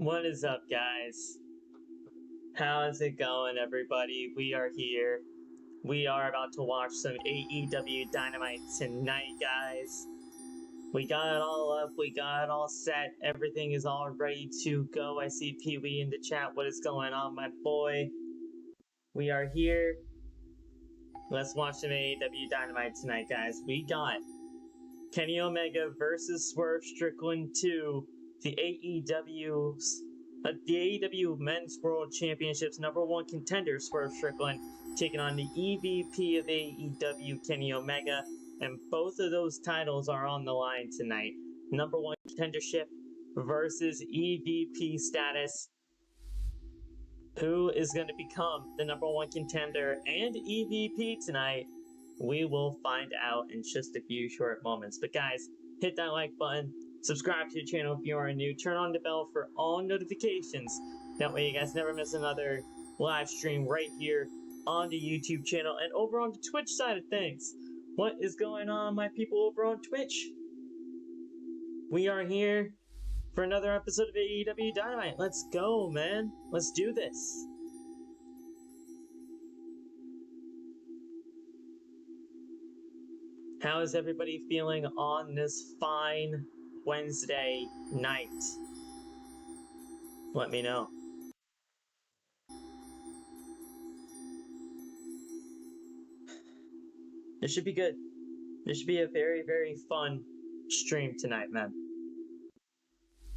What is up, guys? How is it going, everybody? We are here. We are about to watch some AEW Dynamite tonight, guys. We got it all up. We got it all set. Everything is all ready to go. I see Pee-wee in the chat. What is going on, my boy? We are here. Let's watch some AEW Dynamite tonight, guys. We got Kenny Omega versus Swerve Strickland 2. The AEW Men's World Championships #1 contender Swerve Strickland taking on the EVP of AEW Kenny Omega, and both of those titles are on the line tonight. #1 contendership versus EVP status. Who is going to become the #1 contender and EVP tonight? We will find out in just a few short moments. But guys, hit that like button. Subscribe to the channel if you are new. Turn on the bell for all notifications. That way you guys never miss another live stream right here on the YouTube channel and over on the Twitch side of things. What is going on, my people over on Twitch? We are here for another episode of AEW Dynamite. Let's go, man. Let's do this. How is everybody feeling on this fine Wednesday night? Let me know. This should be good. This should be a very, very fun stream tonight, man.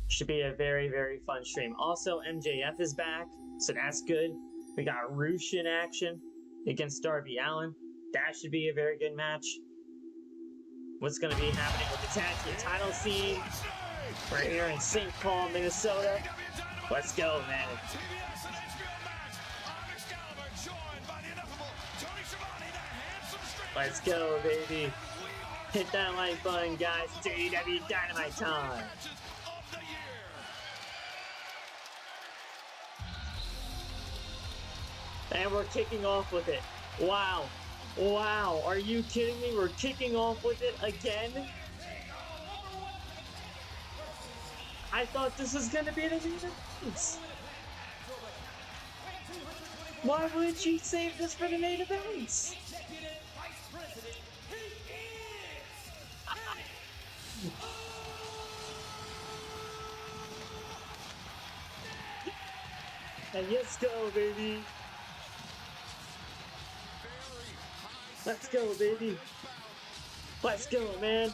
Should be a very, very fun stream. Also, MJF is back, so that's good. We got Roosh in action against Darby Allin. That should be a very good match. What's going to be happening with the tag team title scene right here in St. Paul, Minnesota. Let's go, man. Let's go, baby. Hit that like button, guys. It's AEW Dynamite time. And we're kicking off with it. Wow. Wow, are you kidding me? We're kicking off with it again? I thought this was going to be the main event. Why would you save this for the main event? And let's go, baby. Let's go, baby. Let's go, man.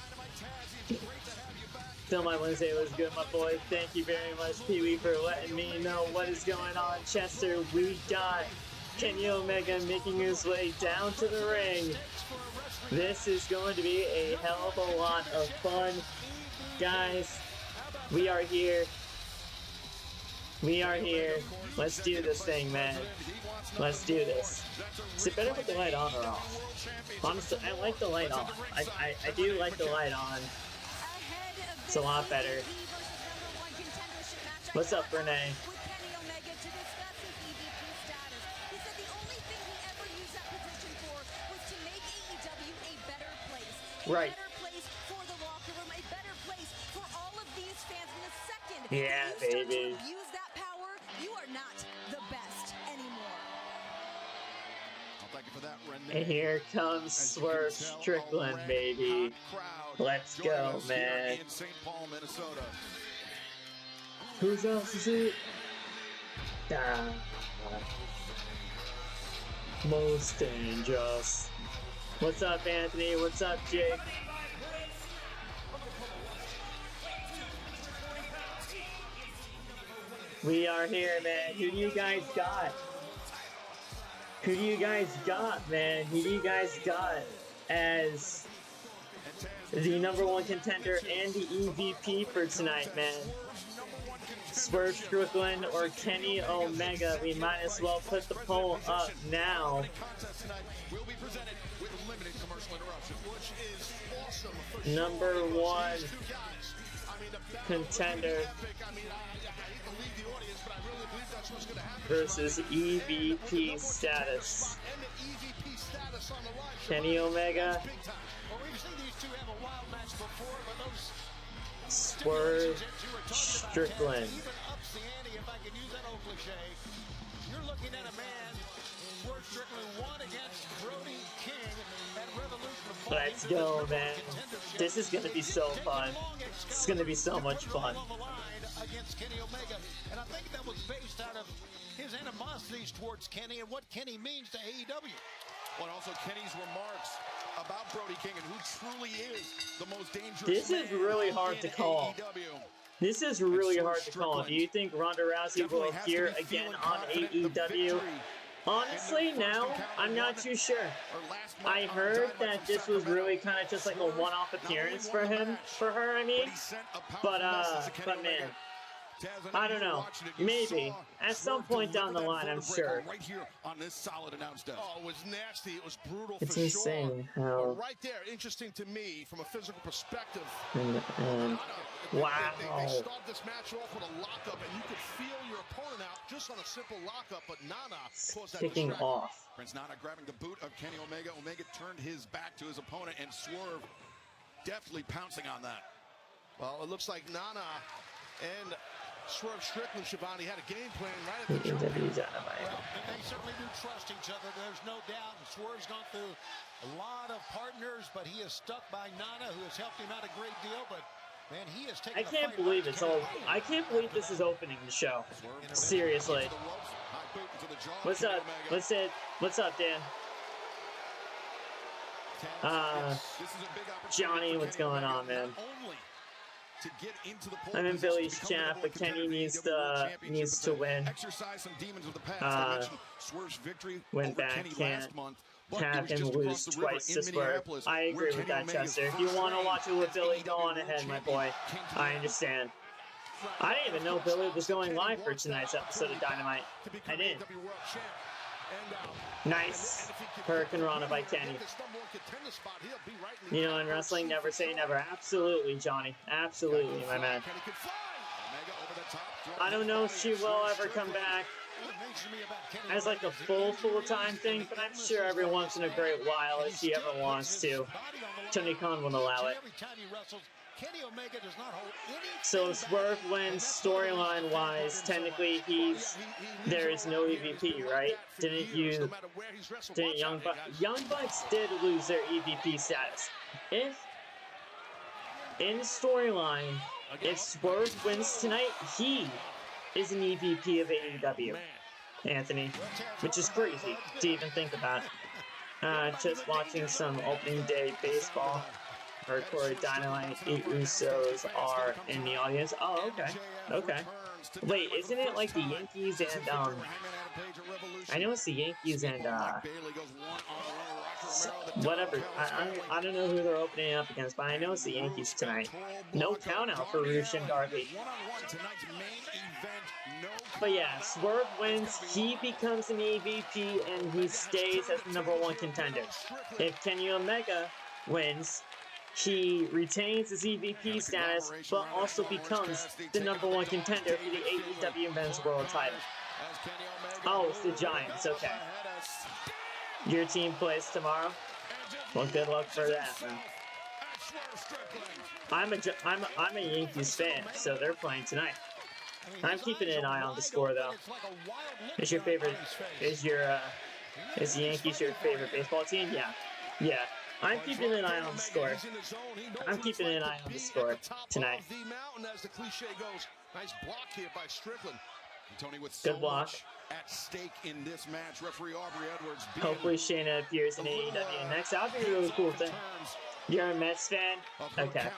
Still, my Wednesday was good, my boy. Thank you very much, Pee-wee, for letting me know what is going on, Chester. We got Kenny Omega making his way down to the ring. This is going to be a hell of a lot of fun. Guys, we are here. We are here. Let's do this thing, man. Let's do this. Is it better with the light on or off? Honestly, I like the light on. I do like the light on. It's a lot better. What's up, Renee? Right. Yeah, baby. And here comes Swerve Strickland, baby. Let's go, man. Who's else is it? Most dangerous. What's up, Anthony? What's up, Jake? We are here, man. Who do you guys got? Who do you guys got, man? Who do you guys got as the #1 contender and the EVP for tonight, man? Swerve Strickland or Kenny Omega? We might as well put the poll up now. #1 contender versus EVP status. Kenny Omega, Swerve Strickland. Even ups the ante, if I can use that old cliche. You're looking at a man, Swerve Strickland won against Brody King at Revolution. Let's go, man. This is going to be so fun. It's going to be so much fun. Against Kenny Omega. And I think that was based out of his animosities towards Kenny and what Kenny means to AEW. Well, and also Kenny's remarks about Brody King and who truly is the most dangerous This is really hard to call. This is really hard to call. Do you think Ronda Rousey will appear again on AEW? Honestly, now, I'm not too sure. I heard that this was really kind of just like a one-off appearance for her, I mean. But man, I don't know. Maybe. At some point down the line, I'm sure. Right here on this solid announced death. Oh, it was nasty. It was brutal. It's for insane sure. how. Right there, interesting to me from a physical perspective. And wow. They started this match off with a lockup, and you could feel your opponent out just on a simple lockup, but Nana caused that Kicking distraction. off. Prince Nana grabbing the boot of Kenny Omega. Omega turned his back to his opponent, and Swerve deftly pouncing on that. Well, it looks like Nana and Swerve Strickland, Shivani, had a game plan right at the jump. AEW Dynamite. Well, they certainly do trust each other. There's no doubt. And Swerve's gone through a lot of partners, but he is stuck by Nana, who has helped him out a great deal. But man, he has taken. I can't believe it's all. I can't believe this is opening the show. Seriously. What's up? What's up, Dan? Johnny, what's going on, man? I'm in Billy's chat, but Kenny needs to win. Win back, can't have him lose twice to Swerve. I agree with that, Chester. If you want to watch it with Billy, go on ahead, my boy. I understand. I didn't even know Billy was going live for tonight's episode of Dynamite. I didn't. Nice. Hurricane Rana by Kenny. You know, in wrestling, never say never. Absolutely, Johnny. Absolutely, my man. I don't know if she will ever come back as like a full-time thing, but I'm sure every once in a great while, if she ever wants to, Tony Khan will allow it. So Swerve wins storyline-wise. Technically, there is no EVP, right? Didn't Young Bucks did lose their EVP status? If in storyline, if Swerve wins tonight, he is an EVP of AEW, Anthony, which is crazy to even think about. Just watching some opening day baseball. Recorded Dynamite, 8 Usos are in the audience. Oh, okay. Okay. Wait, isn't it like the Yankees and, I know it's the Yankees and, whatever. I don't know who they're opening up against, but I know it's the Yankees tonight. No count out for Roosh and Darby. But yeah, Swerve wins, he becomes an EVP, and he stays as the #1 contender. If Kenny Omega wins, he retains his EVP status, but also becomes the #1 contender for the AEW Men's World title. Oh, it's the Giants, okay. Your team plays tomorrow? Well, good luck for that, man. I'm a Yankees fan, so they're playing tonight. I'm keeping an eye on the score, though. Is the Yankees your favorite baseball team? Yeah. Yeah. I'm keeping an eye on the score. I'm keeping an eye on the score tonight. Good block. At stake in this match, referee Aubrey Edwards. Hopefully Shayna appears in AEW next. That would be a really cool thing. You're a Mets fan? Okay.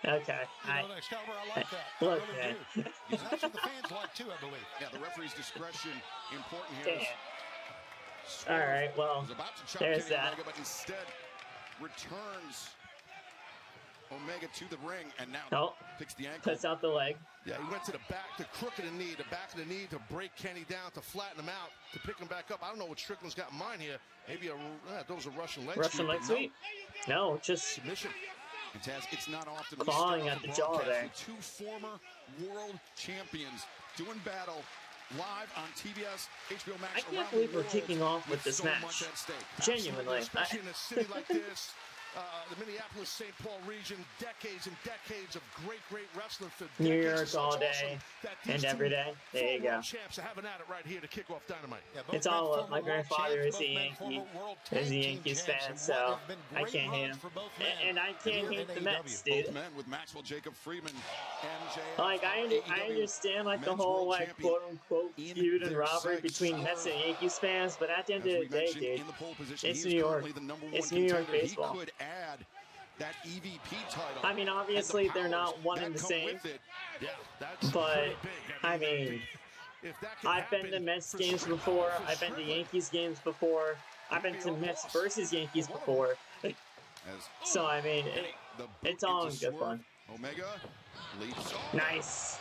Okay. Look, man. That's what the fans like too, I believe. Yeah, the referee's discretion important here. Damn. All right, well, there's that. But instead returns Omega to the ring, and now picks the ankle. Puts out the leg. Yeah, he went to the back, the crook of the knee, the back of the knee to break Kenny down, to flatten him out, to pick him back up. I don't know what Strickland's got in mind here. Maybe those are Russian leg Russian leg sweep? No, just submission. It's not often clawing at the jaw there. Two former world champions doing battle live on TBS, HBO Max. I can't believe we're kicking off with this match. Genuinely. Especially in a city like this. the Minneapolis-St. Paul region, decades and decades of great wrestling for decades. New York So all it's day awesome that and these every two day. There you former go. world champs are having at it right here to kick off Dynamite. Yeah, It's all up. My grandfather is a Yankee, Yankees fan, so I can't hate him. And I can't hate the Mets, dude. Both men with Maxwell Jacob Freeman, MJF. Like, I understand, like, the whole, like, quote-unquote feud and rivalry between Mets and Yankees fans, but at the end of the day, dude, it's New York. It's New York baseball. He could add that EVP title. I mean, obviously, they're not one and the same, but, I mean, I've been to Mets games before, I've been to Yankees games before, I've been to Mets versus Yankees before, so, I mean, it's all in good fun. Omega leaps off. Nice.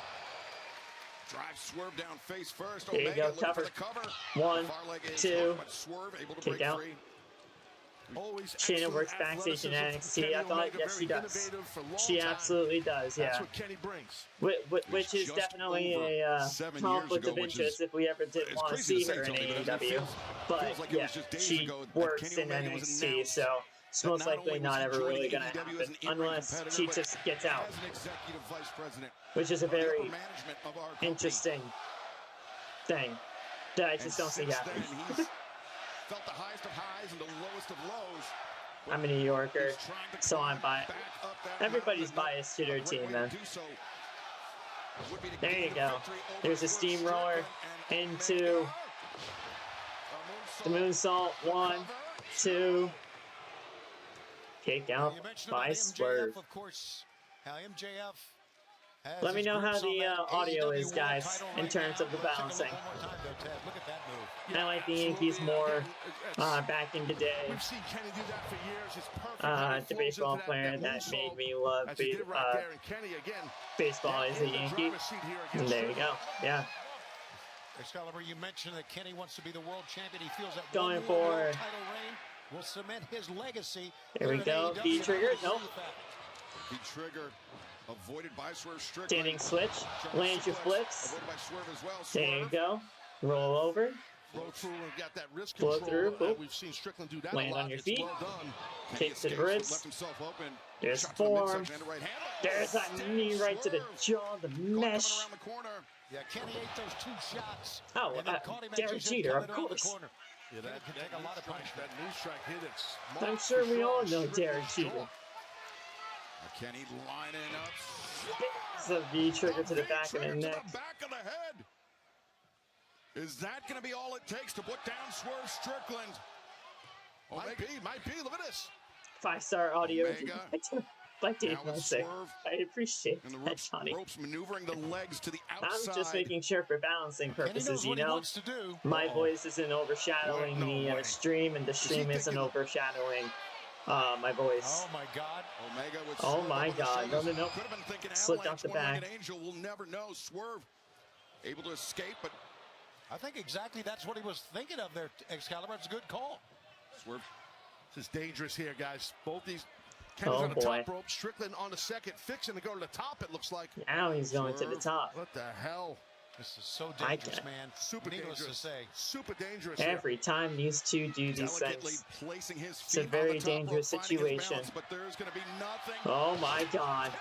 Drive Swerve down face first. There you Omega go, cover. cover. 1, Far leg is 2, hooked, but Swerve able to kick break out. free. Shannon works backstage in NXT. I thought, yes, she does. She absolutely does, yeah. That's what Kenny brings. Which is definitely a conflict of interest if we ever did want to see her in AEW. But yeah, she works in NXT, so it's most likely not ever really going to happen unless she just gets out, which is a very interesting thing that I just don't see happening. Felt the highest of highs and the lowest of lows. I'm a New Yorker, so I'm biased. Everybody's biased to their team, man. There you go. There's a steamroller into the moonsault. 1, 2. Kick out by Swerve. Of course, how MJF Let me know how the audio is, guys, in terms of the balancing. I like the Yankees more back in the day. The baseball player that made me love baseball is a Yankee. And there you go. Yeah. Excalibur, you mentioned that Kenny wants to be the world champion. He feels that going for title reign will cement his legacy. There we go. V-trigger. Nope. V-trigger. Avoided by Swerve Strickland. Standing switch. Land your flips. There you go. Roll over. Flow through and got that wrist Flow control. through. We've seen Strickland do that Land a lot. on your It's feet. well done. Kick to the ribs. There's form. There's that knee right to the jaw, the mesh. Yeah, Kenny ate those 2 shots. Oh, Derek Jeter, of course. Yeah, that can take a lot of punch. That knee strike hit it. I'm sure we all know Derek Jeter. Kenny lining up. It's a V-trigger to the back of the neck. Back of the head. Is that going to be all it takes to put down Swerve Strickland? Might be. Look at this. 5-star audio. Like Dave Meltzer. I appreciate that, Johnny. Ropes maneuvering the legs to the outside. I'm just making sure for balancing purposes, you know. My voice isn't overshadowing the stream, and the stream isn't overshadowing my voice. Oh my God. Omega with oh my God. No. Slipped off the back. Angel will never know. Swerve able to escape, but I think exactly that's what he was thinking of there, Excalibur. It's a good call. Swerve. This is dangerous here, guys. Both these Kenny's on the top rope. Strickland on the second, fixing to go to the top, it looks like. Now he's going to the top. What the hell? This is so dangerous, man. Super Needless dangerous. to say. Super dangerous. Every time these two do these things, it's a very dangerous situation. But there's going to be nothing. Oh my God.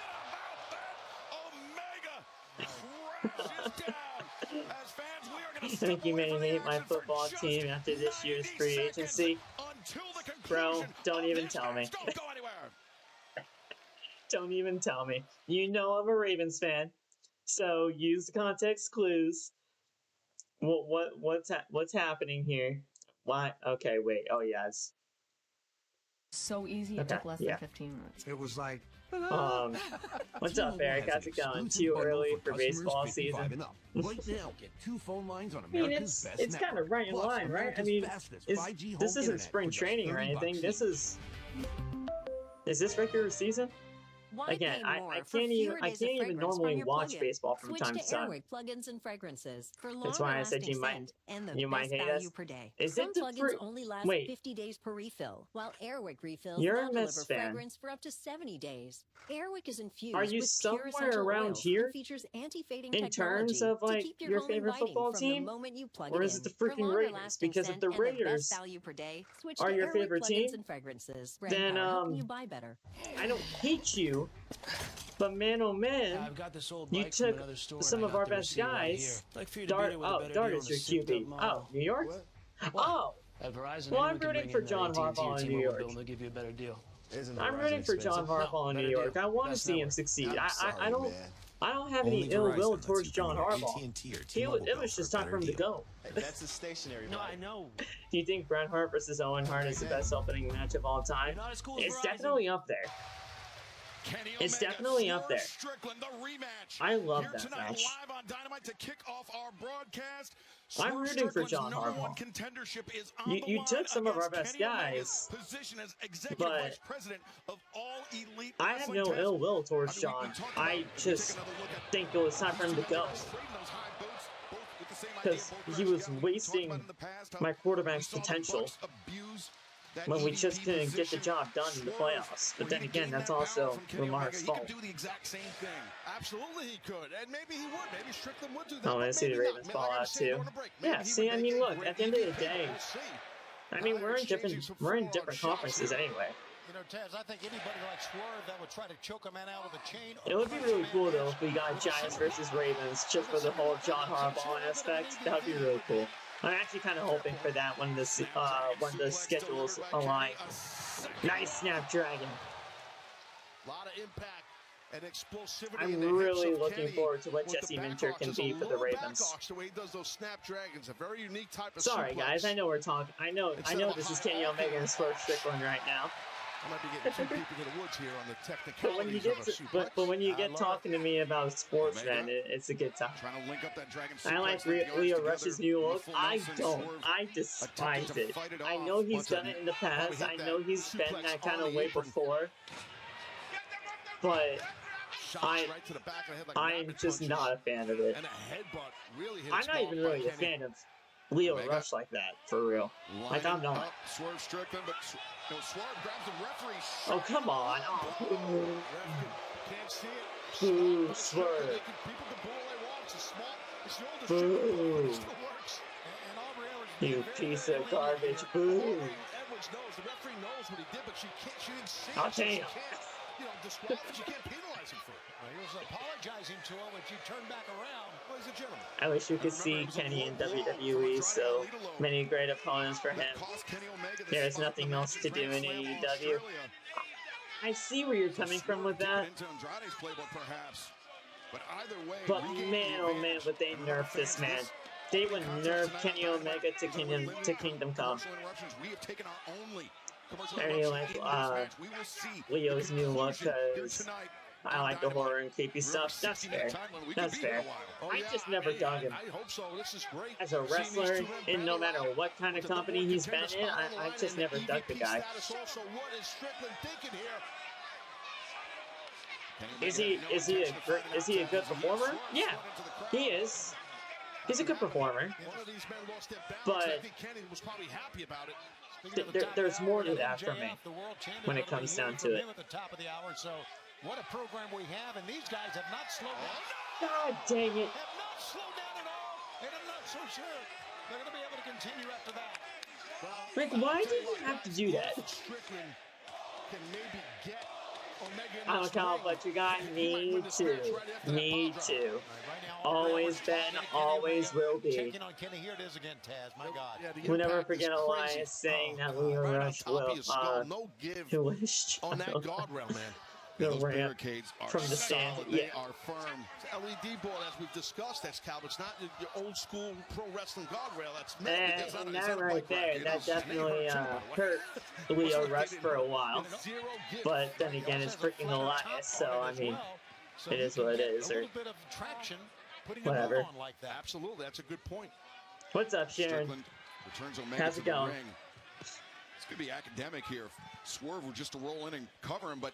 Thank you, man. Hate my football team after this year's free agency. Bro, don't even tell me. Don't even tell me. You know I'm a Ravens fan, so use the context clues. What's happening here? Why? Okay, wait. Oh yes. So easy. It took less than 15 minutes. It was like. What's up, Eric? How's it going? Too early for baseball season? Right now, get 2 phone lines on I mean, it's kind of right in line, right? I mean, this isn't spring training or anything. This is this regular season? Again, I can't even normally watch baseball from time to time. Plugins and fragrances for That's why I said you might hate us. per day. Is Some it the plugins only last 50 days per refill, while Airwick refills You're now a deliver fan. fragrance for up to 70 days. Airwick is infused Are you with pure somewhere essential around oils here and features anti-fading in technology terms of to like keep your home favorite inviting football from team? the moment you plug Or it is it in. the For freaking longer Raiders? lasting Because if scent the and the best Raiders value per day, switch are to your Airwick favorite plugins team, and fragrances. then Helping you buy better. I don't hate you, but man, oh man, I've got this old you bike from took another store some and I of got our the best receipt right guys. here. Like for you to beat it with a better Dart deal is on your a souped-up QB. model. Oh, New York? What? Oh, At Verizon, well, I'm anyone can rooting bring for in their John AT&T Harbaugh or in New T-Mobile York. bill and they'll give you a better deal. I'm rooting for John Harbaugh in New York. I want to see him succeed. I don't have any ill will towards John Harbaugh. It was just time for him to go. That's a stationary. No, I know. Do you think Bret Hart versus Owen Hart is the best opening match of all time? Not as cool as It's Verizon. definitely up there. It's definitely up there. Strickland, the rematch. I love Here that tonight, match. live on Dynamite to kick off our broadcast. I'm rooting for Strickland's John number one Harbaugh. contendership is on You the took line some of our against best Kenny Omega's guys, position as executive but vice president of All Elite I have no ill will towards John. I just think it was time for him to go. Because he was wasting my quarterback's potential when we just couldn't get the job done in the playoffs. But then again, that's also Lamar's fault. He could do the exact same thing. Absolutely, he could, and maybe he would. Maybe Strickland would do that. I want to see the Ravens fall out too. Yeah, see, I mean, look, at the end of the day, I mean, we're in different conferences anyway. You know, Taz, I think anybody like Swerve that would try to choke a man out with a chain. It would be really cool though if we got Giants versus Ravens just for the whole John Harbaugh aspect. That would be really cool. I'm actually kind of hoping for that when the schedules align. Nice Snapdragon. A lot of impact and explosivity. I'm really looking forward to what Jesse Minter can be for the Ravens. The way he does those snapdragons, a very unique type of Sorry guys, I know we're talking. I know this is Kenny Omega and Swerve Strickland right now. I might be getting two people to the woods here on the technicalities But when you get but when you get talking to me about sports, man, it's a good time. Trying to link up that dragon I like Leo Rush's new look. I don't. I despise it. I know he's done it in the past. I know he's been that kind of way before. But I'm just not a fan of it. I'm not even really a fan of Leo Rush like that, for real. Like, I'm not. Swerve Strickland, but Swerve grabs the referee. Oh, come on. Oh. Can't see it. Boo, Swerve. People can boo all they want. It's a small, it's the oldest Boo. it still works. You piece of garbage. Boo. Edwards knows, the referee knows what he did, but she didn't see it. I'll tell you. She can't, disqualify, she can't penalize him for it. He was apologizing to him, but you turn back around. Ladies and gentlemen. I wish you could see Kenny in WWE, so many great opponents for him. There's nothing else to do in AEW. I see where you're coming from with that. But man, oh man, would they nerf this man. They would nerf Kenny Omega to Kingdom Come. I really like Leo's new look because I like the horror and creepy stuff. That's fair. That's fair. I just never dug him. As a wrestler, in no matter what kind of company he's been in, I just never dug the guy. Is he a good performer? Yeah, he is. He's a good performer. But there's more to that for me when it comes down to it. What a program we have, and these guys have not slowed down. God dang it. Have not slowed down at all, and I'm not so sure they're going to be able to continue after that. Rick, why did you have to do that? I'm a comic book guy. Need to. Always been, always will be. Checking on Kenny. Here it is again, Taz. My God. We'll never forget Elias saying that Leo Rush will on that guardrail, man. the ramp from the stand. Yeah. They are firm. LED board, as we've discussed, that's Cal. It's not your old school pro wrestling guardrail. That's and that right there, that definitely hurt Leo Rush for a while. But then again, it's freaking Elias, so I mean, it is what it is, or whatever. Absolutely, that's a good point. What's up, Sharon? How's it going? It's going to be academic here. Swerve would just to roll in and cover him, but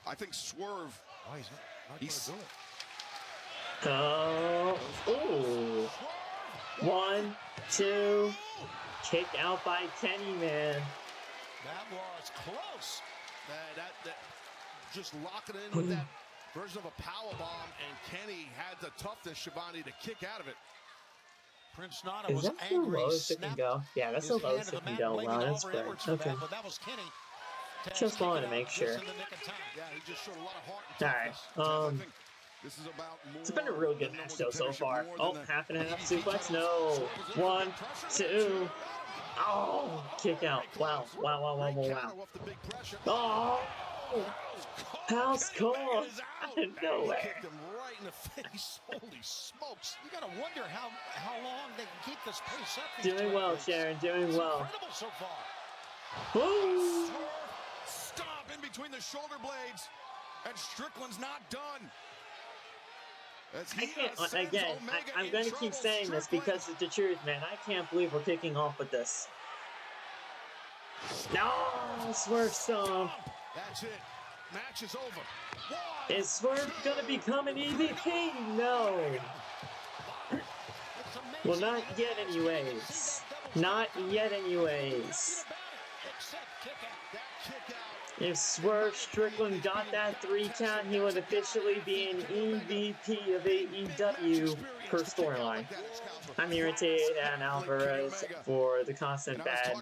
I think Swerve. Oh, he's not going to do it. Oh. Ooh. 1, 2. Kick out by Kenny, man. That was close. That just locking in with that version of a power bomb, and Kenny had the toughness, Shivani, to kick out of it. Prince Nana Is was that the angry. lowest it can go? Yeah, that's the his hand lowest to it the can mat, go. blaming Wow, that's Oliver great. Edwards for Okay. that, but that was Kenny. Just wanted to make sure. Just in the nick of time. Yeah, he just showed a lot of heart and Alright, toughness. This is about more it's been a real good than match number though so one far. contendership, Oh, more than half and a the half EVP suplex? title. No. 1, 2. Oh, kick out. Wow, wow, wow, wow, wow, wow. Oh, house call out of nowhere. Kicked him right in the face. Holy smokes. You gotta wonder how long they can keep this pace up. these Doing two well, athletes. Sharon, doing It's well. incredible so far. Woo! Swerve, stop in between the shoulder blades, and Strickland's not done. As I he can't, sends again, Omega I'm in going to keep trouble. saying this Strickland. because it's the truth, man. I can't believe we're kicking off with this. No, Swerve Stomp. That's it. Match is over. Is Swerve going to become an EVP? No. Well, not yet anyways. Not yet anyways. If Swerve Strickland got that 3 count, he would officially be an EVP of AEW per storyline. I'm irritated at Alvarez for the constant bad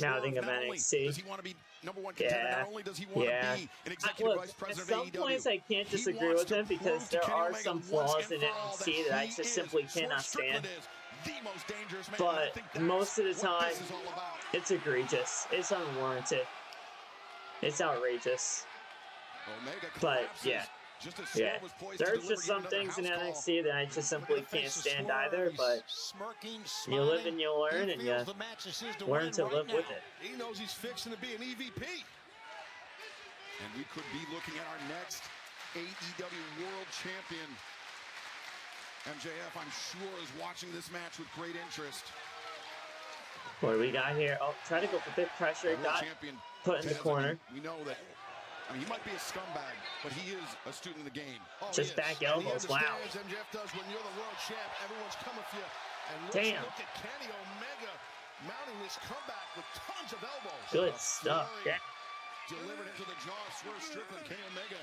mouthing of NXT. Yeah, yeah. Look, at some points I can't disagree with him because there are some flaws in NXT that I just simply cannot stand. But most of the time, it's egregious. It's unwarranted. It's outrageous. But yeah. Yeah, there's just some things in NXT that I just simply can't stand either, but you live and you learn, and you learn to live with it. He knows he's fixing to be an EVP. And we could be looking at our next AEW World Champion. MJF, I'm sure, is watching this match with great interest. What do we got here? Oh, try to go for big pressure. Got put in the corner. We know that. I mean, he might be a scumbag, but he is a student of the game. Oh, just back elbows. Wow. MJF does when you're the world champ. Everyone's coming for you. And damn. Look at Kenny Omega mounting this comeback with tons of elbows. Good stuff. Yeah. Delivered into the jaw of Swerve Strickland. Kenny Omega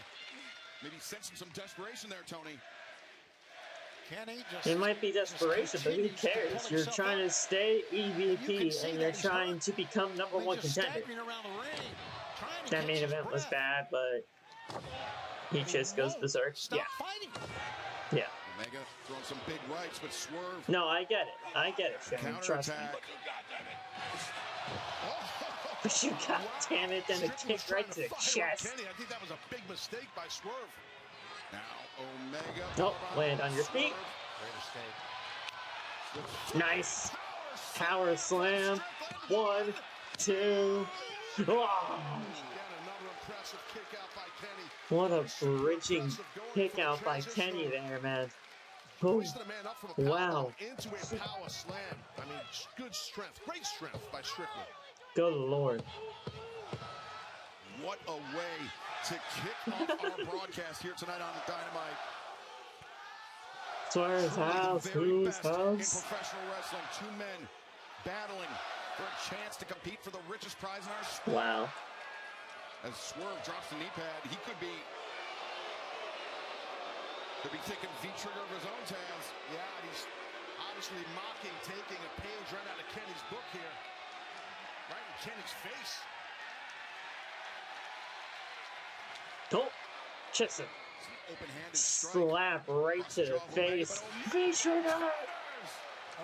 maybe sensing some desperation there, Tony. It might be desperation, but who cares? You're trying to stay EVP and you're trying to become #1 contender. That main event was bad, but he just goes berserk. Yeah. Yeah. Omega throwing some big rights, but Swerve. No, I get it. I get it, Sharon. Trust me. But you got damn it, then a kick right to the chest. I think that was a big mistake by Swerve. Now Omega. Oh, land on your feet. Nice. Power slam. 1, 2. Oh. What a bridging kick out by Kenny there, man. Oh. Wow. Into a power slam. I mean, good strength. Great strength by Strickland. Good Lord. What a way to kick off our broadcast here tonight on Dynamite. Swerve's house, whose In house? professional wrestling, 2 men battling for a chance to compete for the richest prize in our sport. Wow. As Swerve drops the knee pad, he could be thinking V-trigger of his own hands. Yeah, he's obviously mocking, taking a page right out of Kenny's book here. Right in Kenny's face. Oh, Chisholm. Slap right to the face. V-trigger!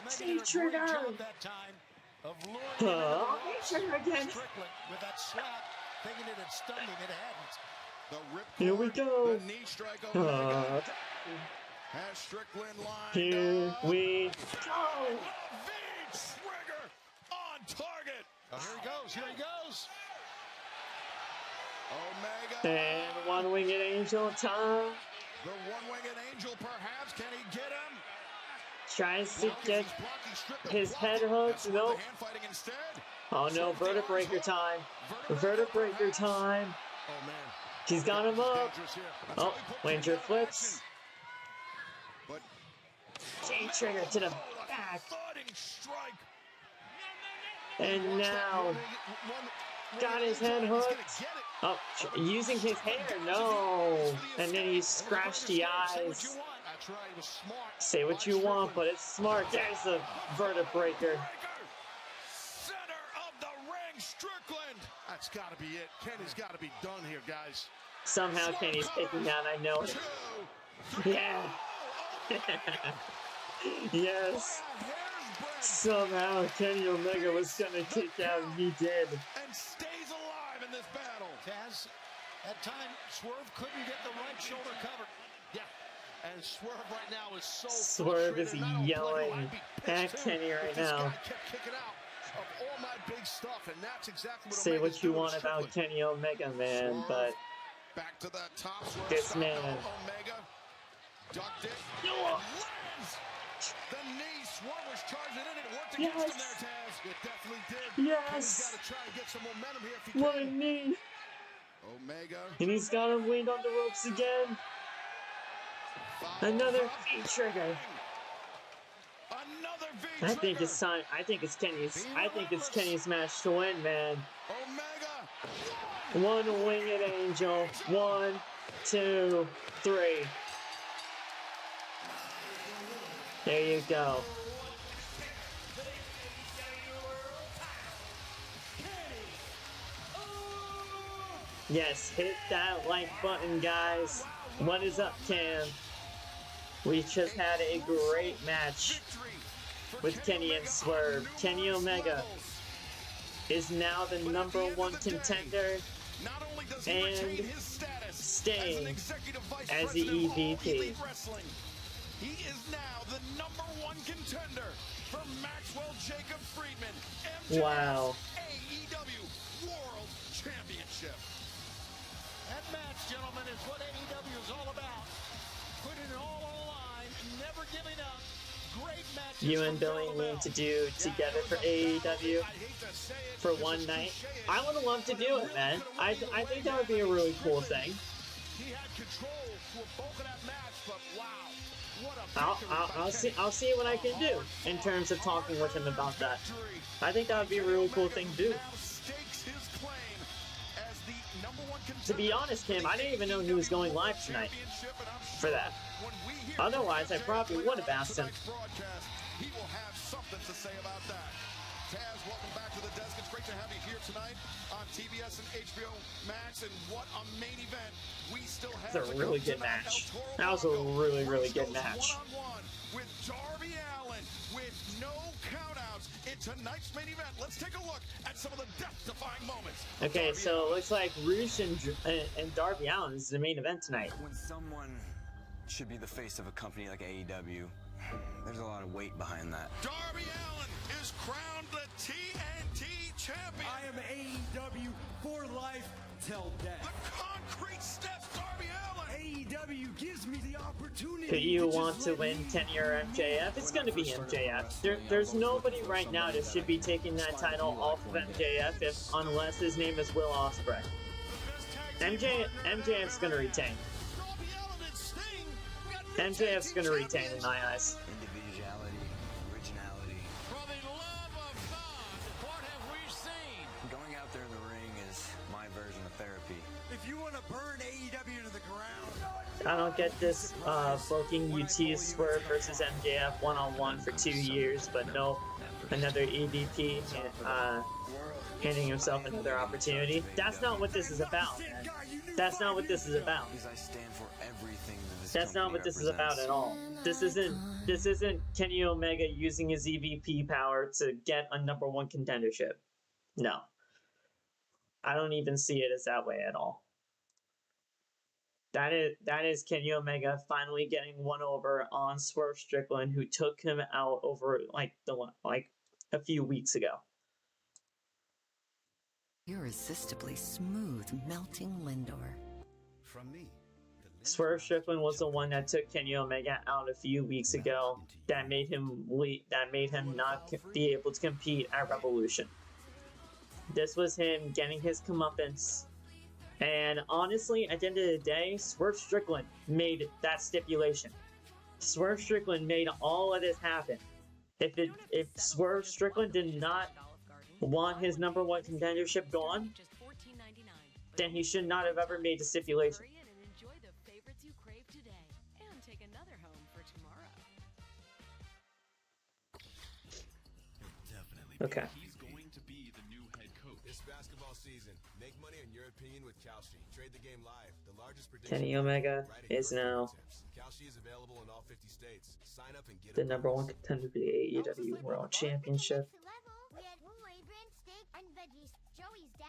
V-trigger! V-trigger again! With that slap, thinking it had stunned him, it hadn't. Here we go. The knee strike Omega has Strickland lined Here up. we go. V-trigger on target. Oh, here he goes. Here he goes. Omega. And one-winged angel time. The one-winged angel, perhaps. Can he get him? Tries to get his head hooked. Nope. Oh no, vertebreaker time. Vertebreaker time. Oh, man. He's got him up. Oh, Ranger flips. J-trigger to the back. And now, got his head hooked. Oh, using his hair, no. And then he scratched the eyes. Say what you want, but it's smart. There's the vertebraker. Center of the ring, Strickland. That's got to be it. Kenny's got to be done here, guys. Somehow Kenny's taking out, I know it. Yeah. Yes. Somehow Kenny Omega was gonna kick out, and he did. And stays alive in this battle. Taz, at time, Swerve couldn't get the right shoulder covered. Yeah. And Swerve right now is so Swerve is yelling at Kenny right now. Kept kicking out of all my big stuff, and that's exactly what Say what you want about Kenny Omega, man, but back to the top. this man. Omega ducked it. Lands the knee. Swerve was charging in. It worked against him there, Taz. It definitely did. Yes. He's got to try and get some momentum here if he What a can. knee. Omega. And he's got him wind on the ropes again. Another V-trigger. Another V-trigger. I think it's time. I think it's Kenny's match to win, man. Omega. One winged angel. 1, 2, 3. There you go. Yes, hit that like button, guys. What is up, Cam? We just had a great match with Kenny and Swerve. Kenny Omega is now the #1 contender and staying as the EVP. He is now the #1 contender for Maxwell Jacob Friedman. MJF Wow. AEW World Championship. That match, gentlemen, is what AEW is all about. Putting it all on the line, never giving up. Great matches. You and Billy need to do together for AEW for one night. I would love to do it, man. I think that would be a really cool thing. He had control for a bulk of that match, but wow. What a I'll see what I can do in terms of talking with him about that. I think that would be a really cool thing to do. To be honest, Kim, I didn't even know he was going live tonight for that. Otherwise, I probably would have asked him. He will have something to say about that. Taz, welcome back to the desk. It's great to have you here tonight on TBS and HBO Max. And what a main event we still have. It's a really good match. That was a really, really good match. One-on-one with Darby Allin with no countouts in tonight's main event. Let's take a look at some of the death-defying moments. Okay, so it looks like Roosh and Darby Allin is the main event tonight. When someone should be the face of a company like AEW, there's a lot of weight behind that. Darby Allin is crowned the TNT champion. I am AEW for life till death. The concrete steps, Darby Allin. AEW gives me the opportunity. Do you want to win Kenny or MJF? It's going to be MJF. There's nobody right now that should be taking that title off of MJF unless his name is Will Ospreay. MJF's going to retain. MJF's going to retain in my eyes. Individuality, originality. For the love of God, what have we seen? Going out there in the ring is my version of therapy. If you want to burn AEW to the ground. I don't get this booking UT Swerve versus MJF one-on-one for 2 years, but no, another EVP handing himself another opportunity. That's not what this is about, man. That's not what this is about. Because I stand for everything that this That's not what this is about at all. This isn't Kenny Omega using his EVP power to get a #1 contendership. No. I don't even see it as that way at all. That is Kenny Omega finally getting one over on Swerve Strickland, who took him out over like a few weeks ago. Irresistibly smooth, melting Lindor. From me. Swerve Strickland was the one that took Kenny Omega out a few weeks ago. That made him not be able to compete at Revolution. This was him getting his comeuppance And honestly, at the end of the day, Swerve Strickland made that stipulation. Swerve Strickland made all of this happen. If Swerve Strickland did not want his #1 contendership gone, then he should not have ever made the stipulation. Okay. He's going to be the new head coach. This basketball season, make money on your opinion with Kalshi. Trade the game live. The largest prediction. Kenny Omega is now Kalshi is available in all 50 states. Sign up and get the #1 contender for the AEW World Championship.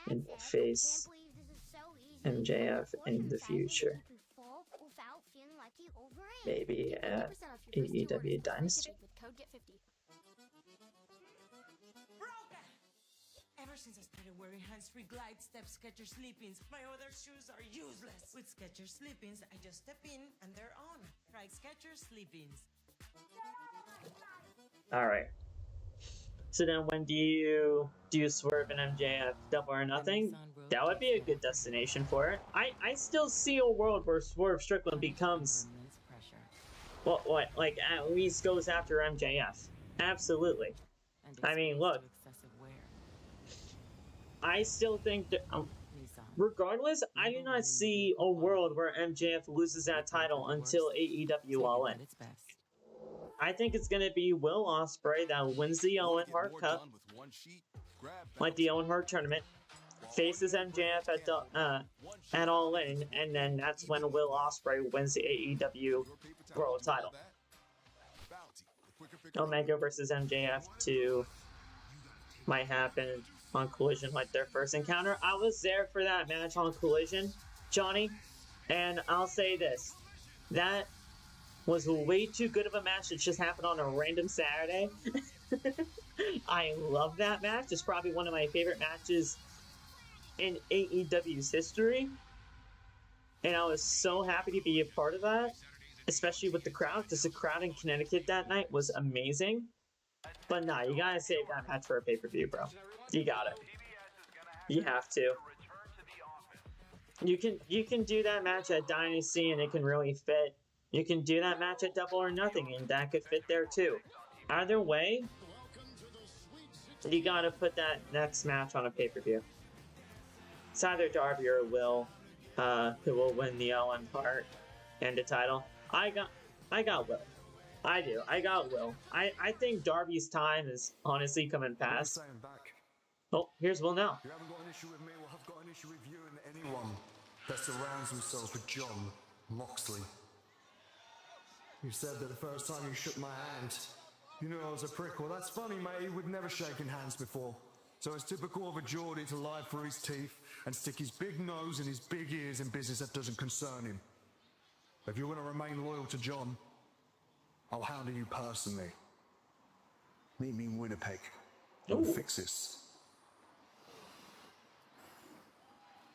And will face MJF in the future. Maybe at AEW Dynasty. Ever since I started wearing hands-free glide step Skechers Sleep-ins, my other shoes are useless. With Skechers Sleep-ins, I just step in and they're on. Try Skechers Sleep-ins. Alright. So then when do you Swerve and MJF Double or Nothing? That would be a good destination for it. I still see a world where Swerve Strickland becomes what like at least goes after MJF. Absolutely. I mean, look, I still think that, regardless, I do not see a world where MJF loses that title until AEW Allin. I think it's going to be Will Ospreay that wins the Owen Hart Cup, like the Owen Hart tournament, faces MJF at Allin, and then that's when Will Ospreay wins the AEW World title. Omega versus MJF 2 might happen on Collision, like their first encounter. I was there for that match on Collision, Johnny, and I'll say this: that was way too good of a match to just happen on a random Saturday. I love that match. It's probably one of my favorite matches in AEW's history, and I was so happy to be a part of that, especially with the crowd, because the crowd in Connecticut that night was amazing. But nah, you gotta save that match for a pay-per-view, bro. You got it. You have to. You can do that match at Dynasty and it can really fit. You can do that match at Double or Nothing and that could fit there too. Either way, you gotta put that next match on a pay-per-view. It's either Darby or Will who will win the Owen Hart and the title. I got Will. I do. I got Will. I think Darby's time is honestly coming past. Oh, here's Will now. You haven't got an issue with me, well, I've got an issue with you and anyone that surrounds themselves with John Moxley. You said that the first time you shook my hand, you knew I was a prick. Well, that's funny, mate. We'd never shaken hands before. So it's typical of a Geordie to lie through his teeth and stick his big nose and his big ears in business that doesn't concern him. If you want to remain loyal to John, I'll handle you personally. Meet me in Winnipeg. We'll fix this.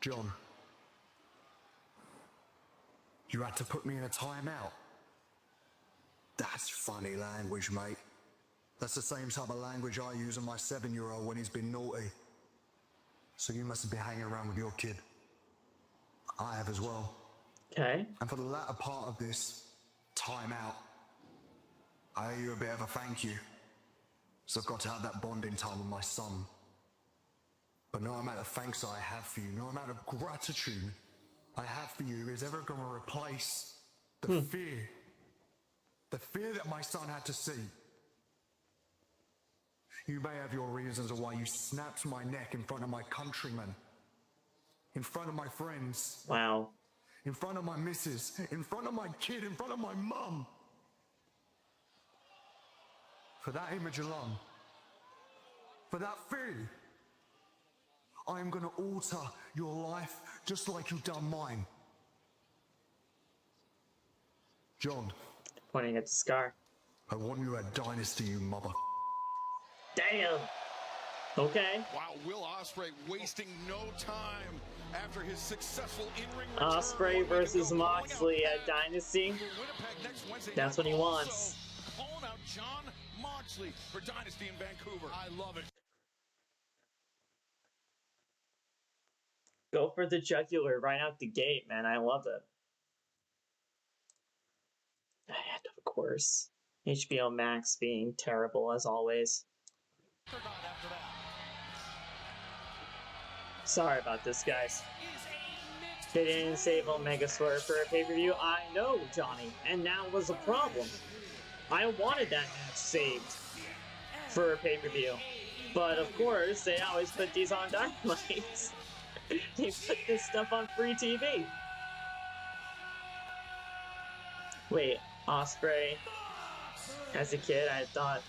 John, you had to put me in a timeout. That's funny language, mate. That's the same type of language I use on my 7-year-old when he's been naughty. So you must have been hanging around with your kid. I have as well. Okay. And for the latter part of this timeout, I owe you a bit of a thank you. So I've got to have that bonding time with my son. But no amount of thanks I have for you, no amount of gratitude I have for you is ever going to replace the fear. The fear that my son had to see. You may have your reasons of why you snapped my neck in front of my countrymen. In front of my friends. Wow. In front of my missus. In front of my kid. In front of my mum. For that image alone. For that fear. I am going to alter your life just like you've done mine. John. Pointing at the scar. I want you at Dynasty, you mother. Damn. Okay. Wow, Will Ospreay wasting no time after his successful in-ring return. Ospreay versus Moxley at Dynasty. That's what he wants. Calling out John Moxley for Dynasty in Vancouver. I love it. Go for the jugular right out the gate, man. I love it. And of course, HBO Max being terrible as always. Sorry about this, guys. They didn't save Omega Swerve for a pay-per-view. I know, Johnny, and that was a problem. I wanted that match saved for a pay-per-view. But of course, they always put these on Dynamite. They put this stuff on free TV. Wait, Ospreay. As a kid, I thought.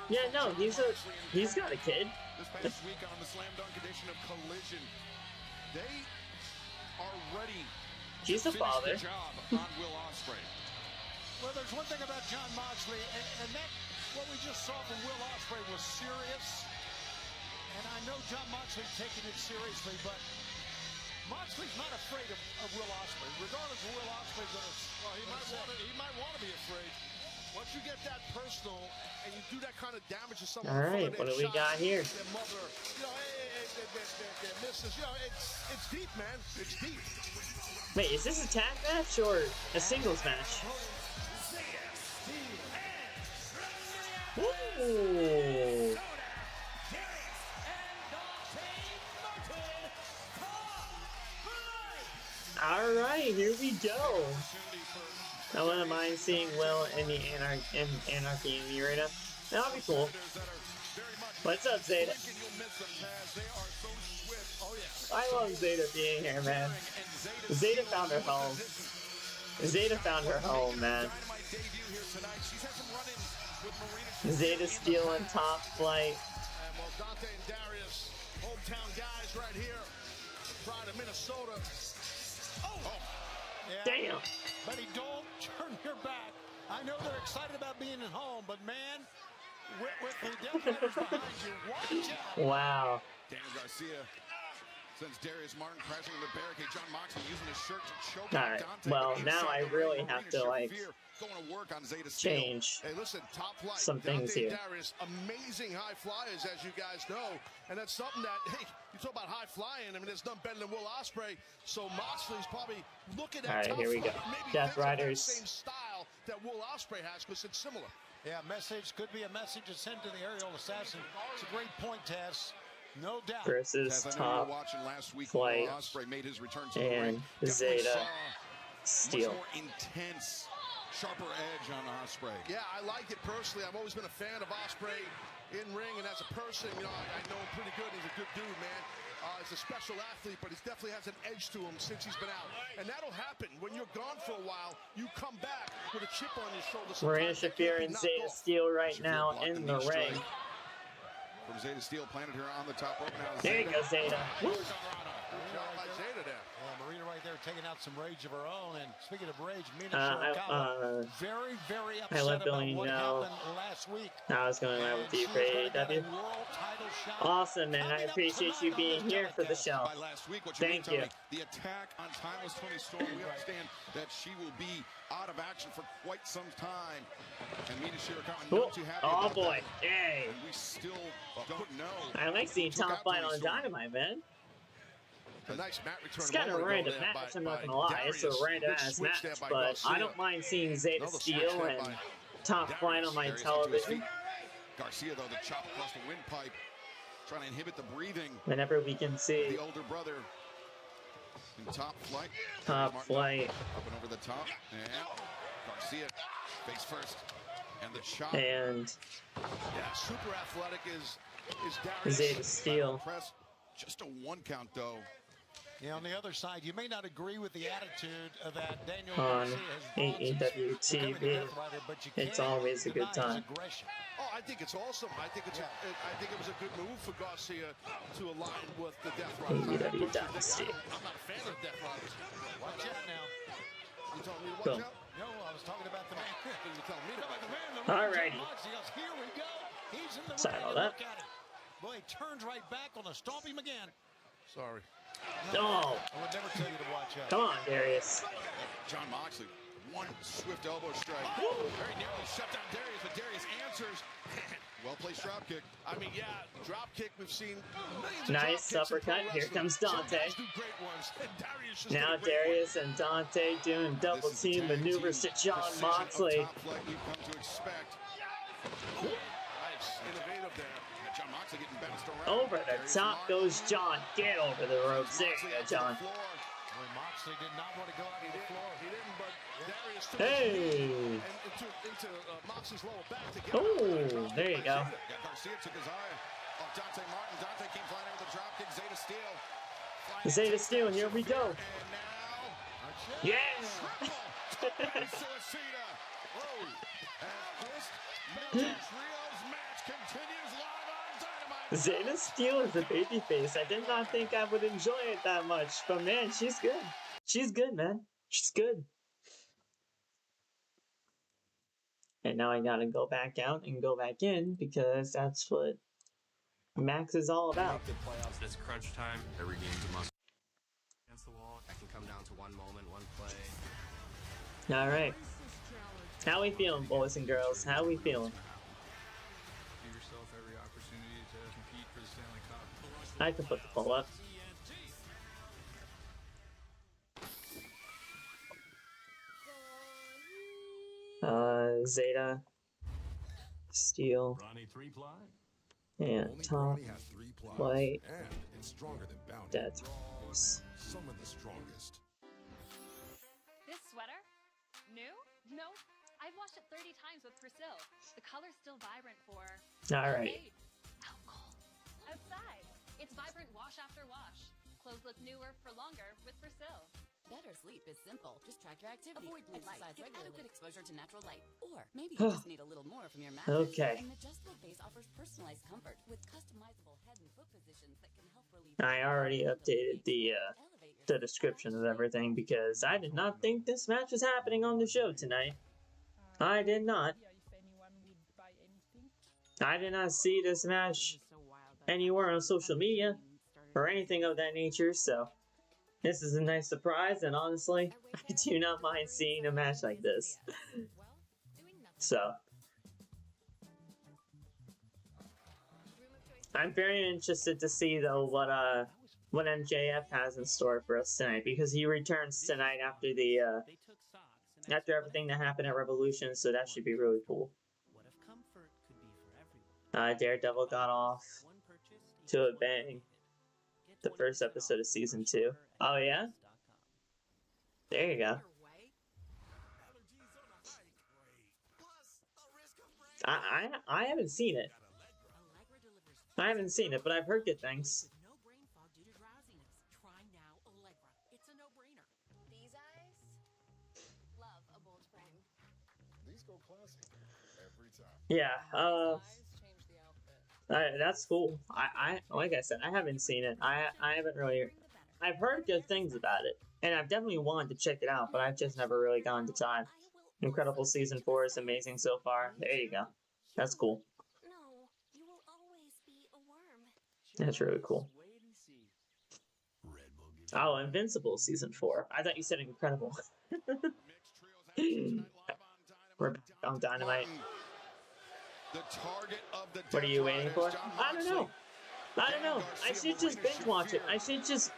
Yeah, no, he's got a kid. This past week on the Slam Dunk edition of Collision, they are ready. He's a father. The job on Will Ospreay. Well, there's one thing about Jon Moxley, and that what we just saw from Will Ospreay was serious. And I know Jon Moxley's taking it seriously, but Moxley's not afraid of Will Ospreay. Regardless of Will Ospreay's gonna, well, he might want to be afraid. Once you get that personal and you do that kind of damage to someone, all right, what do we got here? Their mother, you know, their missus, you know, it's deep, man. It's deep. Wait, is this a tag match or a singles match? Ooh. All right, here we go. I wouldn't mind seeing Will in the Anarchy in the arena. That'll be cool. What's up, Zayda? I love Zayda being here, man. Zayda found her home. Zayda found her home, man. Zayda stealing TopFlight. Dante and Darius, hometown guys right here. Pride of Minnesota. yeah. Damn. Buddy, don't turn your back. I know they're excited about being at home, but man, with the Death Riders behind you, watch out. Wow. Daniel Garcia sends Darius Martin crashing in the barricade. Jon Moxley using his shirt to choke All right. Dante. Well, now I really have to like going to work on Zayda change hey, listen, TopFlight, some things Dante here. Darius, amazing high flyers, as you guys know, and that's something that, hey, you talk about high flying. I mean, there's none better than Will Ospreay. So Moxley's probably looking at. All right, here we go. Death Riders. Same style that Will Ospreay has, because it's similar. Yeah, message could be a message to send to the aerial assassin. It's a great point, Taz. No doubt. Versus TopFlight Ospreay made his return to and Zayda Steel. Much more intense, sharper edge on Ospreay. Yeah, I like it personally. I've always been a fan of Ospreay in ring, and as a person, you know, I know him pretty good. He's a good dude, man. He's a special athlete, but he definitely has an edge to him since he's been out. And that'll happen. When you're gone for a while, you come back with a chip on your shoulder. Marina Shafir and Zayda Steel right now in the ring. From Zayda Steel planted her on the top rope now. There you go, Zayda. Zayda there. Yeah, Marina right there taking out some rage of her own. And speaking of rage, Mina Shirakawa, very, very upset about what happened last week. I was going live with you for AEW. Awesome, man. I appreciate you being here for the show. Thank you. The attack on Timeless Toni Storm, we understand that she will be out of action for quite some time. And Mina Shirakawa not too happy about boy. that. Hey. And we still don't know. I like seeing TopFlight on Dynamite, man. A nice mat return. It's kind of a random match, I'm not going to lie. It's a random-ass match, but I don't mind seeing Zayda Steel and TopFlight on my television. Garcia, though, the chop across the windpipe, trying to inhibit the breathing. Whenever we can see the older brother in TopFlight. TopFlight. Up and over the top. And Garcia, face first. And the chop. And yeah, super athletic is Zayda Steel. Just a 1 count, though. Yeah, on the other side, you may not agree with the attitude of that Daniel on Garcia AEW TV. It's always a good time. Oh, I think it's awesome. I think it's I think it was a good move for Garcia to align with the Death Riders. AEW Dynasty. I'm not a fan of Death Riders. Watch out now. You told me to watch out? No, I was talking about the man. You telling me about the man? Alrighty. Here we go. He's in the Sorry about that. Look at it. Boy, he turns right back on the stomp him again. Sorry. Oh. I would never tell you to watch out. Come on, Darius. Jon Moxley one swift elbow strike. Very nearly shut down Darius, but Darius answers. Well-placed drop kick. I mean, yeah, drop kick. We've seen millions nice of drop uppercut. Here comes Dante. Now Darius and Dante doing double team maneuvers to Jon Moxley. We've come to expect. Nice, innovative there. Jon Moxley getting bounced around. Over the top goes Jon. Get over the ropes. There you go, Jon. Moxley did not want to go out on the floor. He didn't, but Darius took hey! into Moxley's lower back to get oh, there you go. Garcia took his eye off Dante Martin. Dante came flying in with a drop kick. Zayda Steel. Zayda Steel, here we go. And now, yeah! Whoa! And this Trios match continues live on Dynamite. Zayda Steel is a babyface. I did not think I would enjoy it that much, but man, she's good. She's good, man. She's good. And now I gotta go back out and go back in because that's what Max is all about. The playoffs, it's crunch time. Every game's a must. Against the wall, I can come down to one moment, one play. All right. How we feeling, boys and girls? How we feeling? Give yourself every opportunity to compete for the Stanley Cup. I can put the poll up. Zayda, Steel, and TopFlight. That's some of the strongest. This sweater? New? No. I've washed it 30 times with Persil. The color's still vibrant for... Alright. Outside. It's vibrant wash after wash. Clothes look newer for longer with Persil. Better sleep is simple. Just track your activity. Avoid blue light. Get adequate exposure to natural light. Or maybe you just need a little more from your mattress. Okay. An adjustable base offers personalized comfort with customizable head and foot positions that can help relieve... I already updated the description of everything because I did not think this match was happening on the show tonight. I did not. I did not see this match anywhere on social media or anything of that nature, so this is a nice surprise, and honestly, I do not mind seeing a match like this. So, I'm very interested to see though what MJF has in store for us tonight, because he returns tonight after the after everything that happened at Revolution, so that should be really cool. Daredevil got off to a bang. The first episode of season 2. Oh yeah? There you go. I haven't seen it. I haven't seen it, but I've heard good things. It's a no-brainer. These eyes love a bold frame. These go classic every time. Yeah, that's cool. I like I said, I haven't seen it. I haven't really. I've heard good things about it, and I've definitely wanted to check it out, but I've just never really gotten the time. Incredible season 4 is amazing so far. There you go. That's cool. No, you will always be a worm. That's really cool. Oh, Invincible season 4. I thought you said Incredible. We're back on Dynamite. What are you waiting for? I don't know. I don't know. I should just binge watch it. I should just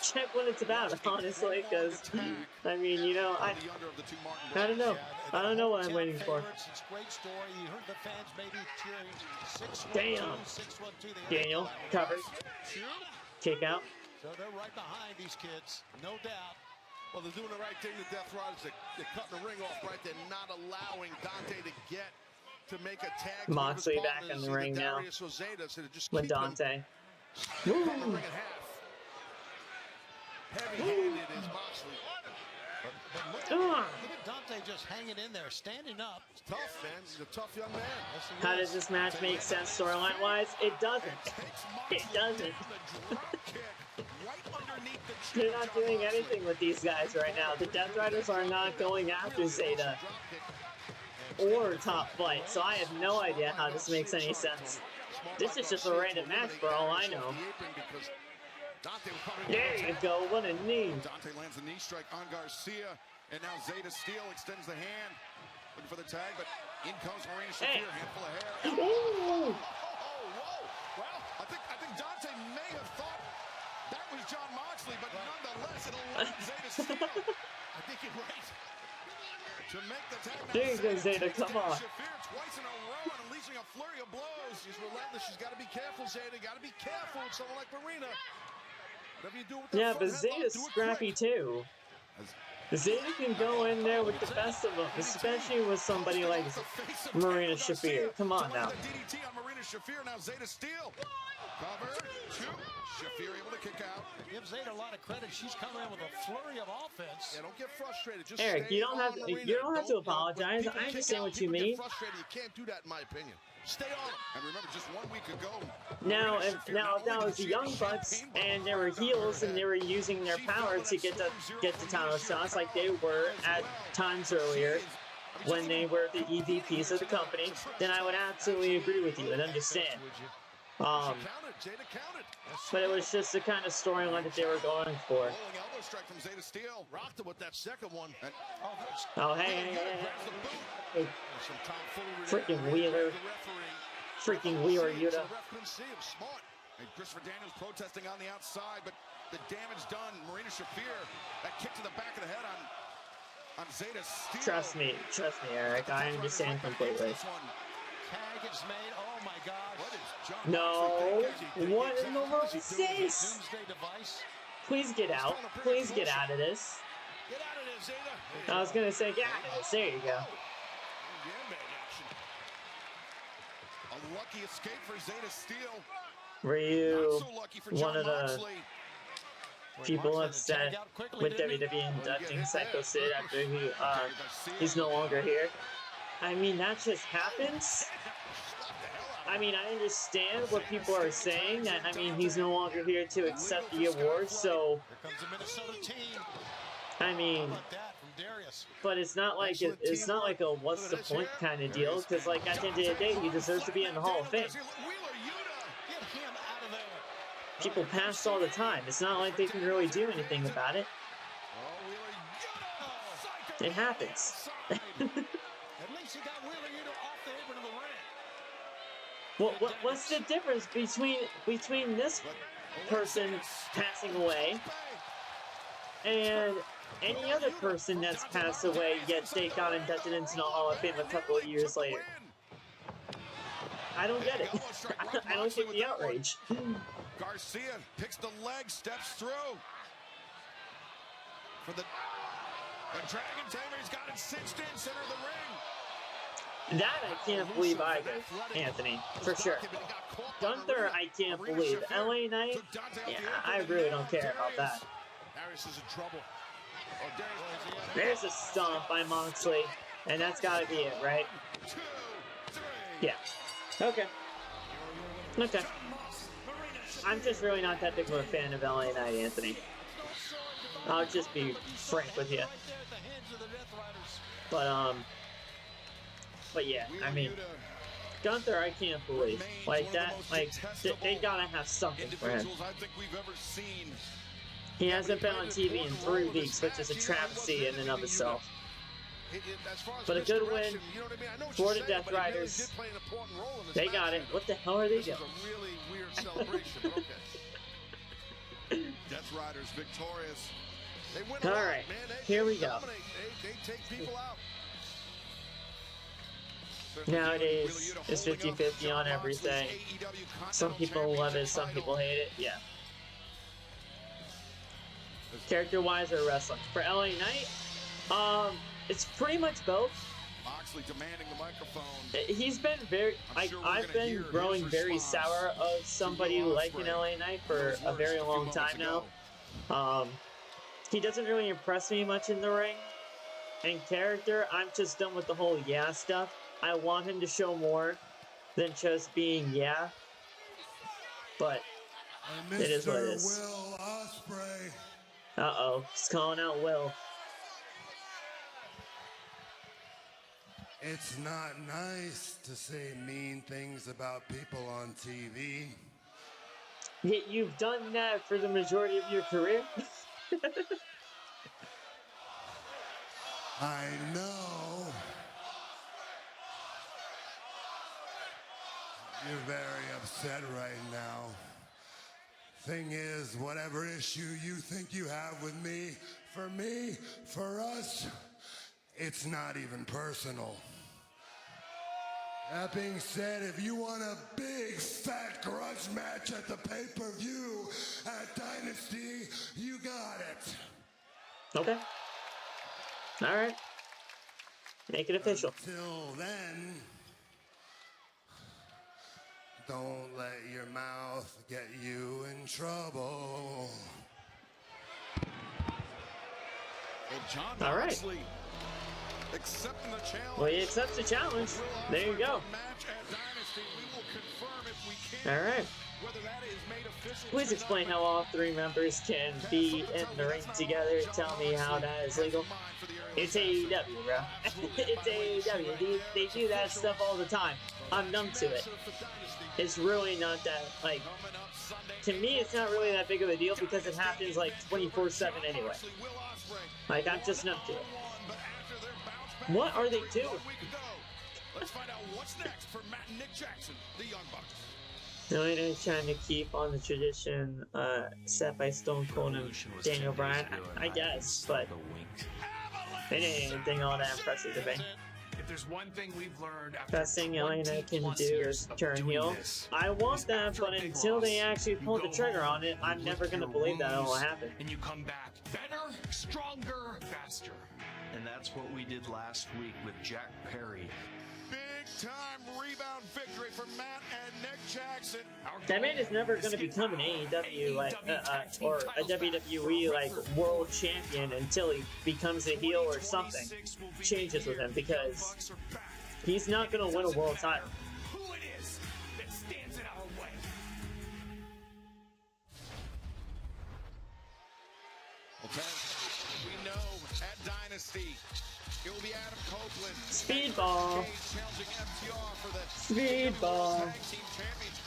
check what it's about, honestly, because, I mean, you know, I don't know. I don't know what I'm waiting for. Damn. Daniel, covered. Kick out. So they're right behind these kids, no doubt. Well, they're doing the right thing to Death Riders. They're cutting the ring off right. They're not allowing Dante to make a tag. Moxley back in the ring now with Dante. Heavy-handed is Moxley. But look at Dante just hanging in there, standing up. It's tough, man. He's a tough young man. How does this match make sense storyline-wise? It doesn't. It doesn't. They're not doing anything with these guys right now. The Death Riders are not going after Zayda or TopFlight, so I have no idea how this makes any sense. This is just a random match for all I know. There you go. What a knee. Dante lands the knee strike on Garcia. And now Zayda Steel extends the hand. Looking for the tag, but in comes Marina Shafir, handful of hair. Ooh. Well, I think Dante may have thought that was John Moxley, but nonetheless, it'll land Zayda Steel. I think you're right. To make the tag. There you go, Zayda. Come on. Shafir twice in a row and unleashing a flurry of blows. She's relentless. She's got to be careful, Zayda. Got to be careful with someone like Marina. Whatever you do with yeah, but Zayda's scrappy too. Zayda can go in there with the best of them, especially with somebody like Marina Shafir. Come on now. DDT on Marina Shafir. Now Zayda Steel. Cover. Shoot. Shafir able to kick out. Give Zayda a lot of credit. She's coming in with a flurry of offense. Yeah, don't get frustrated. Just Eric, you don't have to apologize. I understand what you mean. Frustrated. You can't do that, in my opinion. Stay on them. And remember, just 1 week ago. Now, if was the Young Bucks and they were heels and they were using their power to get the title shots like they were at times earlier when they were the EVPs of the company, then I would absolutely agree with you and understand. But it was just the kind of storyline that they were going for. Strike from Zayda Steel. Rocked it with that second one. Oh, hey. Freaking Wheeler. Freaking Wheeler, Yuta. And Christopher Daniels protesting on the outside, but the damage done. Marina Shafir, that kick to the back of the head on Zayda Steel. Trust me, Eric. I understand completely. Tag is made. Oh my gosh. No. What in the world is this? Please get out. Please get out of this. Get out of there, Zayda. I was going to say, get out of this. There you go. A lucky escape for Zayda Steel. Ryu, one of the people upset with WWE inducting Psycho Sid after he's no longer here. I mean, that just happens. I mean, I understand what people are saying. That, I mean, he's no longer here to accept the award, so. I mean, but it's not like a what's the point kind of deal. Because, like, at the end of the day, he deserves to be in the Hall of Fame. People pass all the time. It's not like they can really do anything about it. It happens. What's the difference between this person passing away and any other person that's passed away yet they got inducted into the Hall of Fame a couple of years later? I don't get it. I don't get the outrage. Garcia picks the leg, steps through. For the Dragon Tamer, he's got it cinched in center of the ring. That I can't believe either, Anthony, for sure. Gunther, I can't believe. LA Knight, yeah, I really don't care about that. Harris is in trouble. There's a stomp by Moxley, and that's gotta be it, right? Yeah. Okay. I'm just really not that big of a fan of LA Knight, Anthony. I'll just be frank with you. But yeah, I mean, Gunther, I can't believe. Like that, like, they gotta have something for him. He hasn't been on TV in 3 weeks, which is a travesty in and of itself. But a good win for the Death Riders. They got it. What the hell are they doing? Death Riders victorious. Alright, here we go. They take people out. Nowadays, it's 50-50 on everything. Some people love it, some people hate it. Yeah. Character-wise or wrestling? For LA Knight, it's pretty much both. Moxley demanding the microphone. He's been very, I've been growing very sour of somebody like an LA Knight for a very long time now. He doesn't really impress me much in the ring. In character, I'm just done with the whole yeah stuff. I want him to show more than just being yeah. But it is what it is. Will Ospreay. Uh-oh, he's calling out Will. It's not nice to say mean things about people on TV. Yet you've done that for the majority of your career? I know. You're very upset right now. Thing is, whatever issue you think you have with me, for us, it's not even personal. That being said, if you want a big fat grudge match at the pay-per-view at Dynasty, you got it. Okay. All right. Make it official. Until then, don't let your mouth get you in trouble. Well, John All right. Moxley accepting the challenge. Well, he accepts the challenge. There you go. Match at Dynasty. We will confirm if we can. All right. Whether that is made official. Please explain how all three members can be in the ring together. Tell me how that is legal. It's AEW, bro. It's AEW. They do that stuff all the time. I'm numb to it. It's really not that, like, to me, it's not really that big of a deal because it happens like 24/7 anyway. Like, I'm just numb to it. What are they doing? Let's find out what's next for Matt and Nick Jackson, the Young Bucks. No, they're trying to keep on the tradition set by Stone Cold and Daniel Bryan, I guess, but it ain't anything all that impressive to me. If there's one thing we've learned after Best thing Elena can do is turn heel. I want that, but until they actually pull the trigger on it, I'm never going to believe that it will happen. And you come back better, stronger, faster. And that's what we did last week with Jack Perry. Big time rebound victory for Matt and Nick Jackson. That man is never going to become an AEW or a WWE world champion until he becomes a heel or something changes with him, because he's not going to win a world title. Who it is that stands in our way? Okay, we know at Dynasty it will be Adam Copeland. Speedball. Challenging FTR for the Speedball. Tag Team Champions.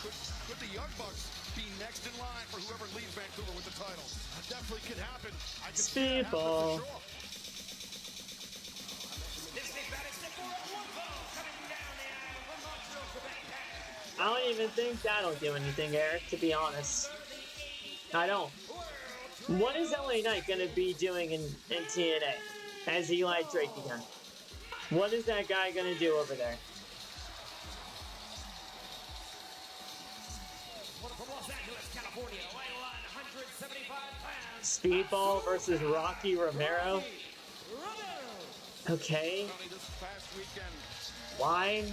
Could the Young Bucks be next in line for whoever leaves Vancouver with the title? That definitely could happen. I can see that Speedball. happening for sure. I don't even think that'll do anything, Eric, to be honest. I don't. What is LA Knight going to be doing in TNA as Eli Drake again? What is that guy going to do over there? Speedball versus Rocky Romero. Okay. Why?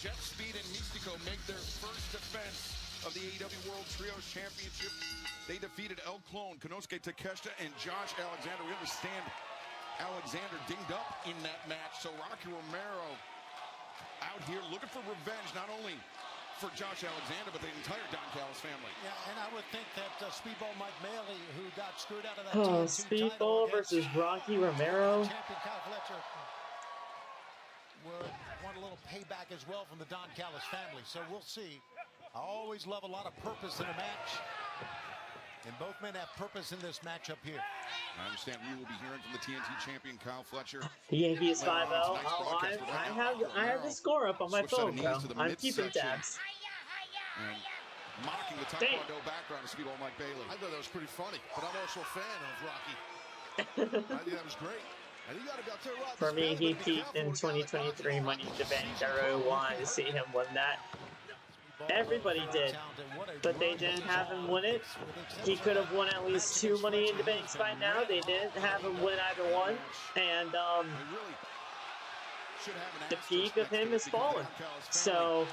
Jet Speed and Mystico make their first defense of the AEW World Trios Championship. They defeated El Clone, Konosuke Takeshita, and Josh Alexander. We understand Alexander dinged up in that match, so Rocky Romero out here looking for revenge, not only for Josh Alexander, but the entire Don Callis family. Yeah, and I would think that Speedball Mike Bailey, who got screwed out of that Speedball versus Rocky Romero. Champion Kyle Fletcher would want a little payback as well from the Don Callis family. So we'll see. I always love a lot of purpose in a match. And both men have purpose in this matchup here. I understand we will be hearing from the TNT champion, Kyle Fletcher. Yankees 5-0. I have the score up on my phone, bro. I'm keeping tabs. And mocking the Taekwondo background of Speedball Mike Bailey. I thought that was pretty funny, but I'm also a fan of Rocky. I think that was great. And you gotta be out there, Rocky. For me, he peaked in 2023 Money in the Bank. I really wanted to see him win that. Everybody did, but they didn't have him win it. He could have won at least 2 Money in the Banks by now. They didn't have him win either one, and the peak of him has fallen. So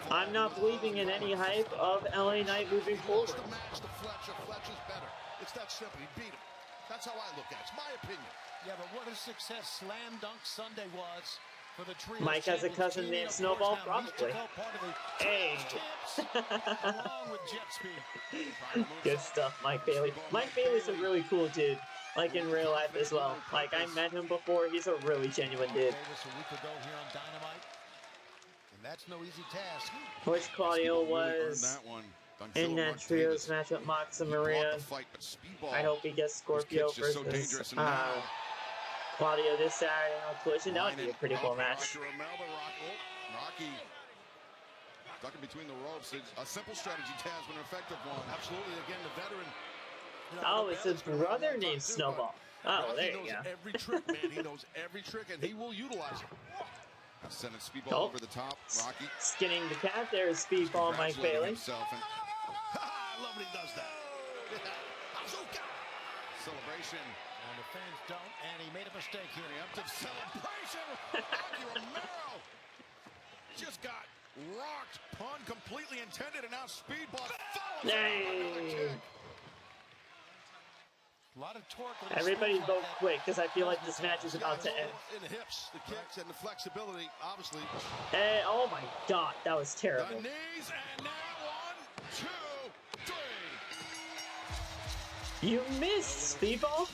I'm not believing in any hype of LA Knight moving forward. Fletcher's better. It's that simple. He beat him. That's how I look at it. It's my opinion. Yeah, but what a success Slam Dunk Sunday was for the trio. Mike has a cousin named Snowball, probably. Hey. Along with Jet Speed. Good stuff, Mike Bailey. Mike Bailey's a really cool dude, like in real life as well. Like, I met him before. He's a really genuine dude. A week ago here on Dynamite. And And that's no easy task. Which Claudio was in that trios match with Mox and Maria. I hope he gets Scorpio versus Claudio this Saturday on Collision. That would be a pretty cool match. Rocky stuck in between the ropes. A simple strategy has been an effective one. Absolutely. Again, the veteran. Oh, it's his brother named Snowball. Oh, there you go. Every trick, man. He knows every trick, and he will utilize it. Sending Speedball over the top. Rocky skinning the cat there is Speedball Mike Bailey. I love when he does that. Celebration. And the fans don't, and he made a mistake here. Preemptive celebration. Rocky Romero just got rocked. Pun completely intended, and now Speedball follows Yay. A lot of torque. Everybody vote quick, because I feel like this match is about to end. In the hips, the kicks, and the flexibility, obviously. Hey, oh my god, that was terrible. The knees, and now 1, 2, 3. You missed, Speedball.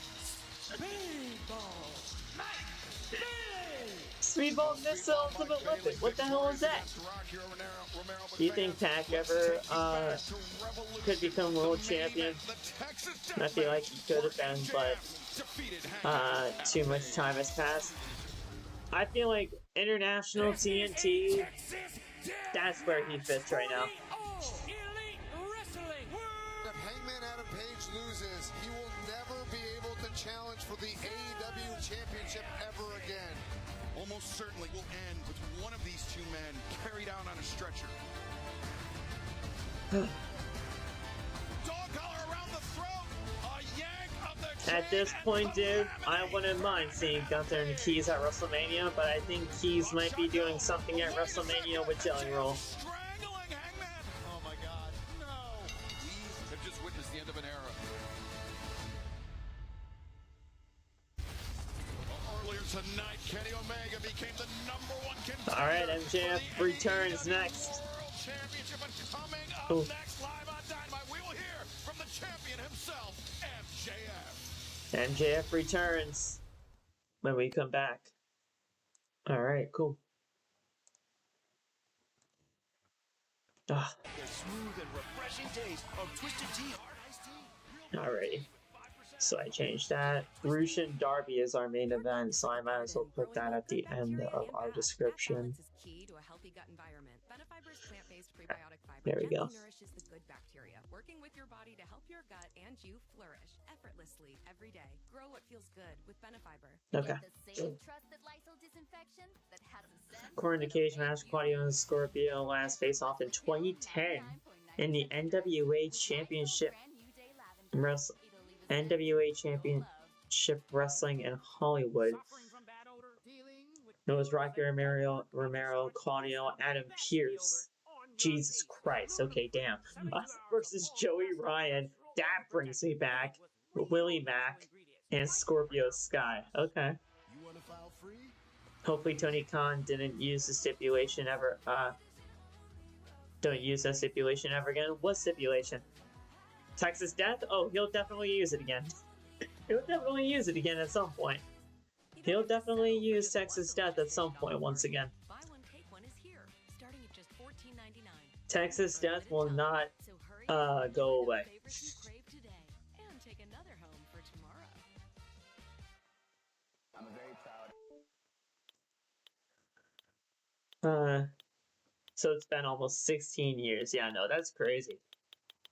Speedball missed the ultimate weapon. What the hell is that? Do you think Pac ever could become world champion? I feel like he could have been, but too much time has passed. I feel like international TNT, that's where he fits right now. If Hangman Adam Page loses, he will never be able to challenge for the AEW Championship ever again. Almost certainly will end with one of these two men carried out on a stretcher. Dog collar around the throat, a yank of the At this point, dude, I wouldn't mind seeing Gunther and Keys at WrestleMania, but I think Keys might be doing something at WrestleMania with Jelly Roll. Strangling Hangman. Oh my God, no. We have just witnessed the end of an era. Earlier tonight, Kenny Omega became the #1 contender. Alright, MJF returns next. Championship coming up next live on Dynamite. We will hear from the champion himself, MJF. MJF returns when we come back. Alright, cool. Smooth and refreshing taste of Twisted Tea Hard Iced Tea. Alrighty. So I changed that. Rush and Darby is our main event, so I might as well put that at the end of our description. There we go. Nourishes the good bacteria, working with your body to help your gut and you flourish effortlessly every day. Grow what feels good with Benefiber. Okay. According to Cage Match, Claudio and Scorpio last face off in 2010 in the NWA Championship NWA Championship Wrestling in Hollywood. It was Rocky Romero, Claudio, Adam Pearce. Jesus Christ. Okay, damn. Us versus Joey Ryan. That brings me back. Willie Mack and Scorpio Sky. Okay. Hopefully Tony Khan didn't use the stipulation ever. Don't use that stipulation ever again. What stipulation? Texas Death? Oh, he'll definitely use it again. He'll definitely use it again at some point. He'll definitely use Texas Death at some point once again. Texas Death will not go away. So it's been almost 16 years. Yeah, no, that's crazy.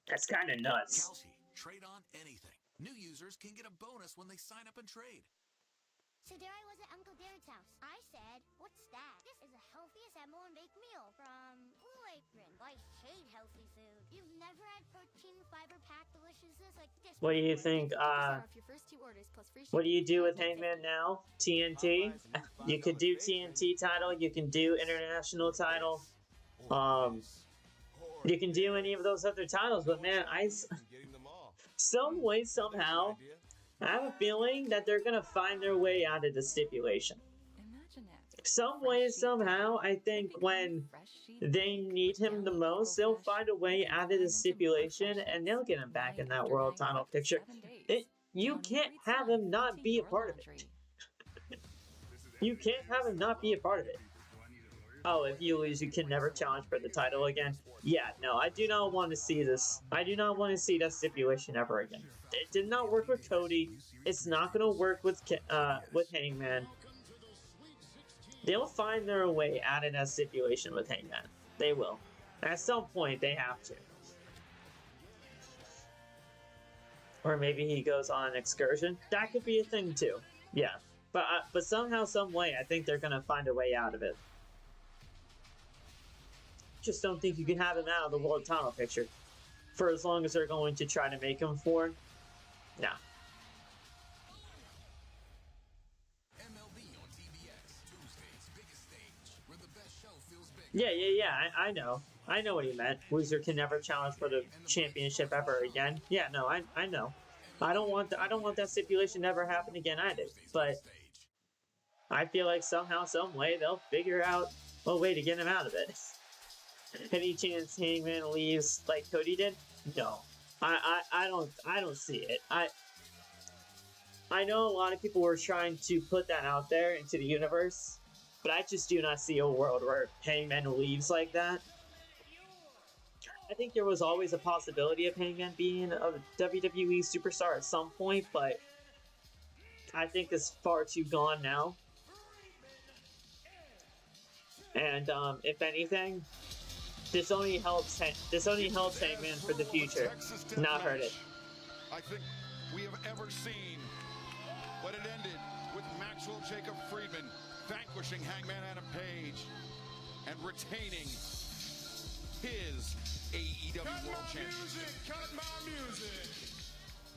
That's kind of nuts. Kelsey, trade on anything. New users can get a bonus when they sign up and trade. So there I was at Uncle Darren's house. I said, what's that? This is the healthiest Samoan baked meal from Blue Apron. I hate healthy food. You've never had protein fiber packed deliciousness like this. What do you think? What do you do with Hangman now? TNT? You could do TNT title. You can do international title. You can do any of those other titles, but man, some way, somehow, I have a feeling that they're gonna find their way out of the stipulation. Some way, somehow, I think when they need him the most, they'll find a way out of the stipulation and they'll get him back in that world title picture. You can't have him not be a part of it. You can't have him not be a part of it. oh, if you lose, you can never challenge for the title again. Yeah, no, I do not want to see this. I do not want to see that stipulation ever again. It did not work with Cody. It's not going to work with Hangman. They'll find their way out of that stipulation with Hangman. They will. At some point, they have to. Or maybe he goes on an excursion. That could be a thing too. Yeah. But somehow, some way, I think they're going to find a way out of it. Just don't think you can have him out of the world title picture for as long as they're going to try to make him for. No. Yeah, I know. I know what he meant. Loser can never challenge for the championship ever again. Yeah, no, I know. I don't want that stipulation to ever happen again either. But I feel like somehow, some way, they'll figure out a way to get him out of it. Any chance Hangman leaves like Cody did? No. I don't see it. I know a lot of people were trying to put that out there into the universe, but I just do not see a world where Hangman leaves like that. I think there was always a possibility of Hangman being a WWE superstar at some point, but I think it's far too gone now. And if anything, this only helps Hangman for the future, not hurt it. I think we have ever seen, but it ended with Maxwell Jacob Friedman vanquishing Hangman Adam Page and retaining his AEW World Championship. Cut my music.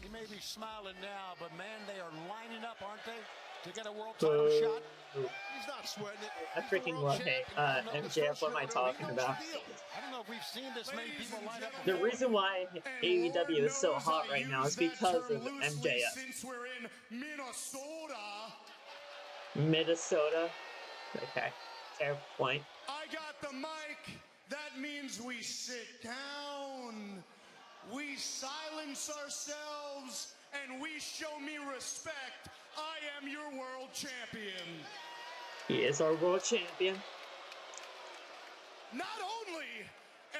He may be smiling now, but man, they are lining up, aren't they, to get a world title shot? He's not sweating it. I freaking love MJF. What am I talking about? I don't know if we've seen this many people line up. The reason why AEW is so hot right now is because of MJF. Since we're in Minnesota? Okay. Fair point. I got the mic. That means we sit down. We silence ourselves and we show me respect. I am your world champion. He is our world champion. Not only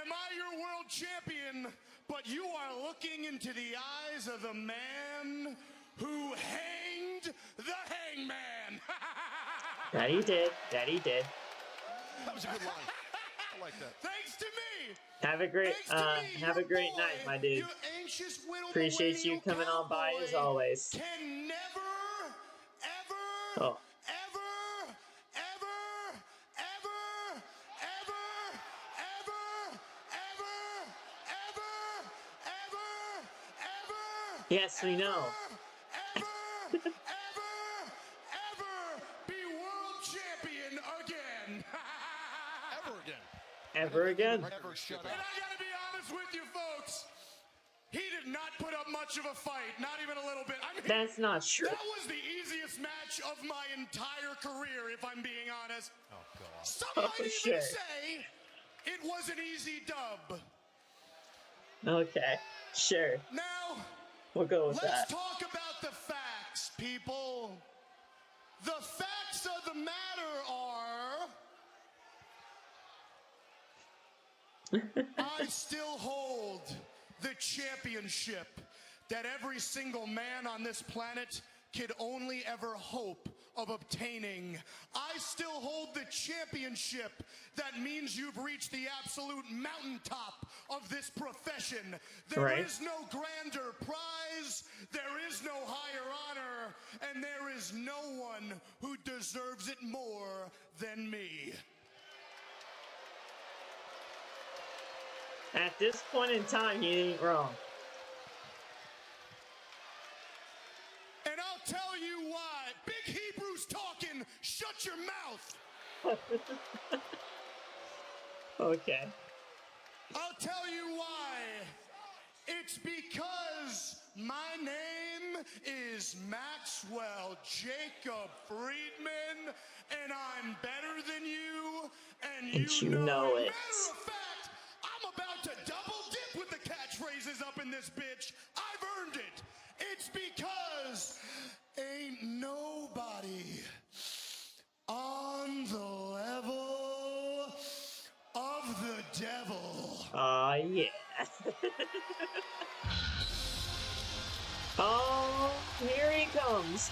am I your world champion, but you are looking into the eyes of the man who hanged the Hangman. That he did. That he did. That was a good line. I like that. Thanks to me. Have a great night, my dude. Appreciate you coming on by as always. Can never, ever, oh. Yes, we know. Ever be world champion again. Ever again. Never shut up. And I gotta be honest with you folks, he did not put up much of a fight, not even a little bit. I mean, that's not true. That was the easiest match of my entire career, if I'm being honest. Oh, God. Some might even say it was an easy dub. Okay, sure. Now, we'll go with let's that. talk about the facts, people. The facts of the matter are... I still hold the championship that every single man on this planet could only ever hope of obtaining. I still hold the championship that means you've reached the absolute mountaintop of this profession. There is no grander prize, there is no higher honor, and there is no one who deserves it more than me. At this point in time, he ain't wrong. And I'll tell you why. Big Hebrew's talking. Shut your mouth. Okay. I'll tell you why. It's because my name is Maxwell Jacob Friedman, and I'm better than you, and you know it. Matter of fact, I'm about to double dip with the catchphrases up in this bitch. I've earned it. It's because ain't nobody on the level yeah. Oh, here he comes.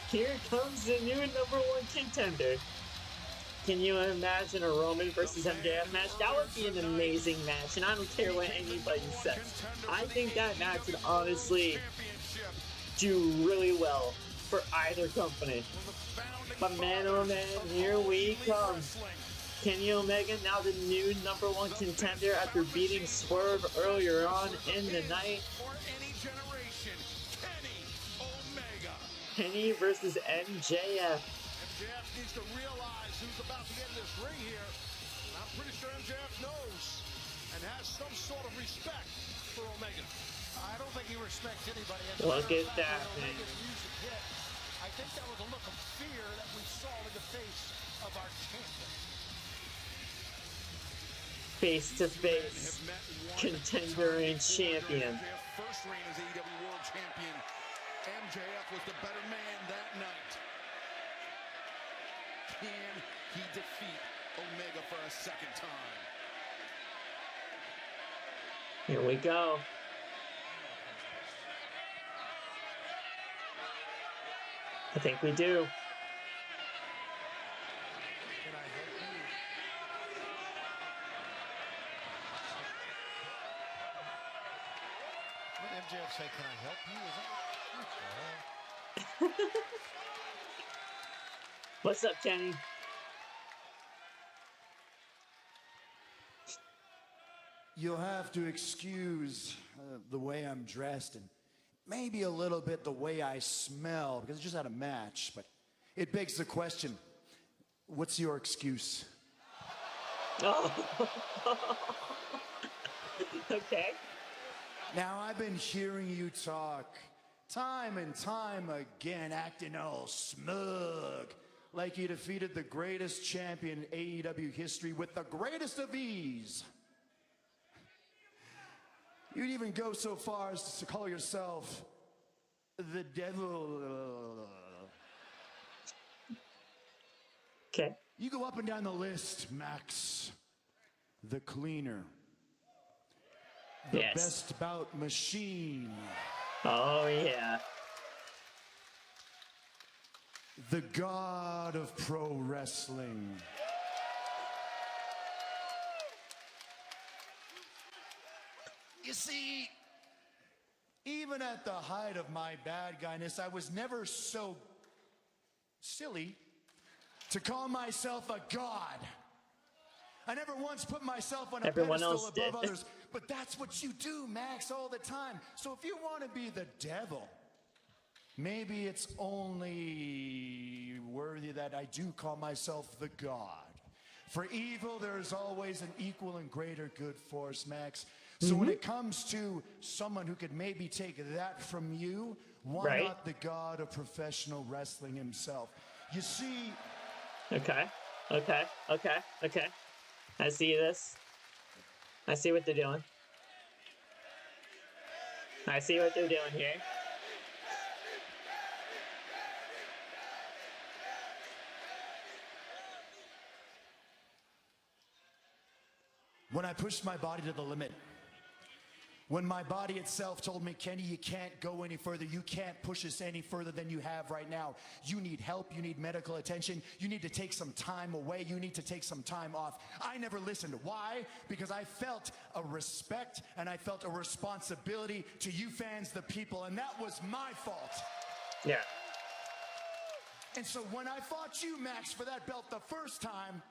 Here comes the new #1 contender. Can you imagine a Roman versus MJF match? That would be an amazing match, and I don't care what anybody says. I think that match would honestly do really well for either company. But man, oh man, here we come. Kenny Omega, now the new #1 contender after beating Swerve earlier on in the night. Kenny versus MJF. MJF needs to realize who's about to get in this ring here. I'm pretty sure MJF knows and has some sort of respect for Omega. I don't think he respects anybody. Look at that, man. I think that was a look of fear that we saw in the face of our champion. Face to face, contender and champion. First reign as AEW World Champion. MJF was the better man that night. Can he defeat Omega for a second time? Here we go. I think we do. What did MJF say? Can I help you? What's up, Kenny? You'll have to excuse the way I'm dressed and maybe a little bit the way I smell because I just had a match, but it begs the question, what's your excuse? Oh. Okay. Now, I've been hearing you talk time and time again, acting all smug, like you defeated the greatest champion in AEW history with the greatest of ease. You'd even go so far as to call yourself the devil. Okay. You go up and down the list, Max. The cleaner. The best bout machine. Oh, yeah. The god of pro wrestling. You see, even at the height of my bad guyness, I was never so silly to call myself a god. I never once put myself on a pedestal above others, but that's what you do, Max, all the time. So if you want to be the devil, maybe it's only worthy that I do call myself the god. For evil, there's always an equal and greater good force, Max. So when it comes to someone who could maybe take that from you, why not the god of professional wrestling himself? You see... Okay. I see this. I see what they're doing. I see what they're doing here. When I pushed my body to the limit, when my body itself told me, Kenny, you can't go any further, you can't push us any further than you have right now. You need help, you need medical attention, you need to take some time away, you need to take some time off. I never listened. Why? Because I felt a respect and I felt a responsibility to you fans, the people, and that was my fault. Yeah. And so when I fought you, Max, for that belt the first time,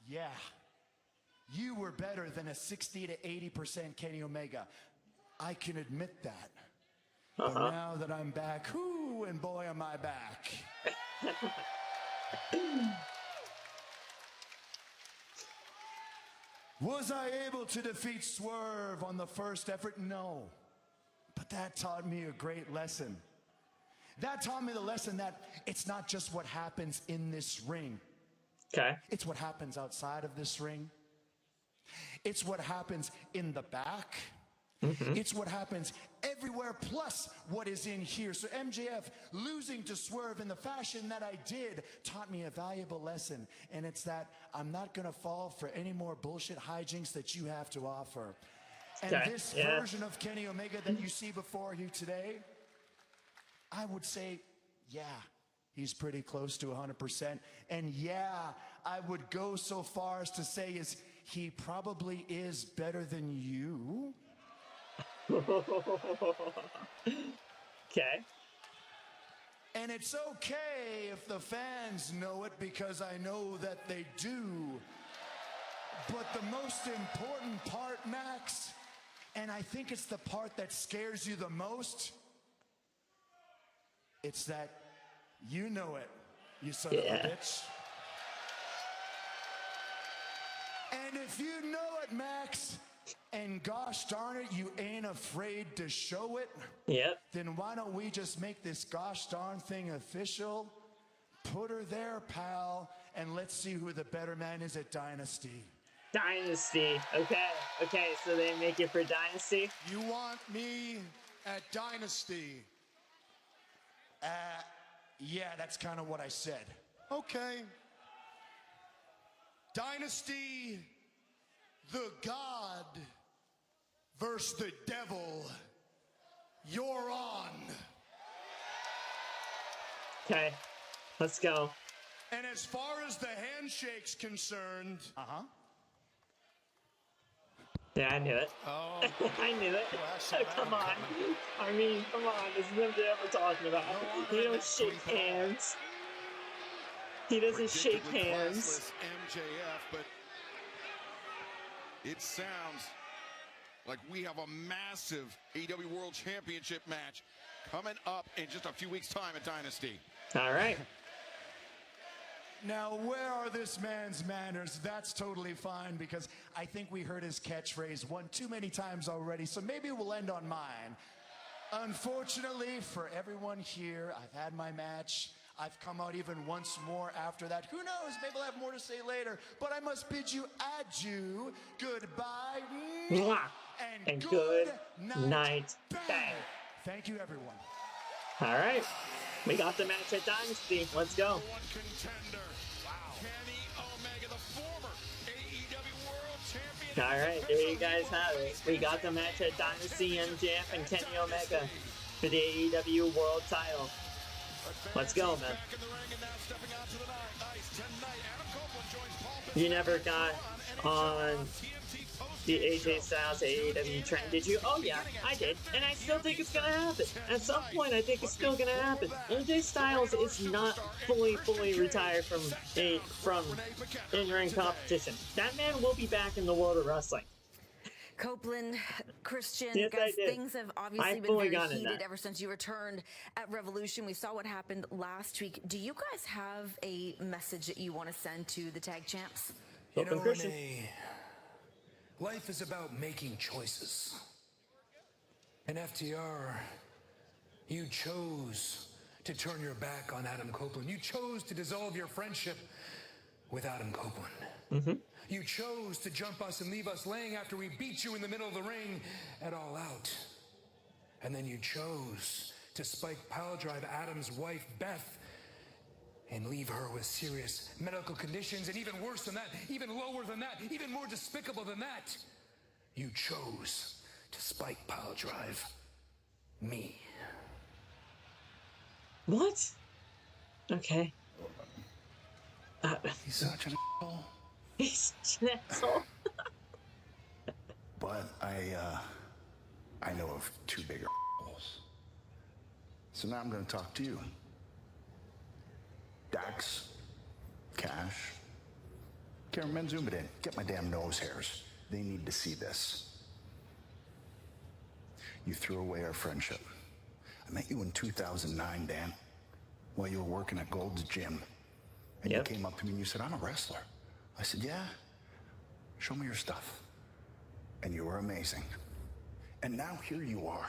yeah, you were better than a 60 to 80% Kenny Omega. I can admit that. But now that I'm back, whoo, and boy am I back. Was I able to defeat Swerve on the first effort? No. But that taught me a great lesson. That taught me the lesson that it's not just what happens in this ring. Okay. It's what happens outside of this ring. It's what happens in the back. It's what happens everywhere plus what is in here. So MJF losing to Swerve in the fashion that I did taught me a valuable lesson. And it's that I'm not going to fall for any more bullshit hijinks that you have to offer. And this version of Kenny Omega that you see before you today, I would say, yeah, he's pretty close to 100%. And yeah, I would go so far as to say is he probably is better than you. Okay. And it's okay if the fans know it, because I know that they do. But the most important part, Max, and I think it's the part that scares you the most, it's that you know it, you son of a bitch. And if you know it, Max, and gosh darn it, you ain't afraid to show it, then why don't we just make this gosh darn thing official? Put her there, pal, and let's see who the better man is at Dynasty. Dynasty. Okay, so they make it for Dynasty? You want me at Dynasty? Yeah, that's kind of what I said. Okay. Dynasty, the God versus the devil. You're on. Okay, let's go. And as far as the handshake's concerned, yeah, I knew it. Oh, I knew it. Come on. I mean, come on. This is MJF we're talking about. He don't shake hands. He doesn't shake hands. MJF, but it sounds like we have a massive AEW World Championship match coming up in just a few weeks' time at Dynasty. All right. Now, where are this man's manners? That's totally fine, because I think we heard his catchphrase one too many times already, so maybe we'll end on mine. Unfortunately for everyone here, I've had my match. I've come out even once more after that. Who knows? Maybe I'll have more to say later. But I must bid you adieu, goodbye, Mwah. and good night. Bang. Thank you, everyone. All right. We got the match at Dynasty. Let's go. One contender. Wow. Kenny Omega, the former AEW World Champion. All right, there you guys have it. We got the match at Dynasty, MJF and Kenny Omega for the AEW World title. Let's go, man. You never got on the AJ Styles AEW train, did you? Oh yeah, I did, and I still think it's gonna happen. At some point, I think it's still gonna happen. AJ Styles is not fully retired from in-ring competition. That man will be back in the world of wrestling. Copeland, Christian, yes, guys, things have obviously been very heated ever since you returned at Revolution. We saw what happened last week. Do you guys have a message that you want to send to the tag champs? You know, Renee, life is about making choices. And FTR, you chose to turn your back on Adam Copeland. You chose to dissolve your friendship with Adam Copeland. You chose to jump us and leave us laying after we beat you in the middle of the ring at All Out. And then you chose to spike piledrive Adam's wife, Beth, and leave her with serious medical conditions, and even worse than that, even lower than that, even more despicable than that, you chose to spike piledrive me. What? Okay. He's such an asshole. He's such an asshole. But I know of two bigger assholes. So now I'm going to talk to you. Dax, Cash, Cameron, zoom it in. Get my damn nose hairs. They need to see this. You threw away our friendship. I met you in 2009, Dan, while you were working at Gold's Gym. And you came up to me and you said, I'm a wrestler. I said, yeah, show me your stuff. And you were amazing. And now here you are.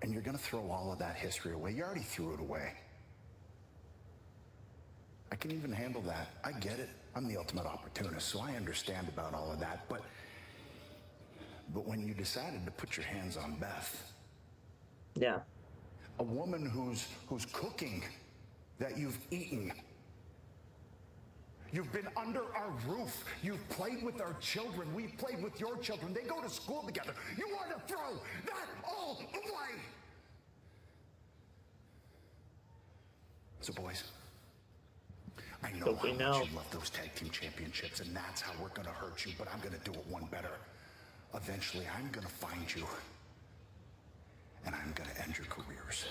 And you're gonna throw all of that history away. You already threw it away. I can even handle that. I get it. I'm the ultimate opportunist, so I understand about all of that. But But when you decided to put your hands on Beth, yeah, a woman who's cooking that you've eaten, you've been under our roof, you've played with our children, we've played with your children, they go to school together, you want to throw that all away! So boys, I know how much you love those tag team championships, and that's how we're gonna hurt you, but I'm gonna do it one better. Eventually, I'm gonna find you, and I'm gonna end your careers.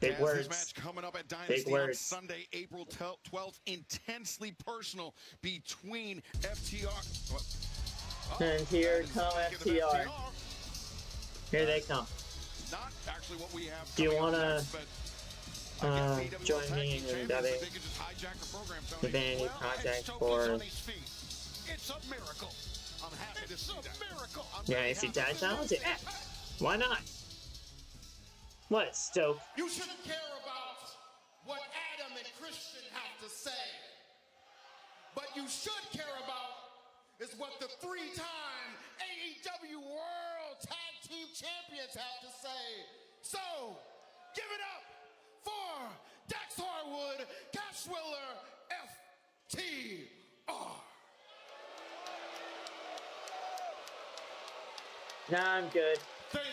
Big words. This match coming up at Dynasty on Sunday, April 12th. Intensely personal between FTR. And here come FTR. Here they come. Not actually what we have. Do you want to join me in dubbing the Vanity Project for... It's a miracle. I'm happy to see that. Yeah, AC tag challenge? Yeah. Why not? What, Stoke? You shouldn't care about what Adam and Christian have to say. But you should care about is what the three-time AEW World Tag Team Champions have to say. So, give it up for Dax Harwood, Cash Wheeler, FTR. Nah, I'm good.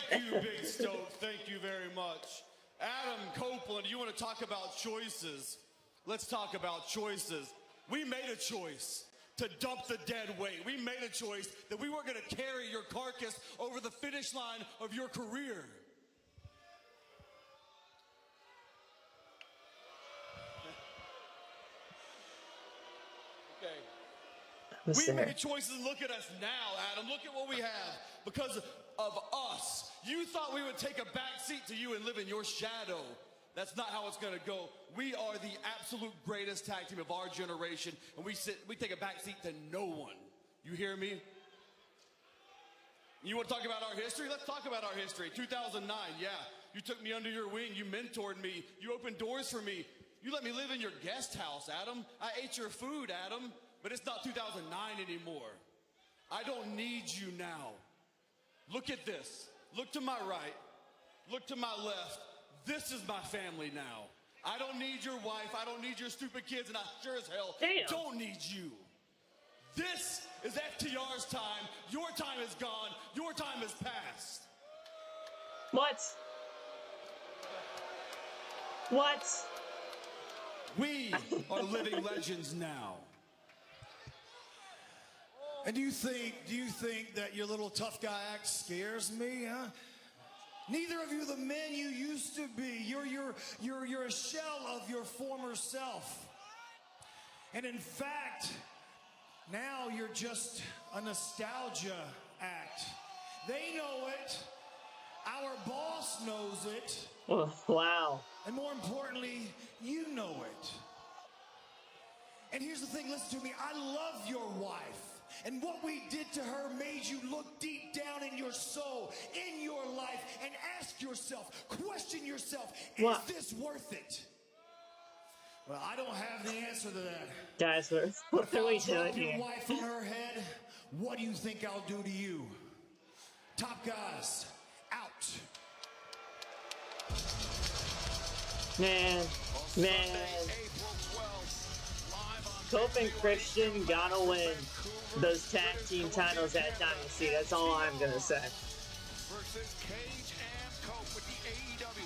Thank you, Big Stoke. Thank you very much. Adam Copeland, you want to talk about choices? Let's talk about choices. We made a choice to dump the dead weight. We made a choice that we weren't going to carry your carcass over the finish line of your career. Okay. We made choices. Look at us now, Adam. Look at what we have. Because of us, you thought we would take a back seat to you and live in your shadow. That's not how it's going to go. We are the absolute greatest tag team of our generation, and we take a back seat to no one. You hear me? You want to talk about our history? Let's talk about our history. 2009, yeah. You took me under your wing. You mentored me. You opened doors for me. You let me live in your guest house, Adam. I ate your food, Adam. But it's not 2009 anymore. I don't need you now. Look at this. Look to my right. Look to my left. This is my family now. I don't need your wife. I don't need your stupid kids. And I sure as hell don't need you. This is FTR's time. Your time is gone. Your time has passed. What? What? We are living legends now. And do you think that your little tough guy act scares me, huh? Neither of you the men you used to be. You're a shell of your former self. And in fact, now you're just a nostalgia act. They know it. Our boss knows it. Oh, wow. And more importantly, you know it. And here's the thing, listen to me. I love your wife. And what we did to her made you look deep down in your soul, in your life, and ask yourself, question yourself, is this worth it? Well, I don't have the answer to that. Guys, what are we doing here? Your wife on her head, what do you think I'll do to you? Top guys, out. Man. Cope and Christian gotta win those tag team titles at Dynasty. That's all I'm gonna say. Versus Cage and Cope with the AEW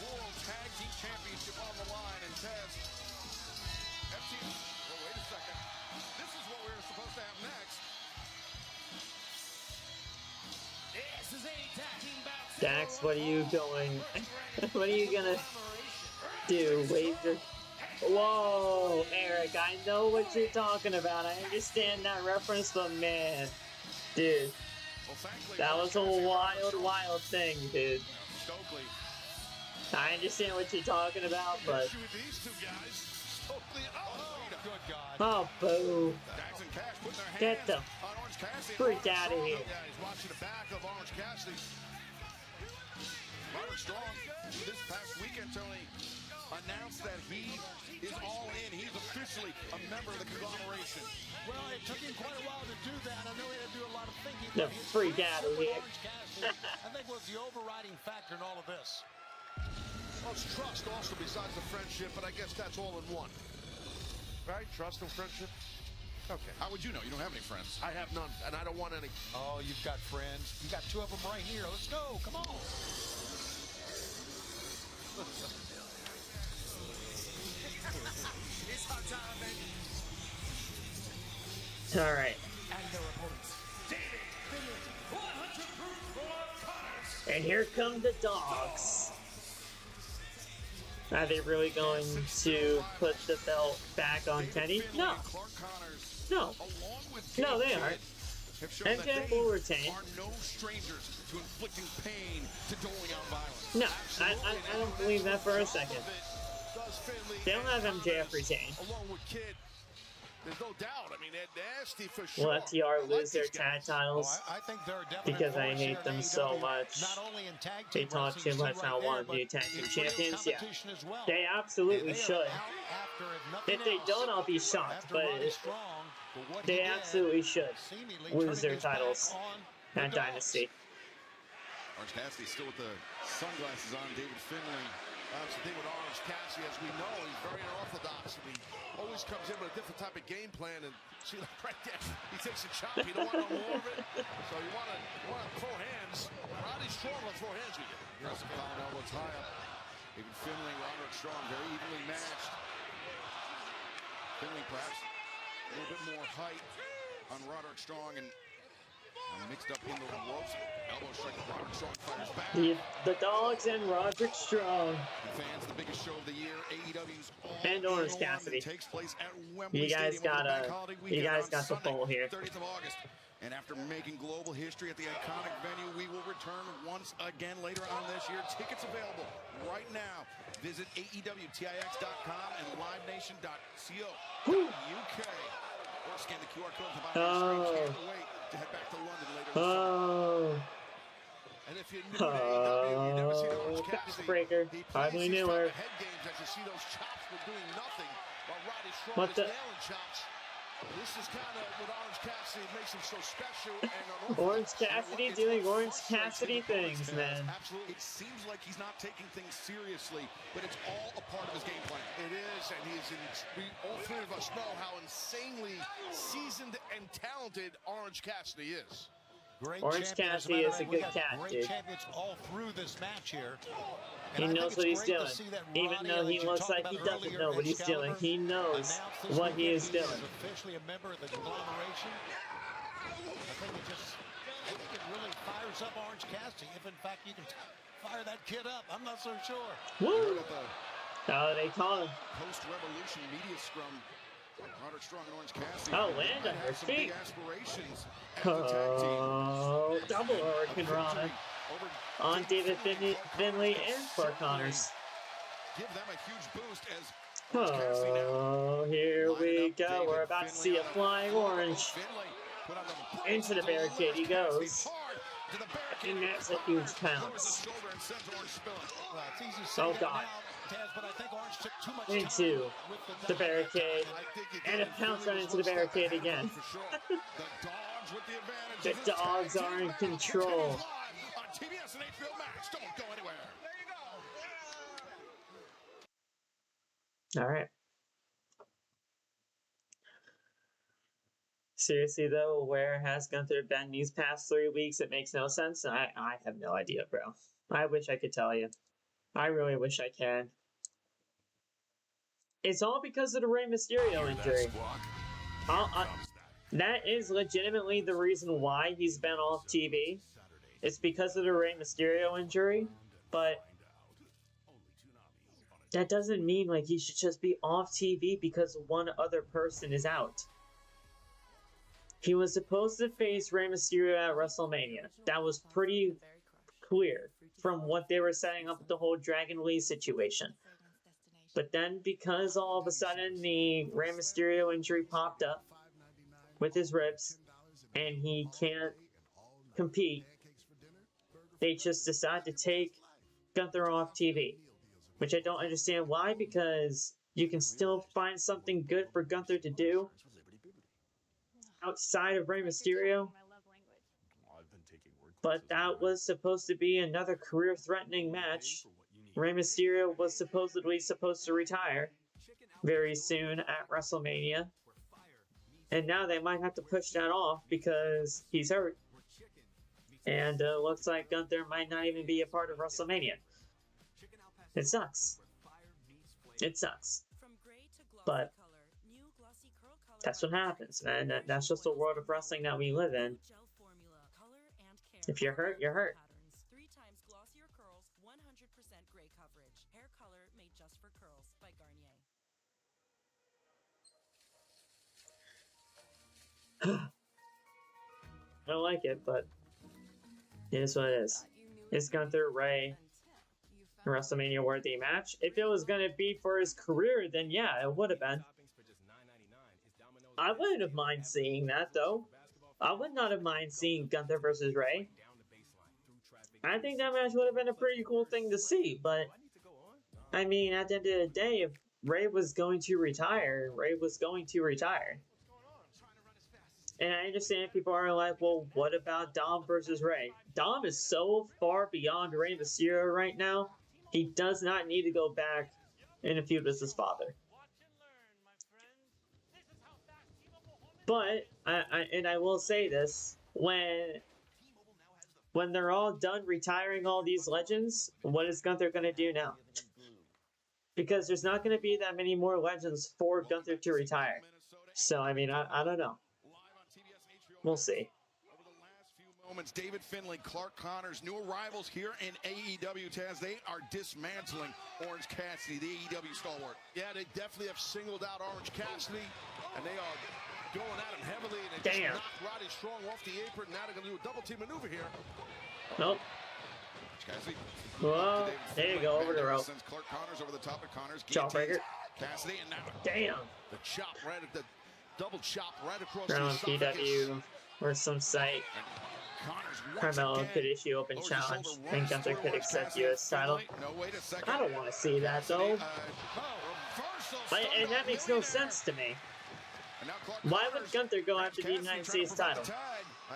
World Tag Team Championship on the line. And Taz, FTR, well, wait a second. This is what we were supposed to have next. This is a tag team bout. Dax, what are you doing? What are you gonna do? Wave your... Whoa, Eric, I know what you're talking about. I understand that reference, but man, dude, that was a wild thing, dude. I understand what you're talking about, but... Oh, boo. Get the freak out of here. He's watching the back of Orange Cassidy. Roderick Strong this past weekend, Tony. announced that he is all in. He's officially a member of the conglomeration. Well, it took him quite a while to do that. I know he had to do a lot of thinking. The freak out of here. I think was the overriding factor in all of this. Well, it's trust also besides the friendship, but I guess that's all in one. Right? Trust and friendship? Okay. How would you know? You don't have any friends. I have none, and I don't want any. Oh, you've got friends. You got two of them right here. Let's go. Come on. It's hot time, baby. All right. And their opponents. And here come the dogs. Are they really going to put the belt back on Kenny? No. No. No, they aren't. MJF will retain. Are no strangers to inflicting pain, to doling out violence. No, I don't believe that for a second. They'll have MJF retain. Along with Kid, there's no doubt. I mean, they're nasty for sure. Will FTR lose their tag titles? I think they're definitely Because I hate them so much. Not only in tag They team talk too much about wanting to be tag team champions. Yeah, they absolutely should. If they don't, I'll be shocked. But they absolutely should lose their titles at Dynasty. Orange Cassidy still with the sunglasses on. David Finlay. That's the thing with Orange Cassidy, as we know, he's very unorthodox. And he always comes in with a different type of game plan. And see, like right there, he takes a chop. You don't want no more of it. So you want to throw hands. Roddy Strong will throw hands with you. Aggressive collar elbows high up. David Finlay, Roderick Strong, very evenly matched. Finlay perhaps a little bit more height on Roderick Strong and mixed up in the ropes. Elbow strike. Roderick Strong fires back. The dogs and Roderick Strong. Fans, the biggest show of the year, AEW's and Orange Cassidy. Takes place at Wembley You guys got the poll here. 30th of August. And after making global history at the iconic venue, we will return once again later on this year. Tickets available right now. Visit AEWTIX.com and LiveNation.co.uk. Or scan the QR code at the bottom of the screen. Can't wait to head back to London later this summer. And if you're new to AEW, you never see Orange Cassidy. Breaker. Hardly knew her. Head games as you see those chops were doing nothing while Roddy Strong is nailing chops. This is kind of what Orange Cassidy makes him so special. And Orange Cassidy doing Orange Cassidy things, man. Absolutely. It seems like he's not taking things seriously, but it's all a part of his game plan. It is, and all three of us know how insanely seasoned and talented Orange Cassidy is. Orange Cassidy is a good cat, great dude. champions all through this match here. He knows what he's doing. Even though he looks like he doesn't know what he's doing, he knows what he is doing. Officially a member of the conglomeration. I think it really fires up Orange Cassidy. If in fact you can fire that kid up, I'm not so sure. Woo! Oh, they call him. Post-revolution media scrum. Roderick Strong and Orange Cassidy. Oh, land on her feet. Aspirations. Oh, double Hurricane Rana on David Finlay and Clark Connors. Give them a huge boost as Oh, here we go. We're about to see a flying orange. Into the barricade he goes. And that's a huge pounce. Oh, God. Into the barricade. And a pounce right into the barricade again. The dogs are in control. All right. Seriously though, where has Gunther been these past 3 weeks? It makes no sense. I have no idea, bro. I wish I could tell you. I really wish I can. It's all because of the Rey Mysterio injury. That is legitimately the reason why he's been off TV. It's because of the Rey Mysterio injury, but that doesn't mean like he should just be off TV because one other person is out. He was supposed to face Rey Mysterio at WrestleMania. That was pretty clear from what they were setting up with the whole Dragon Lee situation. But then because all of a sudden the Rey Mysterio injury popped up with his ribs and he can't compete, they just decide to take Gunther off TV. which I don't understand why, because you can still find something good for Gunther to do outside of Rey Mysterio. But that was supposed to be another career-threatening match. Rey Mysterio was supposedly supposed to retire very soon at WrestleMania. And now they might have to push that off because he's hurt. And looks like Gunther might not even be a part of WrestleMania. It sucks. It sucks. But that's what happens, man. That's just the world of wrestling that we live in. If you're hurt, you're hurt. 3 times glossier curls, 100% gray coverage. Hair color made just for curls by Garnier. I don't like it, but it is what it is. Is Gunther Rey a WrestleMania worthy match? If it was gonna be for his career, then yeah, it would have been. I wouldn't have minded seeing that though. I would not have minded seeing Gunther versus Rey. I think that match would have been a pretty cool thing to see, but I mean, at the end of the day, if Rey was going to retire, Rey was going to retire. And I understand people are like, well, what about Dom versus Rey? Dom is so far beyond Rey Mysterio right now, he does not need to go back in a feud with his father. But, I will say this, when they're all done retiring all these legends, what is Gunther going to do now? Because there's not going to be that many more legends for Gunther to retire. So, I mean, I don't know. We'll see. Moments, David Finlay, Clark Connors, new arrivals here in AEW, Taz. They are dismantling Orange Cassidy, the AEW stalwart. Yeah, they definitely have singled out Orange Cassidy, and they are going at him heavily, and they just knocked Roddy Strong off the apron. Now they're going to do a double team maneuver here. Nope. Cassidy. Well, there you go, over the rope. Sends Clark Connors over the top of Connors. Jawbreaker. Cassidy, and now the chop right at the double chop right across the esophagus. PW or some site. Carmelo could issue open challenge, and Gunther could accept US title. I don't want to see that though. And that makes no sense to me. Why would Gunther go after the United States title?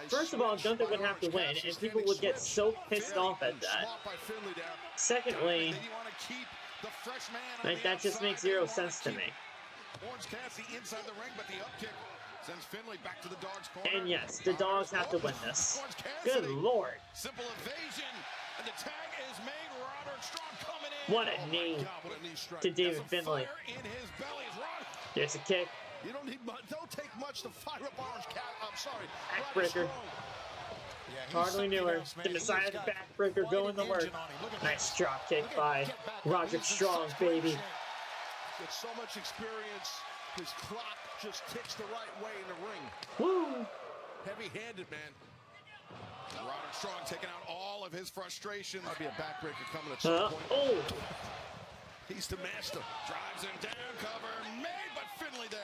First of all, Gunther would have to win, and people would get so pissed off at that. Secondly, like, that just makes zero sense to me. Orange Cassidy inside the ring, but the upkick sends Finlay back to the Dog's corner. And yes, the Dogs have to win this. Good lord. Simple evasion, and the tag is made. Roderick Strong coming in. What a knee to David Finlay. There's a kick. You don't need much. Don't take much to fire up Orange Cat. I'm sorry. Backbreaker. Hardly knew her. The Messiah of the Backbreaker going to work. Nice drop kick by Roderick Strong, baby. With so much experience, his clock just ticks the right way in the ring. Woo! Heavy-handed, man. And Roderick Strong taking out all of his frustrations. Might be a backbreaker coming at some point. Oh! He's the master. Drives him down, cover made, but Finlay there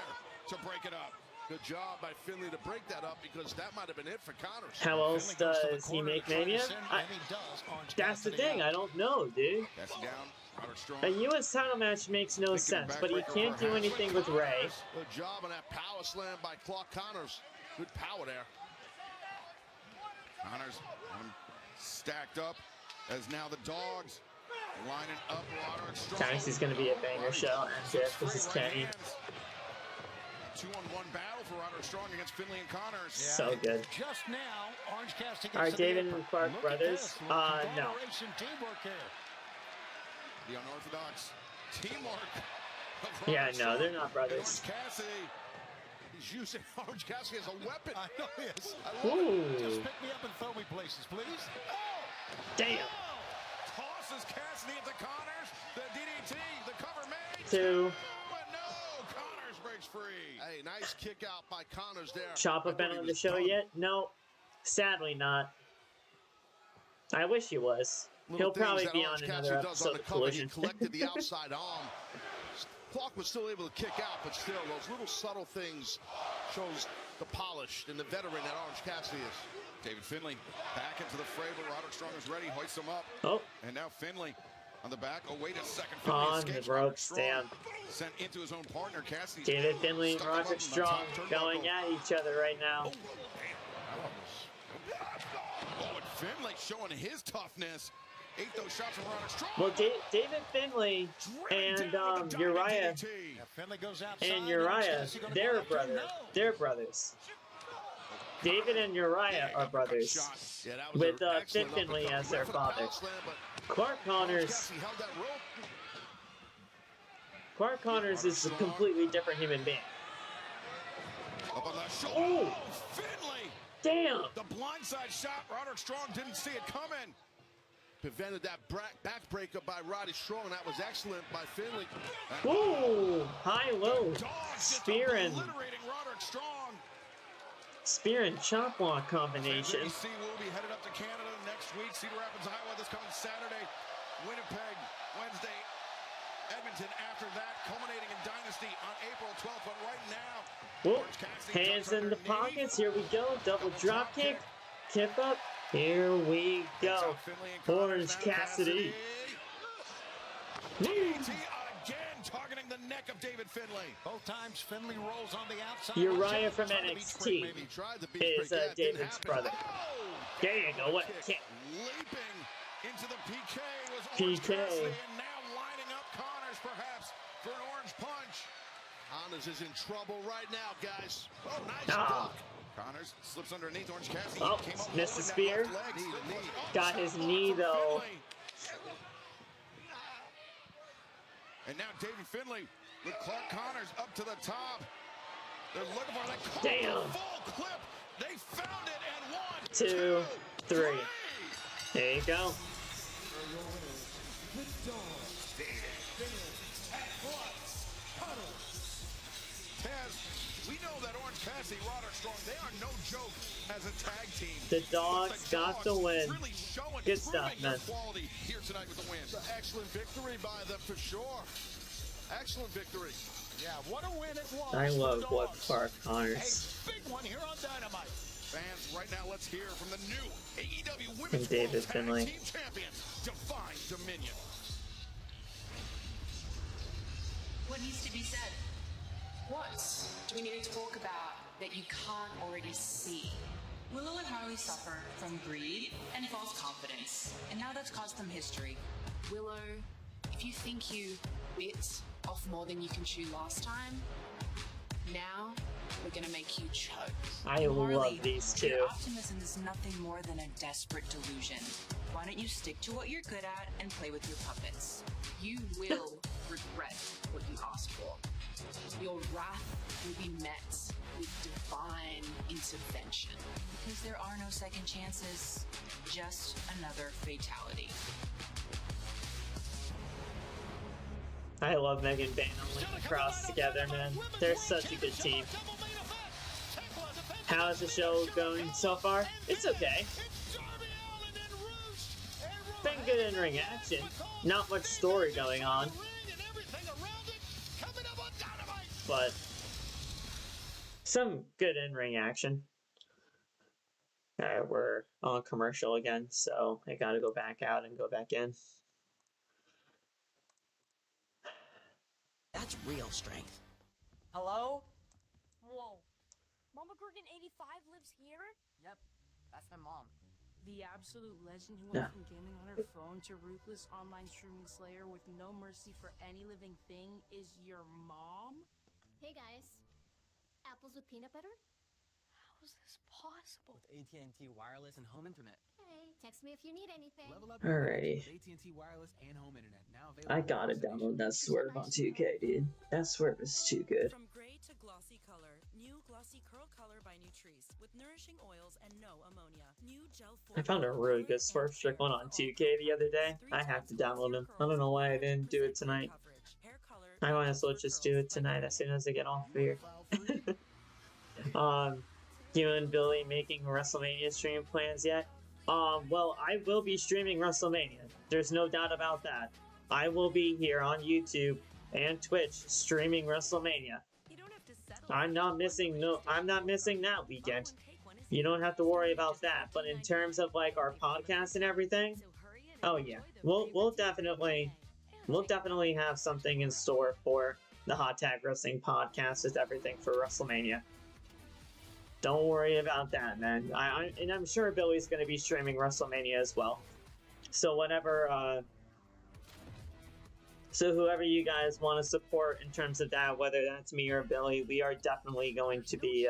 to break it up. Good job by Finlay to break that up, because that might have been it for Connors. How else does he make Mania? That's the thing, I don't know, dude. That's down. A U.S. title match makes no sense, but he can't do anything with Rey. Good job on that power slam by Clark Connors. Good power there. Connors stacked up as now the Dogs lining up. Roderick Strong. Cassidy's going to be a banger show, and this is Kenny. 2-on-1 battle for Roderick Strong against Finlay and Connors. So good. Just now, Orange Cassidy. Are David and Clark brothers? No. The unorthodox teamwork. Yeah, no, they're not brothers. Orange Cassidy. He's using Orange Cassidy as a weapon. I know he is. Ooh. Just pick me up and throw me places, please. Damn. Tosses Cassidy into Connors. The DDT. The cover made. 2. But no, Connors breaks free. Hey, nice kick out by Connors there. Ciampa been on the show yet? No. Sadly not. I wish he was. He'll probably be on another episode of Collision. He collected the outside arm. Clark was still able to kick out, but still, those little subtle things shows the polish and the veteran that Orange Cassidy is. David Finlay back into the fray, but Roderick Strong is ready, hoists him up. Oh. And now Finlay On the back. Oh, wait a second. On the ropes, damn. Sent into his own partner, Cassidy. David Finlay and Roderick Strong going at each other right now. Oh, and Finlay showing his toughness. Ate those shots from Roderick Strong. Well, David Finlay and Uriah they're brothers. David and Uriah are brothers, with Fit Finlay as their father. Clark Connors is a completely different human being. Oh, Finlay! Damn! The blindside shot. Roderick Strong didn't see it coming. Prevented that backbreaker by Roddy Strong. That was excellent by Finlay. Ooh, high-low. Spear and chop block combination. NBC will be headed up to Canada next week. Cedar Rapids, Iowa this coming Saturday. Winnipeg, Wednesday. Edmonton after that, culminating in Dynasty on April 12th. But right now, whoop. Hands in the pockets. Here we go. Double drop kick. Tip up. Here we go. Orange Cassidy. Again, targeting the neck of David Finlay. Both times Finlay rolls on the outside. Uriah from NXT is David's brother. There you go. What a kick. Leaping into the PK was Orange Cassidy, and now lining up Connors perhaps for an orange punch. Connors is in trouble right now, guys. Oh, nice block. Connors slips underneath Orange Cassidy. Oh, missed the spear. Got his knee though. And now David Finlay with Clark Connors up to the top. They're looking for that full clip. They found it and 1, 2, 3. There you go. We know that Orange Cassidy, Roderick Strong, they are no joke as a tag team. The Dogs got the win. Good stuff, man. Here tonight with the win. Excellent victory by them for sure. Excellent victory. Yeah, what a win it was. I love what Clark Connors. A big one here on Dynamite. Fans, right now, let's hear from the new AEW Women's David Finlay. Team Champions, Divine Dominion. What needs to be said? What do we need to talk about that you can't already see? Willow and Harley suffer from greed and false confidence, and now that's caused them history. Willow, if you think you bit off more than you can chew last time, now we're gonna make you choke. I love these two. Your optimism is nothing more than a desperate delusion. Why don't you stick to what you're good at and play with your puppets? You will regret what you asked for. Your wrath will be met with divine intervention. Because there are no second chances, just another fatality. I love Megan Bane and Lincoln Cross together, man. They're such a good team. How's the show going so far? It's okay. Been good in-ring action. Not much story going on. But some good in-ring action. Alright, we're on commercial again, so I gotta go back out and go back in. That's real strength. Hello? Whoa. Mama Gorgon 85 lives here? Yep, that's my mom. The absolute legend who went from gaming on her phone to ruthless online streaming slayer with no mercy for any living thing is your mom? Hey guys, apples with peanut butter? How is this possible? With AT&T wireless and home internet. Hey, text me if you need anything. Alrighty. AT&T wireless and home internet now available. I gotta download that Swerve on 2K, dude. That Swerve is too good. From gray to glossy color, new glossy curl color by Nutrice with nourishing oils and no ammonia. New gel. I found a really good Swerve Strickland on 2K the other day. I have to download him. I don't know why I didn't do it tonight. I might as well just do it tonight as soon as I get off here. You and Billy making WrestleMania stream plans yet? Well, I will be streaming WrestleMania. There's no doubt about that. I will be here on YouTube and Twitch streaming WrestleMania. I'm not missing that weekend. You don't have to worry about that. But in terms of like our podcast and everything, Oh yeah, we'll definitely have something in store for the Hot Tag Wrestling Podcast with everything for WrestleMania. Don't worry about that, man. And I'm sure Billy's going to be streaming WrestleMania as well. So whatever, so whoever you guys want to support in terms of that, whether that's me or Billy, we are definitely going to be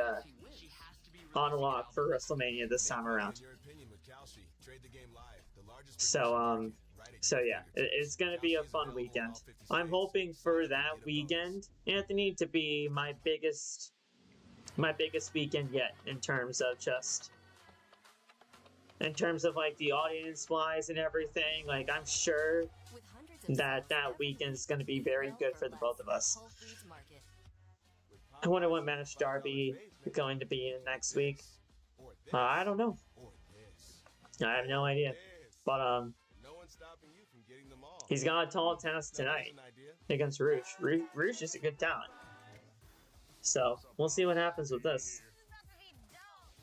on lock for WrestleMania this time around. So yeah, it's going to be a fun weekend. I'm hoping for that weekend, Anthony, to be my biggest weekend yet in terms of like the audience wise and everything. Like, I'm sure that weekend is going to be very good for the both of us. I wonder what match Darby is going to be in next week. I don't know. I have no idea. But he's got a tall task tonight against Rouge. Rouge is a good talent. So we'll see what happens with this.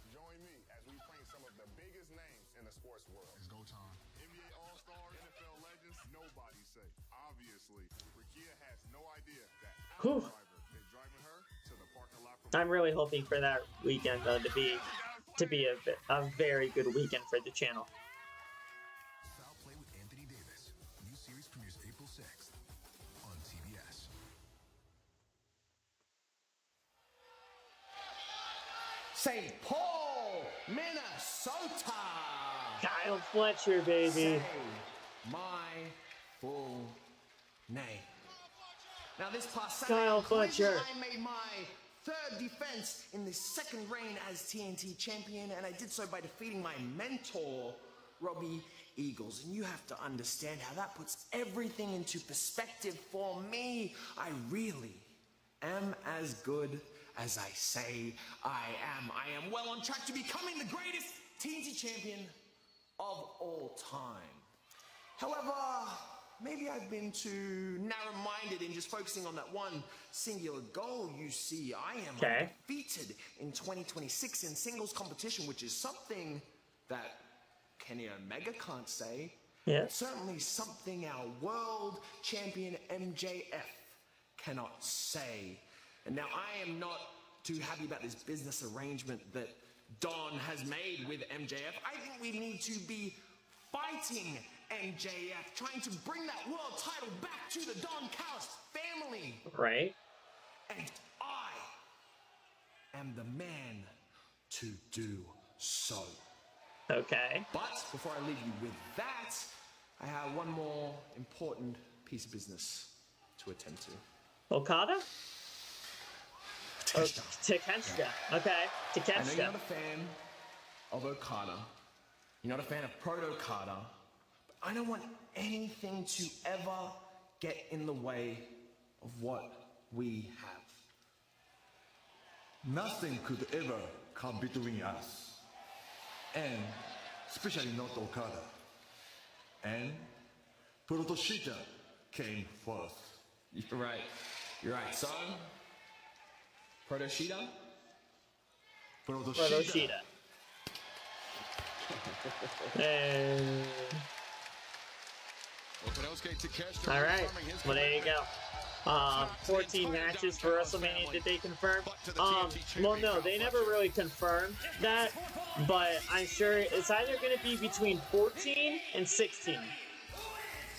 Join me as we claim some of the biggest names in the sports world. It's go time. NBA All-Star, NFL legends, nobody say. Obviously, Rikia has no idea that our driver is driving her to the parking lot. I'm really hoping for that weekend though to be a very good weekend for the channel. Foul Play with Anthony Davis. New series premieres April 6th on TBS. St. Paul, Minnesota. Kyle Fletcher, baby. Say my full name. Now this past Kyle Fletcher. I made my third defense in the second reign as TNT champion, and I did so by defeating my mentor, Robbie Eagles. And you have to understand how that puts everything into perspective for me. I really am as good as I say I am. I am well on track to becoming the greatest TNT champion of all time. However, maybe I've been too narrow-minded in just focusing on that one singular goal. You see, I am undefeated in 2026 in singles competition, which is something that Kenny Omega can't say. Yeah. But certainly something our world champion MJF cannot say. And now I am not too happy about this business arrangement that Don has made with MJF. I think we need to be fighting MJF, trying to bring that world title back to the Don Callis family. Right. And I am the man to do so. Okay. But before I leave you with that, I have one more important piece of business to attend to. Okada? Takeshita. Okay. Takeshita. I know you're not a fan of Okada. You're not a fan of Proto-Okada. But I don't want anything to ever get in the way of what we have. Nothing could ever come between us. And especially not Okada. And Protoshita came first. You're right. You're right, son. Protoshita? Protoshita. Hey. All right. Well, there you go. 14 matches for WrestleMania. Did they confirm? Well, no, they never really confirmed that, but I'm sure it's either going to be between 14 and 16.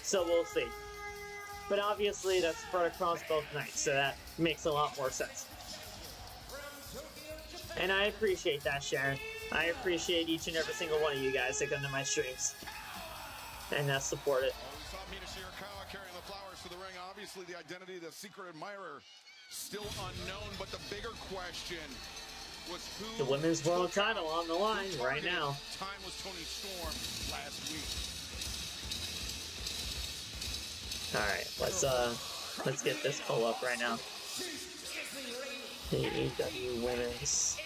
So we'll see. But obviously, that's spread across both nights, so that makes a lot more sense. And I appreciate that, Sharon. I appreciate each and every single one of you guys that come to my streams and that support it. We saw Mina Shirakawa carrying the flowers to the ring. Obviously, the identity of the secret admirer still unknown, but the bigger question was who... The women's world title on the line right now. Time was Toni Storm last week. Alright, let's get this pull up right now. AEW Women's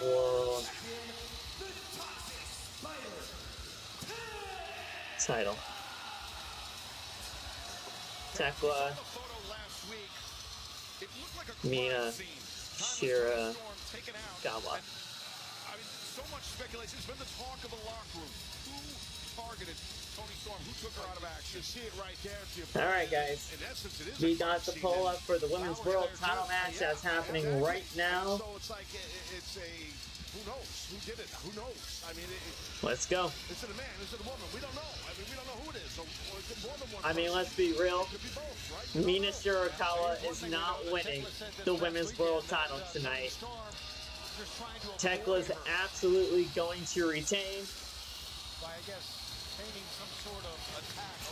World Title. Thekla, Mina, Shirakawa. So much speculation. It's been the talk of the locker room. Who targeted Toni Storm, who took her out of action. You see it right there. All right, guys. In essence, it is We got the poll up for the Women's World Title match that's happening right now. So it's like, it's a, who knows? Who did it? Who knows? I mean, Let's go. Is it a man? Is it a woman? We don't know. I mean, we don't know who it is. So, or is it more than one I mean, let's be real. Mina Shirakawa is not winning the Women's World Title tonight. Thekla's absolutely going to retain.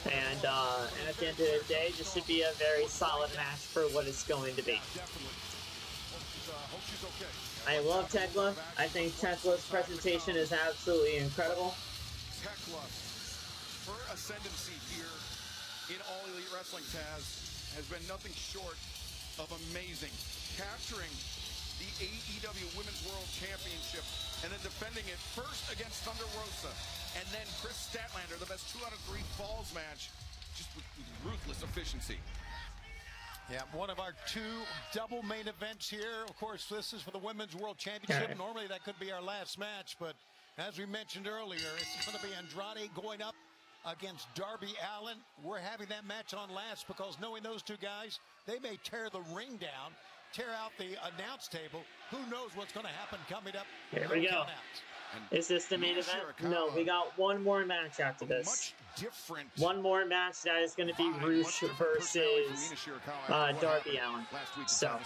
And at the end of the day, this should be a very solid match for what it's going to be. I love Thekla. I think Thekla's presentation is absolutely incredible. Thekla, her ascendancy here in All Elite Wrestling, Taz, has been nothing short of amazing. Capturing the AEW Women's World Championship and then defending it first against Thunder Rosa and then Chris Statlander, the best 2 out of 3 falls match, just with ruthless efficiency. Yeah, one of our 2 double main events here. Of course, this is for the Women's World Championship. Normally, that could be our last match, but as we mentioned earlier, it's going to be Andrade going up against Darby Allin. We're having that match on last because knowing those 2 guys, they may tear the ring down, tear out the announce table. Who knows what's going to happen coming up? Here we go. Is this the main event? No, we got one more match after this. One more match that is going to be Roosh versus Darby Allin. So,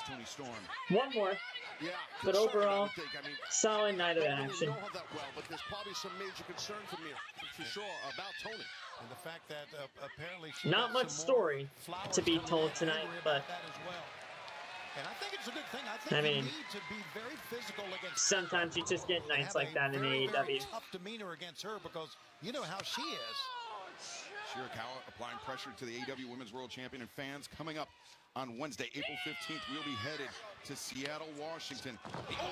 one more. But overall, solid night of action. Know that well, but there's probably some major concern for me, for sure, about Toni. And the fact that apparently not much story to be told tonight, but and I think it's a good thing. I think you need to be very physical against sometimes you just get nights like that in AEW. Very tough demeanor against her because you know how she is. Shirakawa applying pressure to the AEW Women's World Champion, and fans coming up on Wednesday, April 15th. We'll be headed to Seattle, Washington.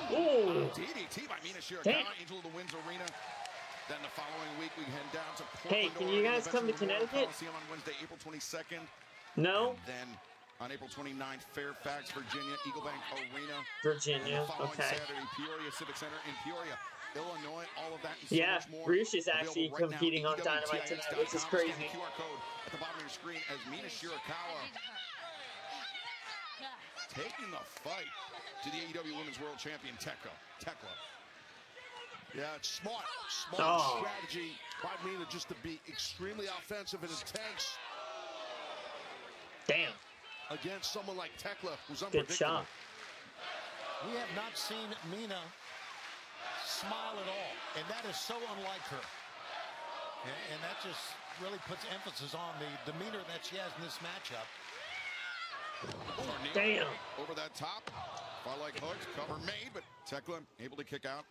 DDT by Mina Shirakawa, Angel of the Winds Arena. Then the following week, we head down to Portland. Hey, can you guys come to Connecticut? On Wednesday, April 22nd. No. And then on April 29th, Fairfax, Virginia, Eaglebank Arena. Virginia, okay. Saturday, Peoria Civic Center in Peoria, Illinois. All of that and so much more. Roosh is actually competing on Dynamite tonight, which is crazy. QR code at the bottom of your screen as Mina Shirakawa taking the fight to the AEW Women's World Champion Thekla. Yeah, it's smart strategy by Mina just to be extremely offensive and intense. Damn. Against someone like Thekla, who's unpredictable. Good shot. We have not seen Mina smile at all, and that is so unlike her. And that just really puts emphasis on the demeanor that she has in this matchup. Damn. Over that top. Far-leg hooks, cover made, but Thekla able to kick out.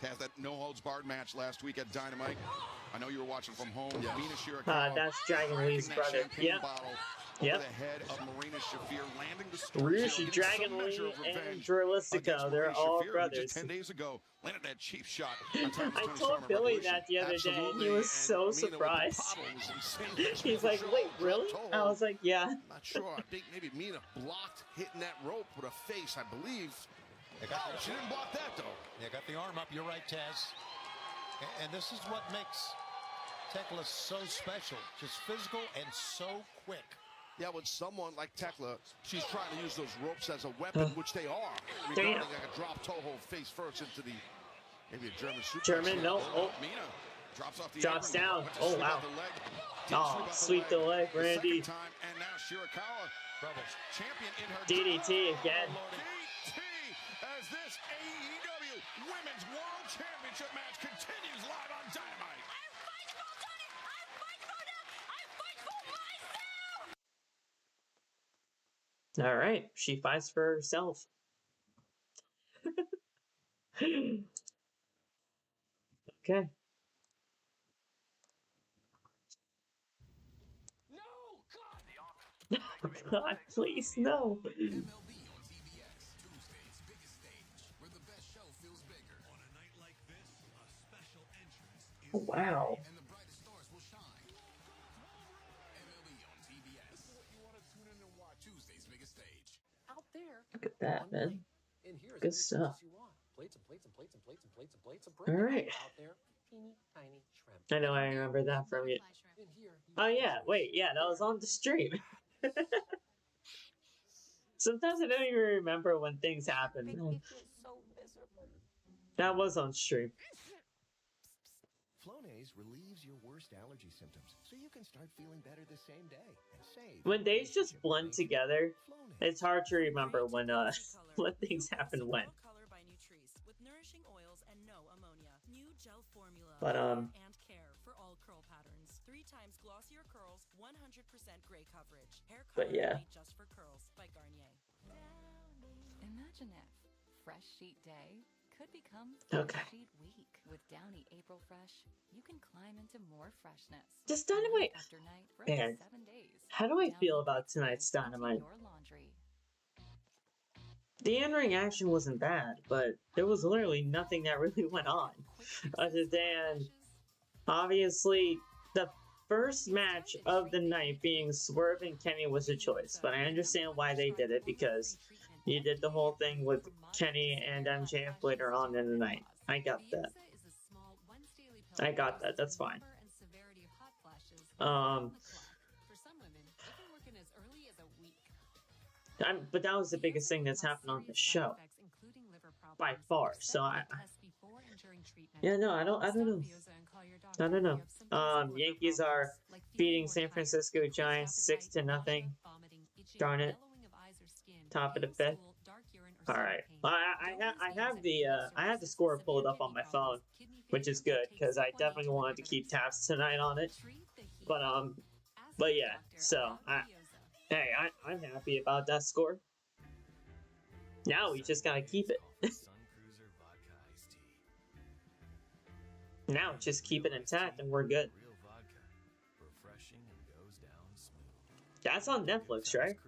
Has that no-holds-barred match last week at Dynamite. I know you were watching from home. Yes. Mina Shirakawa. That's Dragon Lee's brother. Yep. Over the head of Marina Shafir, landing the storm. Roosh, Dragon Lee, and Dralistico, they're all brothers. 10 days ago, landed that cheap shot. I told Billy that the other day, and he was so surprised. He's like, wait, really? I was like, yeah. I'm not sure. I think maybe Mina blocked hitting that rope with her face, I believe. She didn't block that, though. Yeah, got the arm up. You're right, Taz. And this is what makes Thekla so special. Just physical and so quick. Yeah, with someone like Thekla, she's trying to use those ropes as a weapon, which they are. Regarding like a drop toe hold face first into the, maybe a German suplex. German, no. Oh. Mina drops off the drops down. Oh, wow. Oh, sweep the leg, Randy. Time, and now Shirakawa, champion in her DDT again. DDT as this AEW Women's World Championship match continues live on Dynamite. All right, she fights for herself. Okay. No, God, please, no. Oh, wow. Look at that, man. Good stuff. All right. Teeny tiny shrimp. I know, I remember that from you. Oh yeah, wait, yeah, that was on the stream. Sometimes I don't even remember when things happen. That was on stream. Flonase relieves your worst allergy symptoms, so you can start feeling better the same day and save. When days just blend together, it's hard to remember when when things happen when. With nourishing oils and no ammonia. New gel formula. But and care for all curl patterns. 3 times glossier curls, 100% gray coverage. Hair color made just for curls by Garnier. Imagine if Fresh Sheet Day could become Fresh Sheet Week. With Downy April Fresh, you can climb into more freshness. Just Dynamite. After night for up to Man, 7 days. how do I feel about tonight's Dynamite? Your laundry. The in-ring action wasn't bad, but there was literally nothing that really went on. Other than, obviously, the first match of the night being Swerve and Kenny was a choice. But I understand why they did it, because you did the whole thing with Kenny and MJF later on in the night. I got that. I got that. That's fine. But that was the biggest thing that's happened on the show, by far. So yeah, no, I don't know. I don't know. Yankees are beating San Francisco Giants 6-0. Darn it. Top of the 5th. All right. I have the score pulled up on my phone, which is good because I definitely wanted to keep tabs tonight on it. But yeah. So I'm happy about that score. Now we just gotta keep it. Now just keep it intact and we're good. That's on Netflix, right?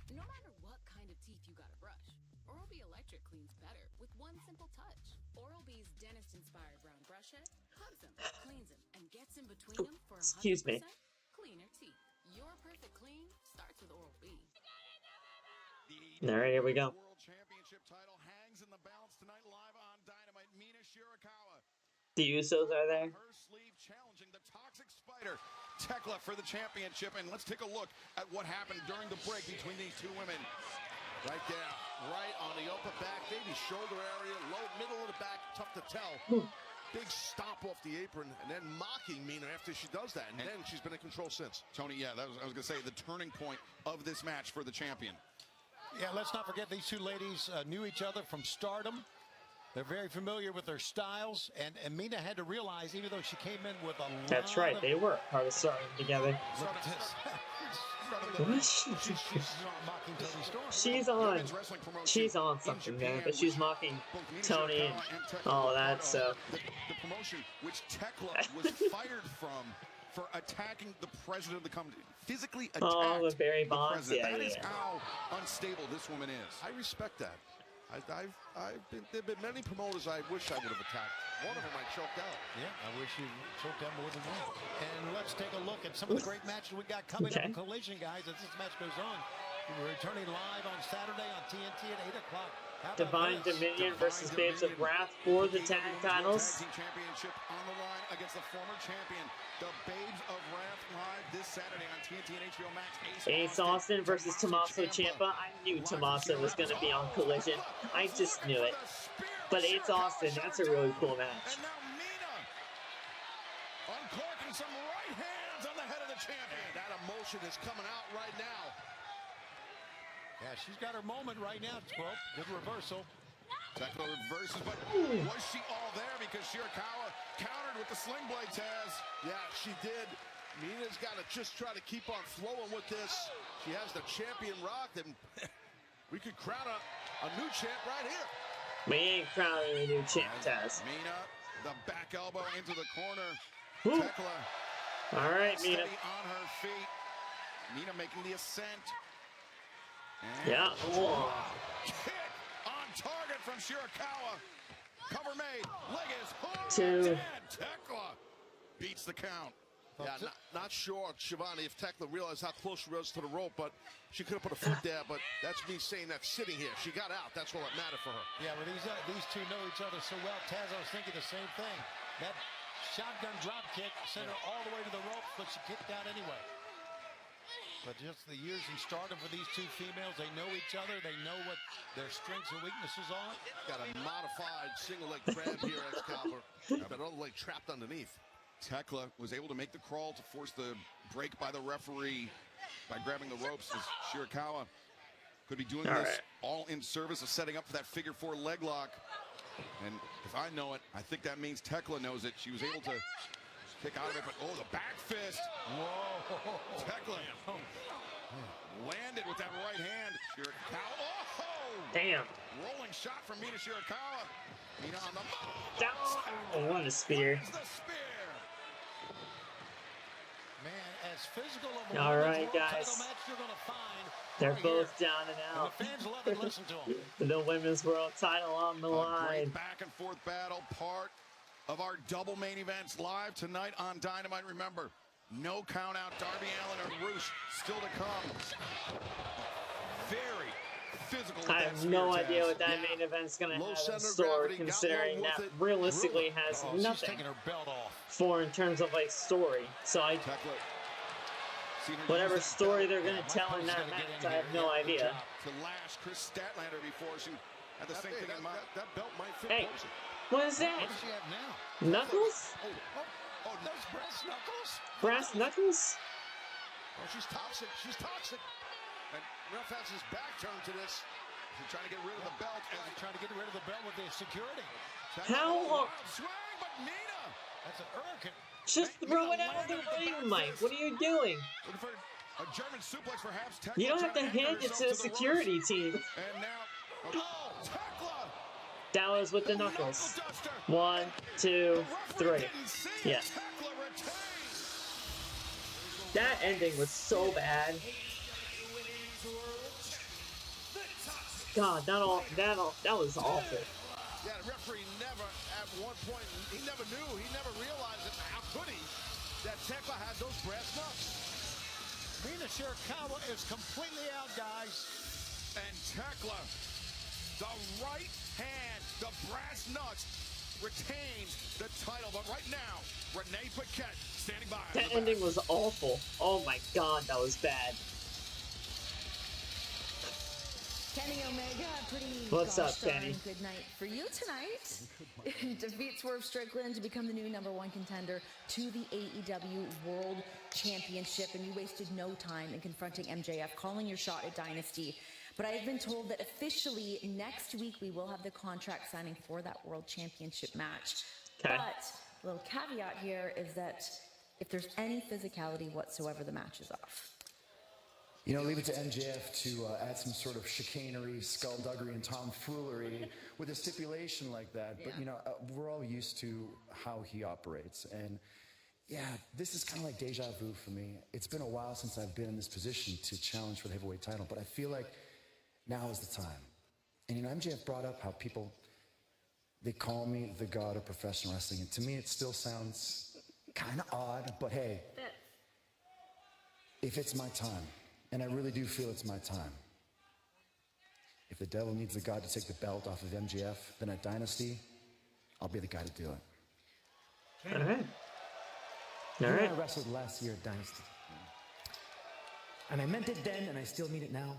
No matter what kind of teeth you gotta brush, Oral-B Electric cleans better with one simple touch. Oral-B's dentist-inspired brown brush head hugs them, cleans them, and gets in between them for 100% cleaner teeth. Your perfect clean starts with Oral-B. All right, here we go. World Championship title hangs in the balance tonight live on Dynamite. Mina Shirakawa. The Usos are there. Her sleeve challenging the Toxic Spider. Thekla for the championship, and let's take a look at what happened during the break between these two women. Right there, right on the upper back, maybe shoulder area, low, middle of the back, tough to tell. Big stomp off the apron, and then mocking Mina after she does that, and then she's been in control since. Tony, yeah, I was going to say the turning point of this match for the champion. Yeah, let's not forget these two ladies knew each other from Stardom. They're very familiar with their styles, and Mina had to realize, even though she came in with a lot That's right, they were part of Stardom together. She's on something, man, but she's mocking Tony and all of that, so. The promotion which Thekla was fired from for attacking the president of the company. Physically attacked with Barry the Bonds, president. yeah, That is yeah. how unstable this woman is. I respect that. There've been many promoters I wish I would have attacked. One of them I choked out. Yeah, I wish you choked out more than one. And let's take a look at some of the great matches we got coming up in Collision, guys, as this match goes on. We're returning live on Saturday on TNT at 8 o'clock. Divine Dominion versus Babes of Wrath for the tag titles. Tag Team Championship on the line against the former champion, the Babes of Wrath, live this Saturday on TNT and HBO Max. Ace Austin versus Tommaso Ciampa. I knew Tommaso was going to be on Collision. I just knew it. But Ace Austin, that's a really cool match. And now Mina uncorking some right hands on the head of the champion. That emotion is coming out right now. Yeah, she's got her moment right now, Squirrel. Good reversal. Thekla reverses, but was she all there? Because Shirakawa countered with the sling blade, Taz. Yeah, she did. Mina's got to just try to keep on flowing with this. She has the champion rocked, and we could crown a new champ right here. We ain't crowning a new champ, Taz. Mina, the back elbow into the corner. Woo. Thekla. All right, Mina. On her feet. Mina making the ascent. And yeah. Kick on target from Shirakawa. Cover made. Leg is hooked. 2. Thekla beats the count. Yeah, not sure, Shivani, if Thekla realized how close she was to the rope, but she could have put a foot there, but that's me saying that sitting here. She got out. That's all that mattered for her. Yeah, well, these two know each other so well. Taz, I was thinking the same thing. That shotgun drop kick sent her all the way to the ropes, but she kicked out anyway. But just the years in stardom for these two females, they know each other. They know what their strengths and weaknesses are. Got a modified single leg crab here, Excalibur. But another leg trapped underneath. Thekla was able to make the crawl to force the break by the referee by grabbing the ropes, as Shirakawa could be doing this all in service of setting up for that figure 4 leg lock. And if I know it, I think that means Thekla knows it. She was able to kick out of it, but oh, the back fist. Whoa. Thekla landed with that right hand. Shirakawa. Oh! Damn. Rolling shot from Mina Shirakawa. Mina on the move. Down. Oh, what a spear. Man, as physical of a all right, world guys. title match you're gonna find. They're both down and out. And the fans love it. Listen to them. The women's world title on the line. Great back and forth battle, part of our double main events live tonight on Dynamite. Remember, no count out. Darby Allin and Roosh still to come. Very physical. I have no idea what that main event's going to have in store, considering that realistically has nothing taking her belt off. For in terms of like story. So whatever story they're going to tell in that match, I have no idea. To lash Chris Statlander before she had the same thing in mind. That belt might fit. Hey, what is that? What does she have now? Knuckles? Oh, those brass knuckles? Brass knuckles? Oh, she's toxic. She's toxic. And ref has his back turned to this. He's trying to get rid of the belt. And he's trying to get rid of the belt with the security. How long? Swing, but Mina. That's an hurricane. Just throw it out of the ring, Mike. What are you doing? Looking for a German suplex, perhaps. Thekla you don't have to hand it to the security team. And now, Thekla. That was with the knuckles. 1, 2, 3. Yeah. That ending was so bad. God, that was awful. Yeah, the referee never, at one point, he never knew, he never realized it. How could he? That Thekla had those brass knucks. Mina Shirakawa is completely out, guys. And Thekla, the right hand, the brass nuts, retains the title. But right now, Renee Paquette standing by. That ending was awful. Oh my God, that was bad. Kenny Omega, pretty What's up, Kenny? Good night for you tonight. Defeat Swerve Strickland to become the new #1 contender to the AEW World Championship, and you wasted no time in confronting MJF, calling your shot at Dynasty. But I have been told that officially next week we will have the contract signing for that World Championship match. Okay. But a little caveat here is that if there's any physicality whatsoever, the match is off. You know, leave it to MJF to add some sort of chicanery, skullduggery, and tomfoolery with a stipulation like that. But, you know, we're all used to how he operates. And, yeah, this is kind of like deja vu for me. It's been a while since I've been in this position to challenge for the heavyweight title, but I feel like now is the time. And, you know, MJF brought up how people, they call me the god of professional wrestling. And to me, it still sounds kind of odd, but hey, if it's my time, and I really do feel it's my time. If the devil needs a god to take the belt off of MJF, then at Dynasty, I'll be the guy to do it. All right. You and I wrestled last year at Dynasty. And I meant it then, and I still mean it now.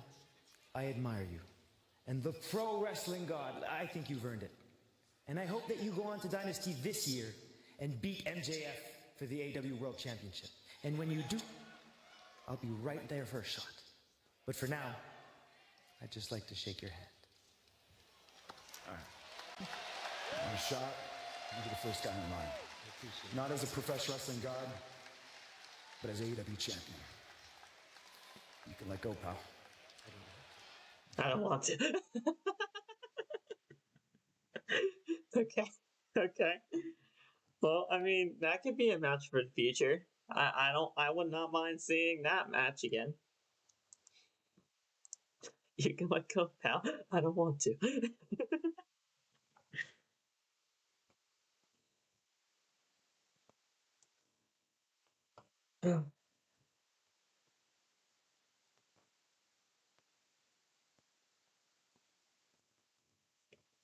I admire you. And the pro wrestling god, I think you've earned it. And I hope that you go on to Dynasty this year and beat MJF for the AEW World Championship. And when you do, I'll be right there for a shot. But for now, I'd just like to shake your hand. All right. My shot, you'll be the first guy in line. Not as a professional wrestling god, but as AEW champion. You can let go, pal. I don't want to. Okay. Well, I mean, that could be a match for the future. I would not mind seeing that match again. You can let go, pal. I don't want to.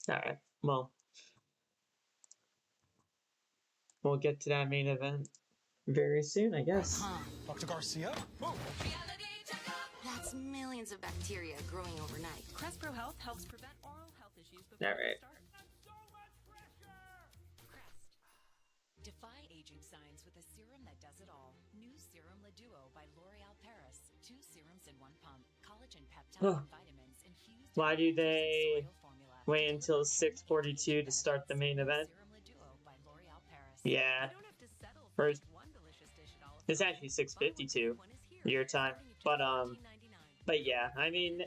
Alright, well. we'll get to that main event very soon, I guess. Dr. Garcia? Whoa. That's millions of bacteria growing overnight. Crest Pro Health helps prevent oral health issues before All right. they start. Defy aging signs with a serum that does it all. New Serum Le Duo by L'Oreal Paris. 2 serums in 1 pump. Collagen, peptide, and vitamins infused. Why do they wait until 6:42 to start the main event? Yeah. First, it's actually 6:52 your time, but yeah, I mean,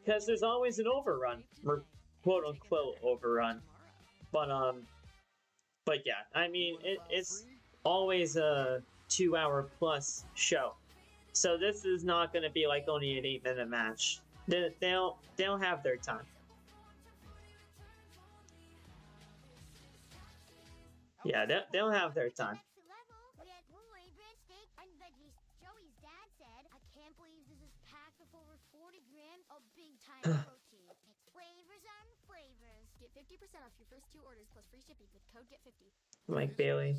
because there's always an overrun, or quote unquote overrun, but yeah, I mean, it's always a 2-hour plus show, so this is not going to be like only an 8-minute match. They'll have their time. Yeah, they'll have their time. Joey's dad said, I can't believe this is packed with over 40 grams of big-time protein. It's flavors on flavors. Get 50% off your first 2 orders plus free shipping with code GET50. Mike Bailey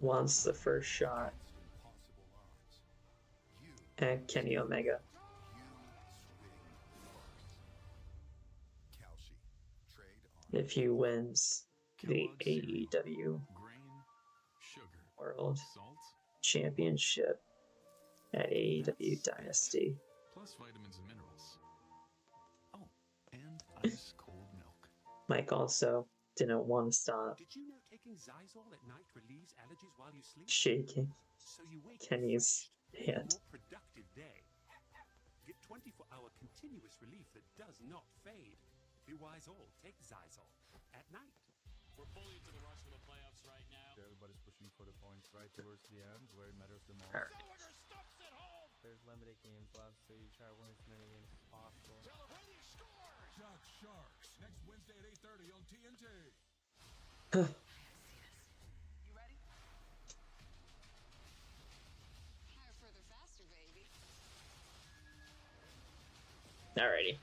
wants the first shot at Kenny Omega. If he wins the AEW World Championship at AEW Dynasty. Plus vitamins and minerals. Oh, and ice cold milk. Mike also didn't want to stop Did you know taking Zysol at night relieves allergies while you sleep? shaking So you wake Kenny's refreshed, hand. a more productive day. Get 24-hour continuous relief that does not fade. Be wise all. Take Zysol at night. We're fully into the rush for the playoffs right now. Everybody's pushing for the points right towards the end where it matters the most. All right. There's limited games left, so you try to win as many games as possible. Shock Sharks next Wednesday at 8:30 on TNT. You ready? Higher, further, faster, baby. Alrighty.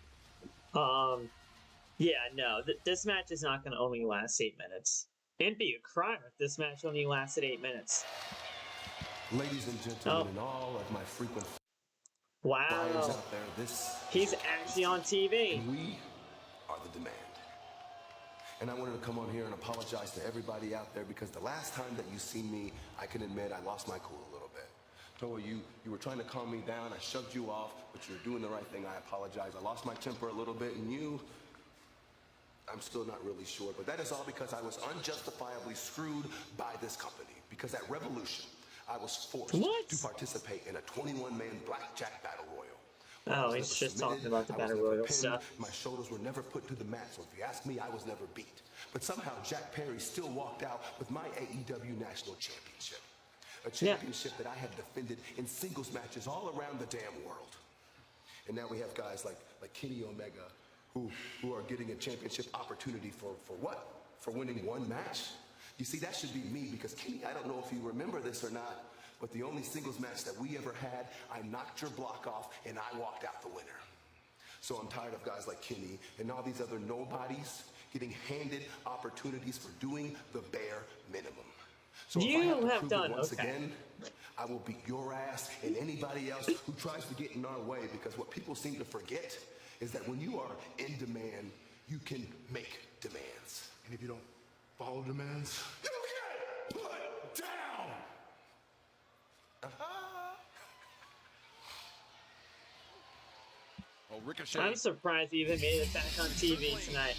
Yeah, no, this match is not going to only last 8 minutes. It'd be a crime if this match only lasted 8 minutes. Ladies and gentlemen, and all of my frequent Wow. flyers out there, He's actually on TV. And we are the demand. And I wanted to come on here and apologize to everybody out there because the last time that you seen me, I can admit I lost my cool a little bit. Toa, you were trying to calm me down. I shoved you off, but you were doing the right thing. I apologize. I lost my temper a little bit, and I'm still not really sure, but that is all because I was unjustifiably screwed by this company. Because at Revolution, I was forced to participate in a 21-man blackjack battle royal. Oh, he's just talking about the battle royal stuff. My shoulders were never put to the mat, so if you ask me, I was never beat. But somehow Jack Perry still walked out with my AEW National Championship. A championship that I had defended in singles matches all around the damn world. And now we have guys like Kenny Omega, who are getting a championship opportunity for what? For winning one match? You see, that should be me because Kenny, I don't know if you remember this or not, but the only singles match that we ever had, I knocked your block off and I walked out the winner. So I'm tired of guys like Kenny and all these other nobodies getting handed opportunities for doing the bare minimum. So if I have to prove it once again, I will beat your ass and anybody else who tries to get in our way because what people seem to forget is that when you are in demand, you can make demands. And if you don't follow demands, you get put down! I'm surprised he even made it back on TV tonight.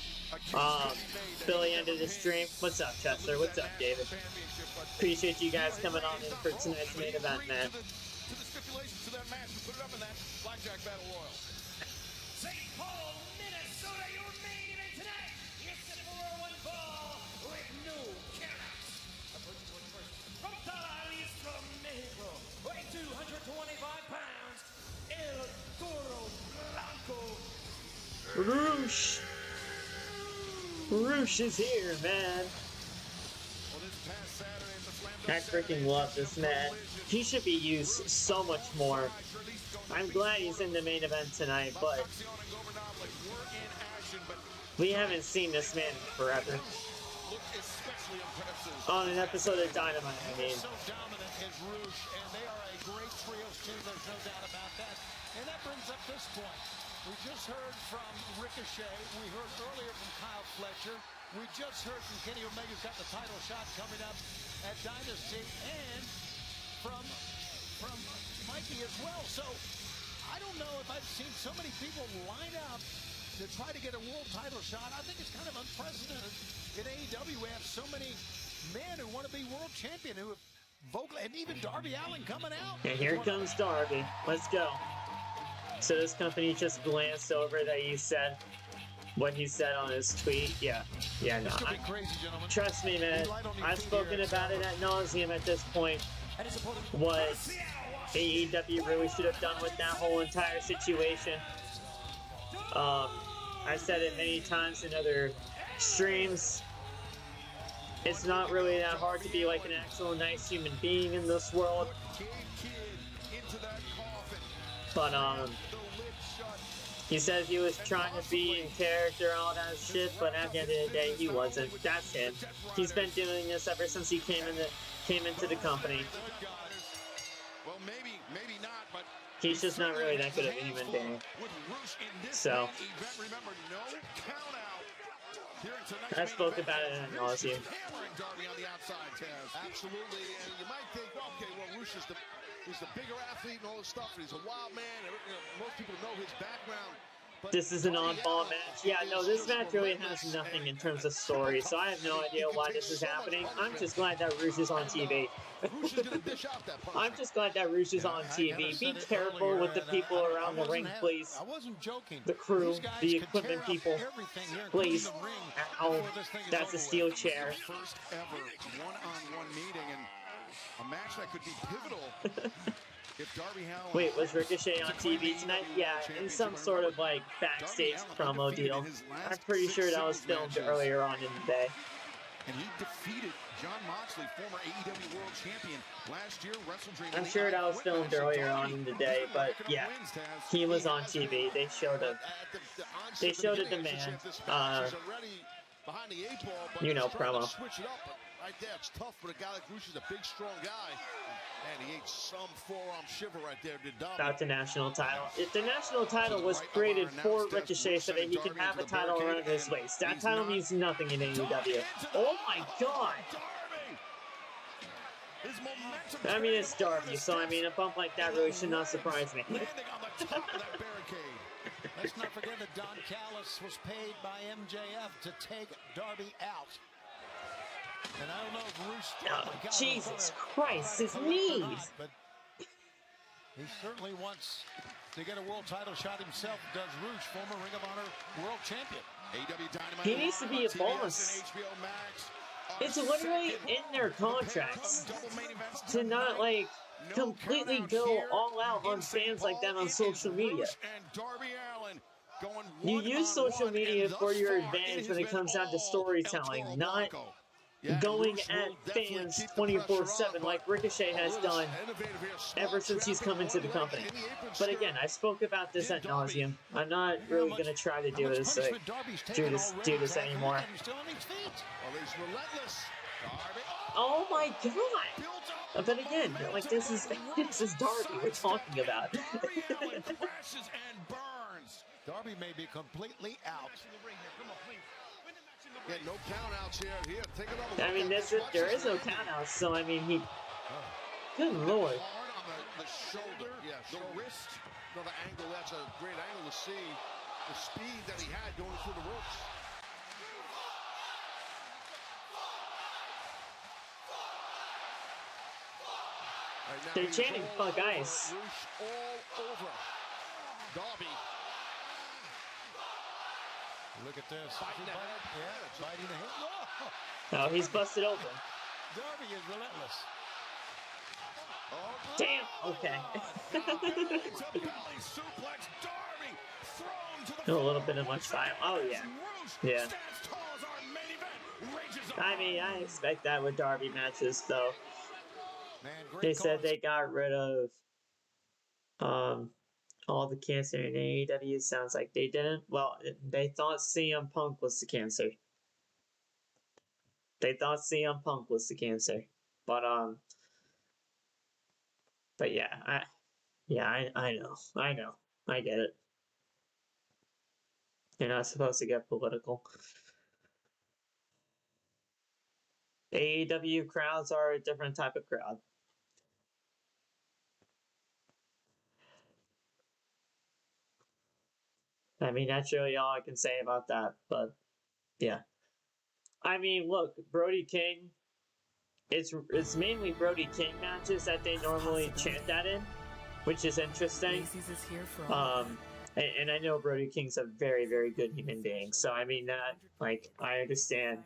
Billy ended the stream. What's up, Chester? What's up, David? Appreciate you guys coming on in for tonight's main event, man. To the stipulations of that match, put it up in that blackjack battle royal. St. Paul, Minnesota, your main event tonight. It's the #1 ball with no carrots. Approaching towards first from Dallas from Mexico, weighing 225 pounds, El Toro Blanco. Roosh! Roosh is here, man. I freaking love this man. He should be used so much more. I'm glad he's in the main event tonight, but we haven't seen this man in forever. looked especially impressive. On an episode of Dynamite, I mean. So dominant is Rouge, and they are a great trios team. There's no doubt about that. And that brings up this point. We just heard from Ricochet. We heard earlier from Kyle Fletcher. We just heard from Kenny Omega's got the title shot coming up at Dynasty, and from Mikey as well. So I don't know if I've seen so many people line up to try to get a world title shot. I think it's kind of unprecedented in AEW. We have so many men who want to be world champion, who have vocal, and even Darby Allin coming out. And here comes Darby. Let's go. So this company just glanced over that he said what he said on his tweet. Yeah, no. Trust me, man. I've spoken about it ad nauseum at this point. What AEW really should have done with that whole entire situation. I said it many times in other streams. It's not really that hard to be like an actual nice human being in this world. But he says he was trying to be in character and all that shit, but at the end of the day, he wasn't. That's him. He's been doing this ever since he came into the company. Well, maybe not, but he's just not really that good of a human being. So I spoke about it ad nauseum. Darby on the outside, Taz. Absolutely, and you might think, okay, well, Rouge is he's the bigger athlete and all this stuff, and he's a wild man. Most people know his background. This is an on-ball match. Yeah, no, this match really has nothing in terms of story, so I have no idea why this is happening. I'm just glad that Rouge is on TV. I'm just glad that Rouge is on TV. Be careful with the people around the ring, please. I wasn't joking. The crew, the equipment people, please. Ow, that's a steel chair. First ever one-on-one meeting, and a match that could be pivotal. If Darby Allin Wait, was Ricochet on TV tonight? Yeah, in some sort of like backstage promo deal. I'm pretty sure that was filmed earlier on in the day. And he defeated Jon Moxley, former AEW World Champion, last year. WrestleDream. I'm sure that was filmed earlier on in the day, but yeah, he was on TV. They showed him. They showed a demand. You know, promo. Right there, it's tough, but a guy like Rouge is a big, strong guy. And he ate some forearm shiver right there. About the national title. If the national title was created for Ricochet so that he can have a title around his waist, that title means nothing in AEW. Oh my god! I mean, it's Darby, so I mean, a bump like that really should not surprise me. Let's not forget that Don Callis was paid by MJF to take Darby out. And I don't know if Rouge... Jesus Christ, his knees! But he certainly wants to get a world title shot himself, does Rouge, former Ring of Honor world champion. AEW Dynamite. He needs to be a boss. It's literally in their contracts to not, like, completely go all out on fans like that on social media. You use social media for your advantage when it comes down to storytelling, not going at fans 24/7 like Ricochet has done ever since he's come into the company. But again, I spoke about this ad nauseum. I'm not really going to try to do this anymore. Oh my god! But again, like this is Darby we're talking about. Darby may be completely out. Yeah, no countouts here. Take another I mean, there is no countouts, so I mean, good lord. Hard on the shoulder, yeah, the wrist, another angle. That's a great angle to see the speed that he had going through the ropes. Right, they're chanting "Fuck Ice." All over Darby. Look at this. Biting the head. Oh, he's busted open. Darby is relentless. Damn. Okay. A little bit of much fire. Oh yeah. Yeah. I mean, I expect that with Darby matches, though. They said they got rid of all the cancer in AEW. Sounds like they didn't. Well, they thought CM Punk was the cancer. They thought CM Punk was the cancer, but yeah, I know, I get it. You're not supposed to get political. AEW crowds are a different type of crowd. I mean, that's really all I can say about that, but yeah. I mean, look, Brody King, it's mainly Brody King matches that they normally chant that in, which is interesting. And I know Brody King's a very, very good human being, so I mean that, like, I understand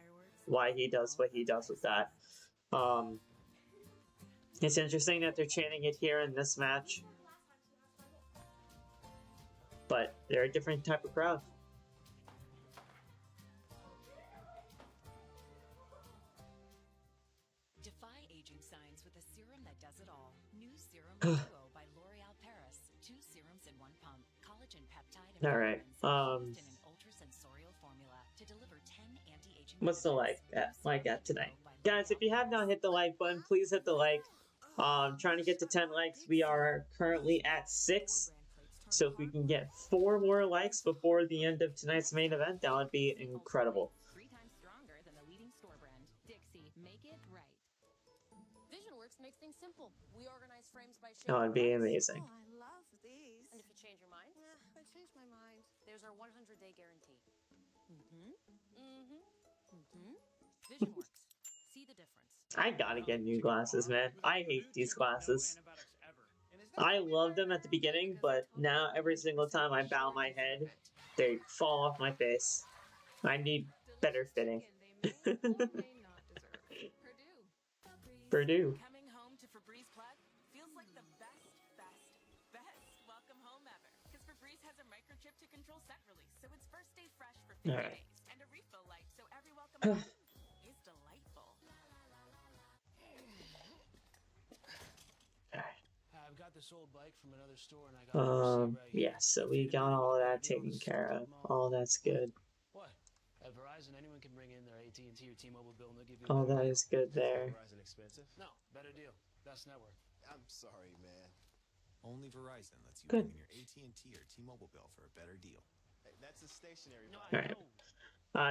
why he does what he does with that. It's interesting that they're chanting it here in this match, but they're a different type of crowd. Defy aging signs with a serum that does it all. New Serum Duo by L'Oreal Paris. 2 serums in 1 pump. Collagen peptide and Alright, in an ultrasensorial formula to deliver 10 anti-aging. What's the like at tonight? Guys, if you have not hit the like button, please hit the like. Trying to get to 10 likes. We are currently at 6. So if we can get 4 more likes before the end of tonight's main event, that would be incredible. 3 times stronger than the leading store brand. Dixie, make it right. VisionWorks makes things simple. We organize frames by shape. That would be amazing. Oh, I love these. And if you change your mind? Yeah, I changed my mind. There's our 100-day guarantee. VisionWorks. See the difference. I gotta get new glasses, man. I hate these glasses. I loved them at the beginning, but now every single time I bow my head, they fall off my face. I need better fitting. Purdue. Coming home to Febreze Plug feels like the best welcome home ever. Because Febreze has a microchip to control set release, so its first day fresh for 50 days. And a refill light, so every welcome home is delightful. I've got this old bike from another store and I got yeah, so we got all of that taken care of. All that's good. What? At Verizon, anyone can bring in their AT&T or T-Mobile bill and they'll give you all that is good there. Verizon expensive? No, better deal. Best network. I'm sorry, man. Only Verizon lets you Good. bring in your AT&T or T-Mobile bill for a better deal. Hey, that's a stationary no, Alright.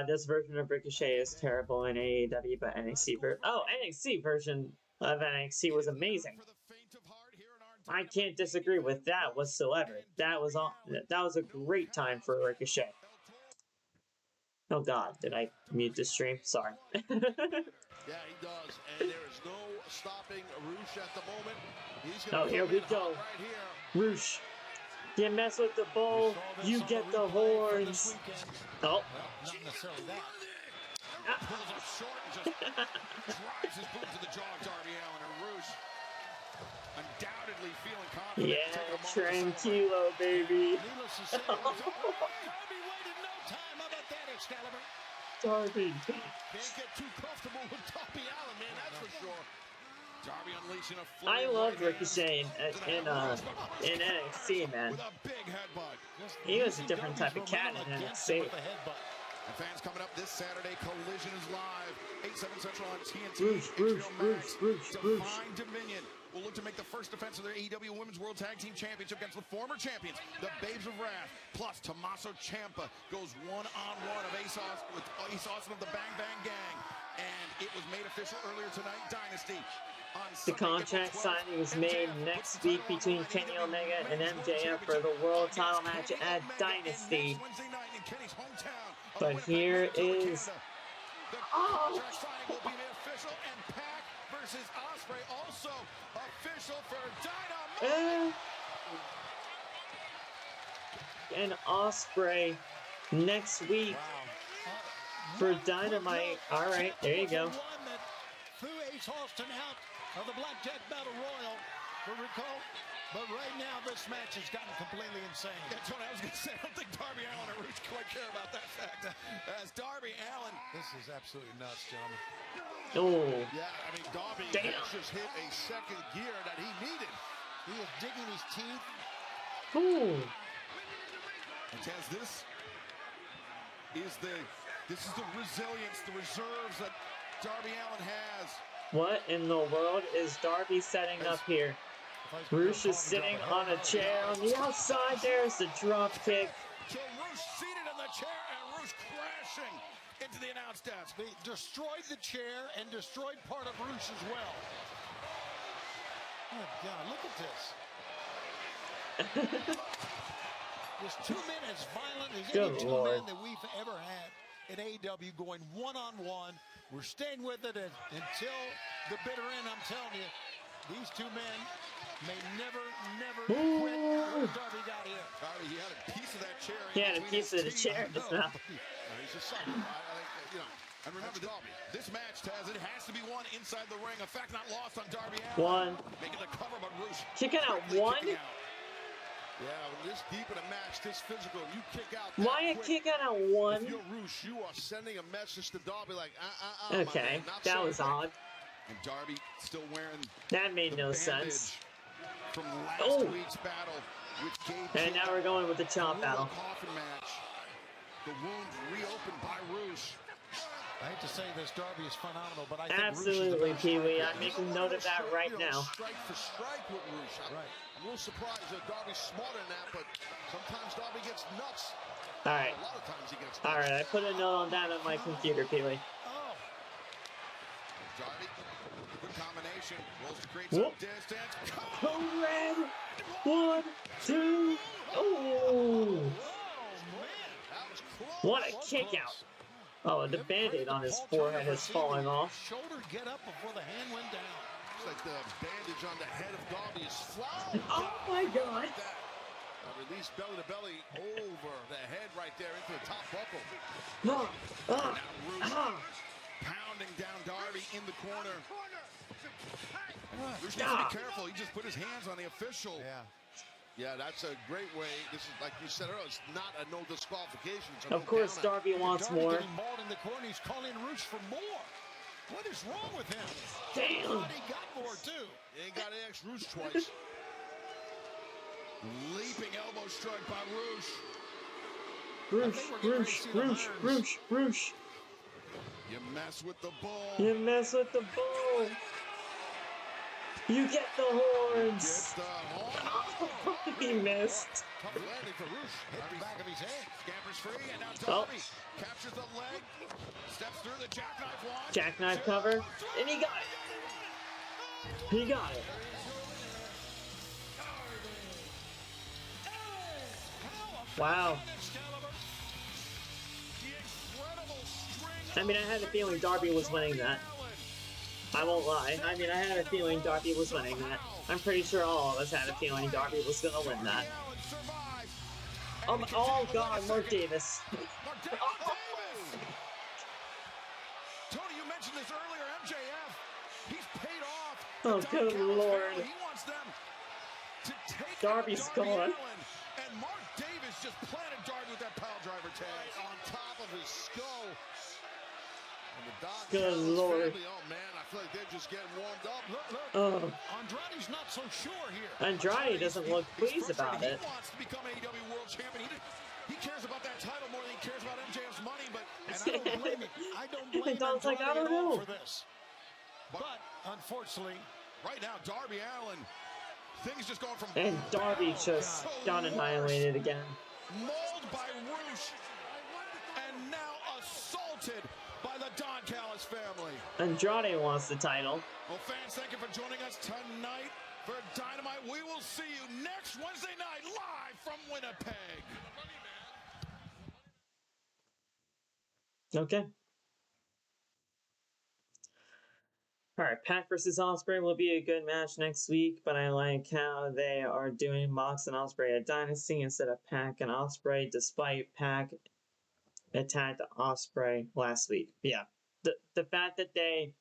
This version of Ricochet is terrible in AEW, but NXT NXT version of NXT was amazing. I can't disagree with that whatsoever. That was a great time for Ricochet. Oh god, did I mute the stream? Sorry. Yeah, he does, and there is no stopping Roosh at the moment. He's gonna here we go. Right here. Roosh, you mess with the bull, you get the horns. Oh. Not necessarily that. Pulls up short and just drives his boot to the jaw of Darby Allin, and Roosh undoubtedly feeling confident. Yeah, tranquilo, baby. Needless to say, Darby waited no time. How about that, Excalibur? Darby. Can't get too comfortable with Darby Allin, man, that's for sure. Darby unleashing a I loved Ricochet in NXT, man. With a big headbutt. He was a different type of cat in NXT. And fans coming up this Saturday, Collision is live. 8/7 Central on TNT. Roosh. Define Dominion will look to make the first defense of their AEW Women's World Tag Team Championship against the former champions, the Babes of Wrath. Plus, Tommaso Ciampa goes one-on-one with Ace Austin of the Bang Bang Gang. And it was made official earlier tonight, Dynasty. The contract signing was made next week between Kenny Omega and MJF for the world title match at Dynasty. But here is... Oh! Signing will be made official, and Pac versus Ospreay also official for Dynamite. And Ospreay next week for Dynamite. All right, there you go. Threw Ace Austin out of the Blackjack Battle Royal, for recall. But right now, this match has gotten completely insane. Yeah, Tony, I was going to say, I don't think Darby Allin or Roosh quite care about that fact. As Darby Allin... This is absolutely nuts, gentlemen. Oh. Yeah, I mean, Darby just hit a second gear that he needed. He is digging his teeth. Ooh. And Taz, this is the resilience, the reserves that Darby Allin has. What in the world is Darby setting up here? Roosh is sitting on a chair on the outside. There's the drop kick. So Roosh seated in the chair and Roosh crashing into the announce desk. They destroyed the chair and destroyed part of Roosh as well. Oh, God, look at this. This 2 men as violent as any two men that we've ever had in AEW going one-on-one. We're staying with it until the bitter end. I'm telling you, these two men may never quit. Darby got here. Darby, he had a piece of that chair. He had a piece of the chair just now. He's just something. And remember, this match, Taz, it has to be won inside the ring. A fact not lost on Darby Allin. Making the cover, but Roosh kicking out one. Yeah, when this deep in a match, this physical, you kick out. Why a kick out at one? If you're Roosh, you are sending a message to Darby like, okay, that was odd. And Darby still wearing. That made no sense. From last week's battle, which gave. And now we're going with the chop battle. Coffin match. The wound reopened by Roosh. I hate to say this, Darby is phenomenal, but I think absolutely, Pee-wee. I'm making note of that right now. Strike for strike with Roosh. I'm a little surprised that Darby's smarter than that, but sometimes Darby gets nuts. All right. A lot of times he gets nuts. All right, I put a note on that on my computer, Pee-wee. Darby, good combination. Rolls to create some distance. Red. 1, 2. Oh. What a kick out. Oh, and the band-aid on his forehead has fallen off. Shoulder get up before the hand went down. It's like the bandage on the head of Darby is flying. Oh my God! Release belly to belly over the head right there into the top buckle. No. Pounding down Darby in the corner. Roosh needs to be careful. He just put his hands on the official. Yeah, that's a great way. This is, like you said earlier, it's not a no disqualification. Of course, Darby wants more. Getting mauled in the corner. He's calling Roosh for more. What is wrong with him? Damn. He got more, too. He ain't got to ask Roosh twice. Leaping elbow strike by Roosh. Roosh. You mess with the bull. You mess with the bull. You get the horns. He missed. Tough landing for Roosh. Hit the back of his head. Scampers free, and now Darby captures the leg. Steps through the jackknife launch. Jackknife cover. And he got it. He got it. Wow. I mean, I had a feeling Darby was winning that. I won't lie. I mean, I had a feeling Darby was winning that. I'm pretty sure all of us had a feeling Darby was going to win that. Oh God, Mark Davis. Tony, you mentioned this earlier, MJF. He's paid off. Oh, good Lord. He wants them to take Darby's gone. And Mark Davis just planted Darby with that pile driver tag on top of his skull. And the Doc good Lord. Family, oh man, I feel like they're just getting warmed up. Look. Andrade's not so sure here. Andrade doesn't look pleased about it. He wants to become AEW World Champion. He cares about that title more than he cares about MJF's money, but and I don't blame him. I don't blame him like, I don't know. For this. But unfortunately, right now, Darby Allin, things just going from and Darby just got annihilated again. Mauled by Roosh, and now assaulted by the Don Callis family. Andrade wants the title. Well, fans, thank you for joining us tonight for Dynamite. We will see you next Wednesday night live from Winnipeg. Okay. Alright, Pac versus Ospreay will be a good match next week, but I like how they are doing Mox and Ospreay at Dynasty instead of Pac and Ospreay, despite Pac attacked Ospreay last week. Yeah, the fact that they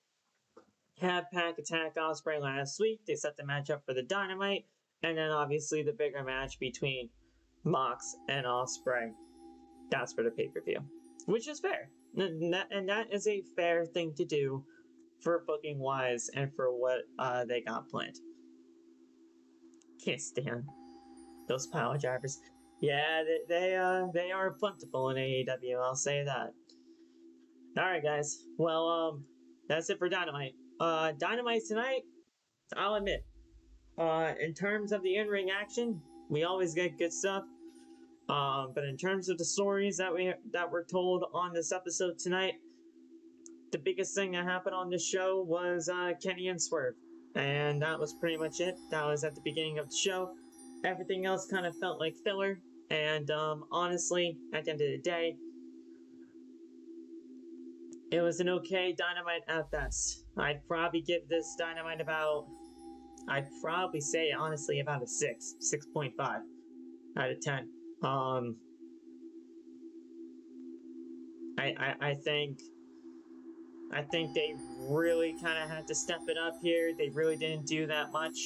had Pac attack Ospreay last week, they set the match up for the Dynamite, and then obviously the bigger match between Mox and Ospreay. That's for the pay-per-view, which is fair, and that is a fair thing to do for booking wise and for what they got planned. Can't stand those power drivers. Yeah, they are plentiful in AEW, I'll say that. Alright guys, well, that's it for Dynamite. Dynamite tonight, I'll admit, in terms of the in-ring action, we always get good stuff. But in terms of the stories that were told on this episode tonight, the biggest thing that happened on this show was Kenny and Swerve, and that was pretty much it. That was at the beginning of the show. Everything else kind of felt like filler, and honestly, at the end of the day, it was an okay Dynamite at best. I'd probably give this Dynamite I'd probably say honestly about a 6.5 out of 10. I think they really kind of had to step it up here. They really didn't do that much.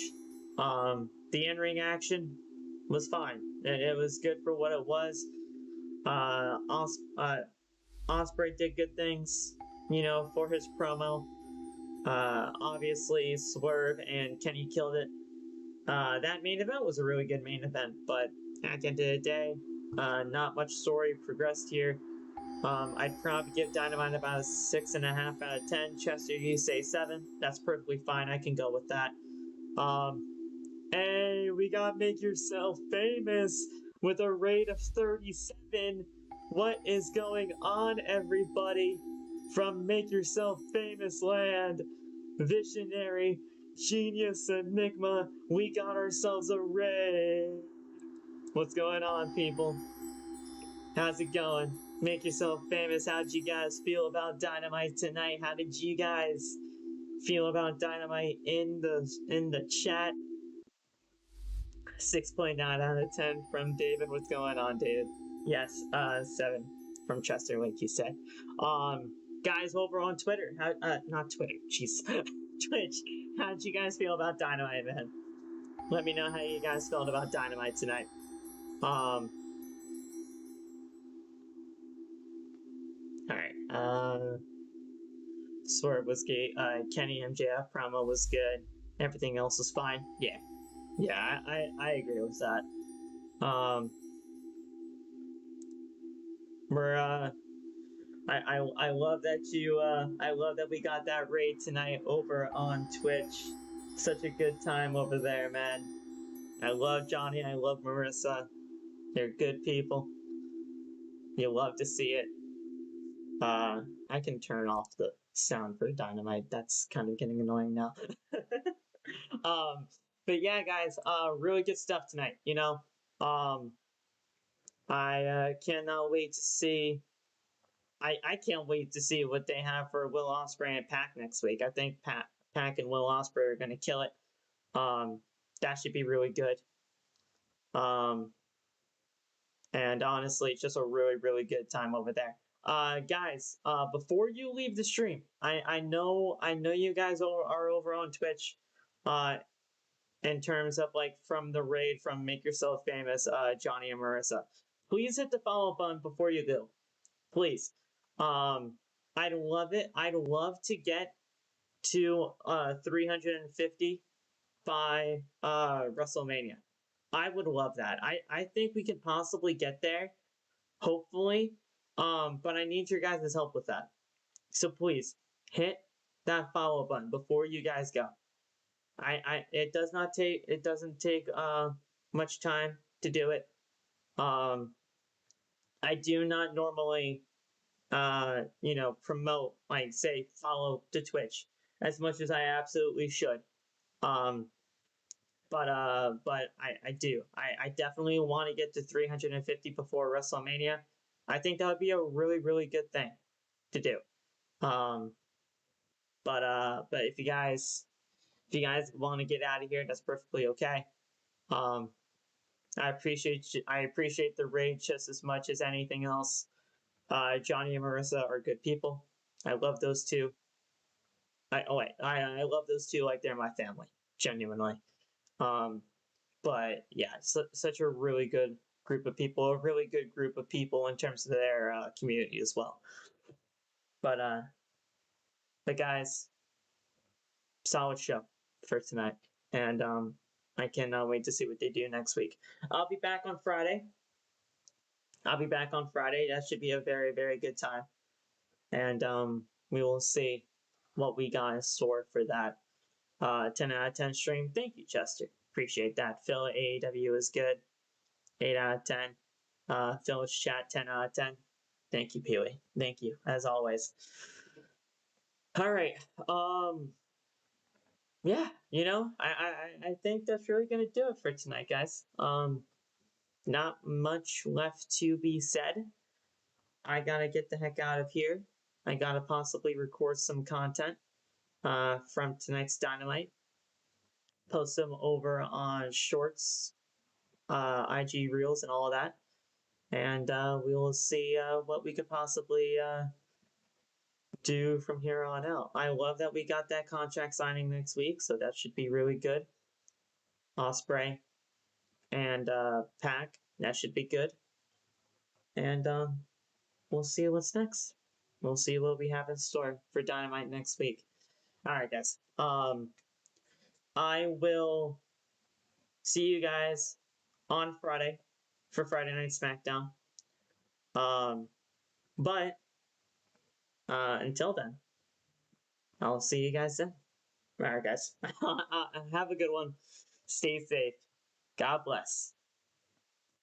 The in-ring action was fine. It was good for what it was. Ospreay did good things, for his promo. Obviously, Swerve and Kenny killed it. That main event was a really good main event, but at the end of the day, not much story progressed here. I'd probably give Dynamite about a 6.5 out of 10. Chester, you say 7. That's perfectly fine. I can go with that. Hey, we got Make Yourself Famous with a rate of 37. What is going on, everybody? From Make Yourself Famous land, Visionary, Genius, Enigma, we got ourselves a raid. What's going on, people? How's it going? Make Yourself Famous. How'd you guys feel about Dynamite tonight? How did you guys feel about Dynamite in the chat? 6.9 out of 10 from David. What's going on, David? Yes, 7 from Chester, like you said. Guys over on Twitter, not Twitter, jeez, Twitch, how'd you guys feel about Dynamite, man? Let me know how you guys felt about Dynamite tonight. Alright, Swerve was good, Kenny MJF promo was good, everything else was fine, yeah, I agree with that. I love that I love that we got that raid tonight over on Twitch. Such a good time over there, man. I love Johnny, I love Marissa. They're good people. You love to see it. I can turn off the sound for Dynamite. That's kind of getting annoying now. But yeah, guys, really good stuff tonight, I cannot wait to see. I can't wait to see what they have for Will Ospreay and Pac next week. I think Pac and Will Ospreay are going to kill it. That should be really good. And honestly, it's just a really, really good time over there. Guys, before you leave the stream, I know you guys are over on Twitch. In terms of from the raid from Make Yourself Famous, Johnny and Marissa, please hit the follow button before you go. Please. I'd love it. I'd love to get to 350 by WrestleMania. I would love that. I think we could possibly get there, hopefully. But I need your guys' help with that. So please hit that follow button before you guys go. It doesn't take much time to do it. I do not normally promote, say, follow to Twitch as much as I absolutely should. But I do. I definitely want to get to 350 before WrestleMania. I think that would be a really, really good thing to do. But if you guys want to get out of here, that's perfectly okay. I appreciate the raid just as much as anything else. Johnny and Marissa are good people. I love those two. I love those two like they're my family, genuinely. But yeah, such a really good group of people, a really good group of people in terms of their community as well. But guys, solid show for tonight, and I cannot wait to see what they do next week. I'll be back on Friday. That should be a very, very good time, and we will see what we got in store for that 10 out of 10 stream. Thank you, Chester. Appreciate that. Phil at AEW is good. 8 out of 10. Phil's chat, 10 out of 10. Thank you, Peely. Thank you, as always. All right. Yeah, you know, I think that's really gonna do it for tonight, guys. Not much left to be said. I gotta get the heck out of here. I gotta possibly record some content from tonight's Dynamite. Post them over on Shorts, IG Reels, and all of that. And we will see what we could possibly do from here on out. I love that we got that contract signing next week, so that should be really good. Ospreay and Pac, that should be good. And we'll see what's next. We'll see what we have in store for Dynamite next week. Alright, guys. I will see you guys on Friday for Friday Night SmackDown. But until then, I'll see you guys then. Alright, guys. Have a good one. Stay safe. God bless.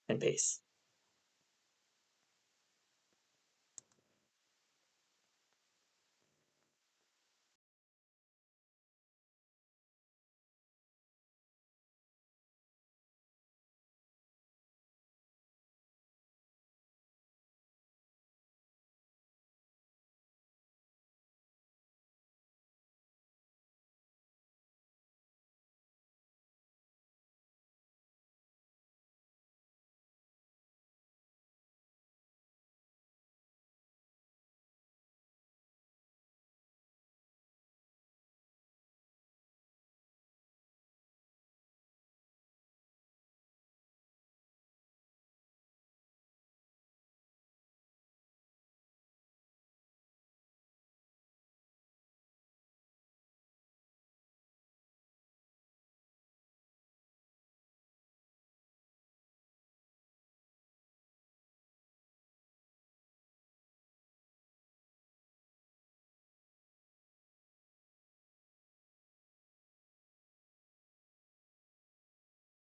And peace.